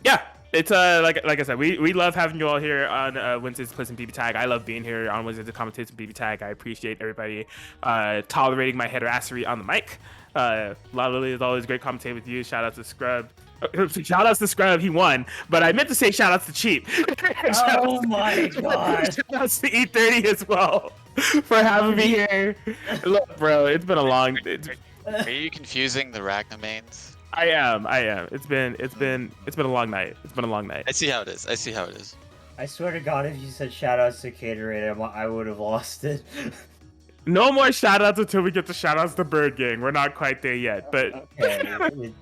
[SPEAKER 2] yeah, it's like I said, we love having you all here on Wednesdays to play some BB Tag. I love being here on Wednesdays to commentate some BB Tag. I appreciate everybody tolerating my heterassery on the mic. Lily is always great commentating with you. Shout out to Scrub. Shout outs to Scrub, he won, but I meant to say shout outs to Cheap.
[SPEAKER 3] Oh my god.
[SPEAKER 2] Shout outs to E30 as well for having me here. Look, bro, it's been a long.
[SPEAKER 1] Are you confusing the Ragnamains?
[SPEAKER 2] I am. It's been a long night. It's been a long night.
[SPEAKER 1] I see how it is.
[SPEAKER 3] I swear to God, if you said shoutouts to Caterade, I would have lost it.
[SPEAKER 2] No more shout outs until we get to shout outs to Bird Gang. We're not quite there yet, but
[SPEAKER 3] okay.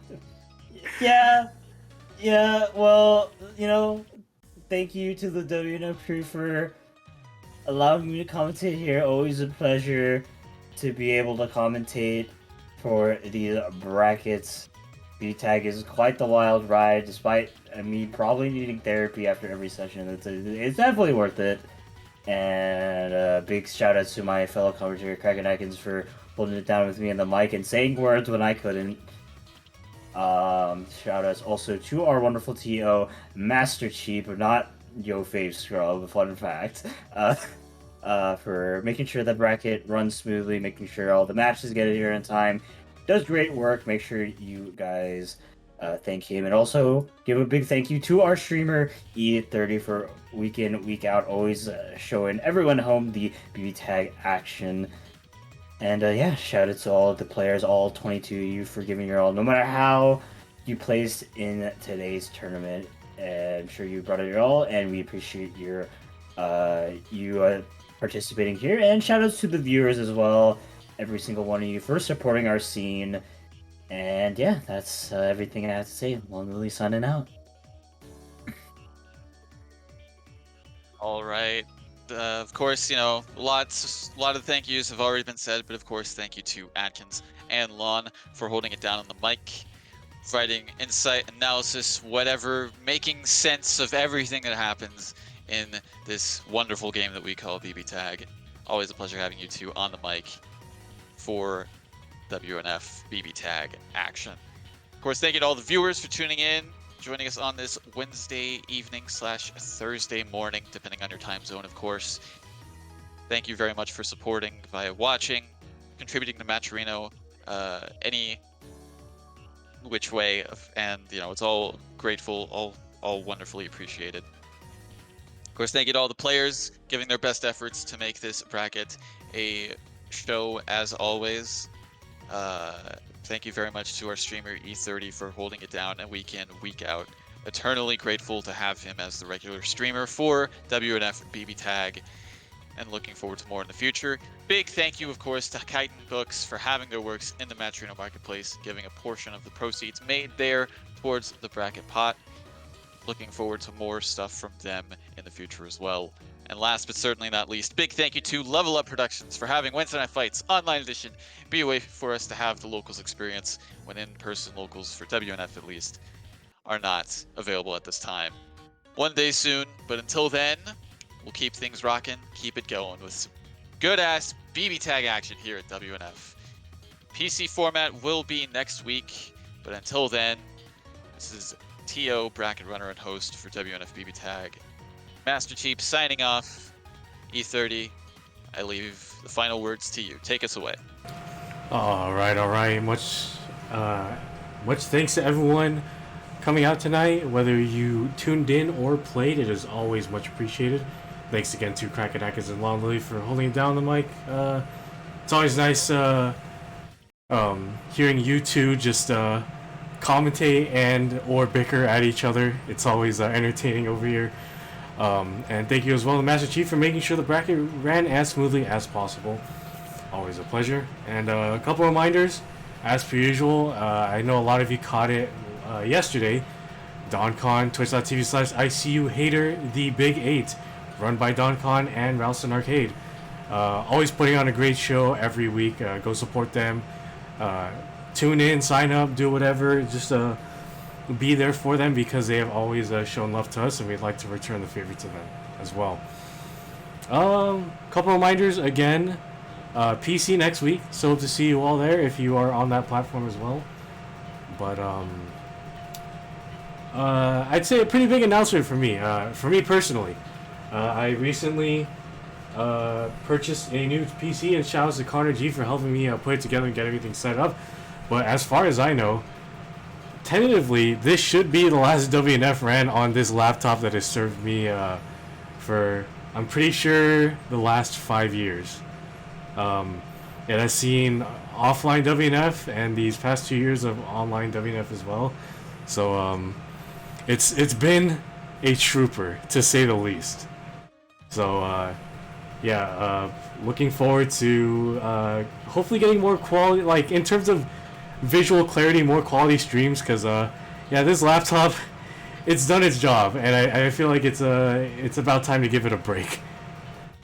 [SPEAKER 3] Yeah, well, you know, thank you to the WNF crew for allowing me to commentate here. Always a pleasure to be able to commentate for these brackets. BTAG is quite the wild ride, despite me probably needing therapy after every session. It's definitely worth it. And big shout outs to my fellow commentator, Kraken Atkins, for holding it down with me in the mic and saying words when I couldn't. Shout outs also to our wonderful TO, Master Cheap, not Yo Fave Scrub, fun fact, for making sure the bracket runs smoothly, making sure all the matches get here in time. Does great work. Make sure you guys thank him, and also give a big thank you to our streamer E30 for week in, week out, always showing everyone home the BB Tag action. And yeah, shout out to all of the players, all 22 of you, for giving your all, no matter how you placed in today's tournament. I'm sure you brought it your all, and we appreciate your participating here. And shout outs to the viewers as well, every single one of you, for supporting our scene. And yeah, that's everything I have to say. Long Lily signing out.
[SPEAKER 1] All right. Of course, you know, a lot of thank yous have already been said, but of course, thank you to Atkins and Lon for holding it down on the mic, providing insight, analysis, whatever, making sense of everything that happens in this wonderful game that we call BB Tag. Always a pleasure having you two on the mic for WNF BB Tag action. Of course, thank you to all the viewers for tuning in, joining us on this Wednesday evening / Thursday morning, depending on your time zone, of course. Thank you very much for supporting via watching, contributing to Matcherino, any which way, and you know, it's all grateful, all wonderfully appreciated. Of course, thank you to all the players giving their best efforts to make this bracket a show as always. Thank you very much to our streamer E30 for holding it down week in, week out. Eternally grateful to have him as the regular streamer for WNF BB Tag, and looking forward to more in the future. Big thank you, of course, to Chitin Books for having their works in the Matcherino Marketplace, giving a portion of the proceeds made there towards the bracket pot. Looking forward to more stuff from them in the future as well. And last but certainly not least, big thank you to Level Up Productions for having Wednesday Night Fights Online Edition be a way for us to have the locals experience when in-person locals, for WNF at least, are not available at this time. One day soon, but until then, we'll keep things rocking, keep it going with some good-ass BB Tag action here at WNF. PC format will be next week, but until then, this is TO, bracket runner and host for WNF BB Tag. Master Cheap signing off. E30, I leave the final words to you. Take us away.
[SPEAKER 6] All right. Much thanks to everyone coming out tonight. Whether you tuned in or played, it is always much appreciated. Thanks again to Kraken Atkins and Long Lily for holding down the mic. It's always nice hearing you two just commentate and or bicker at each other. It's always entertaining over here. And thank you as well to Master Chief for making sure the bracket ran as smoothly as possible. Always a pleasure. And a couple reminders, as per usual. I know a lot of you caught it yesterday. DonCon, twitch.tv/ICU Hater, the Big 8, run by DonCon and Ralston Arcade. Always putting on a great show every week. Go support them. Tune in, sign up, do whatever. Just be there for them because they have always shown love to us, and we'd like to return the favor to them as well. Couple reminders again. PC next week, so hope to see you all there if you are on that platform as well. But I'd say a pretty big announcement for me personally. I recently purchased a new PC, and shout out to Connor G for helping me put it together and get everything set up. But as far as I know, tentatively, this should be the last WNF ran on this laptop that has served me for, I'm pretty sure, the last 5 years. It has seen offline WNF and these past 2 years of online WNF as well. So it's been a trooper, to say the least. So looking forward to hopefully getting more quality, like in terms of visual clarity, more quality streams, because this laptop, it's done its job, and I feel like it's about time to give it a break.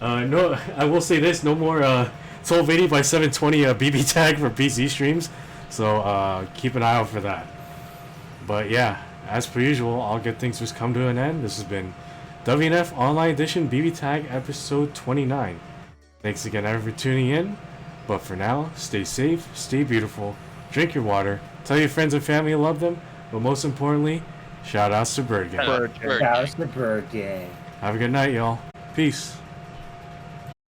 [SPEAKER 6] No, I will say this: no more 1280 by 720 BBTAG for PC streams, so keep an eye out for that. But yeah, as per usual, all good things just come to an end. This has been WNF Online Edition BBTAG episode 29. Thanks again, everyone, for tuning in. But for now, stay safe, stay beautiful, drink your water, tell your friends and family you love them, but most importantly, shout outs to Bird Gang.
[SPEAKER 3] Shout outs to Bird Gang.
[SPEAKER 6] Have a good night, y'all. Peace.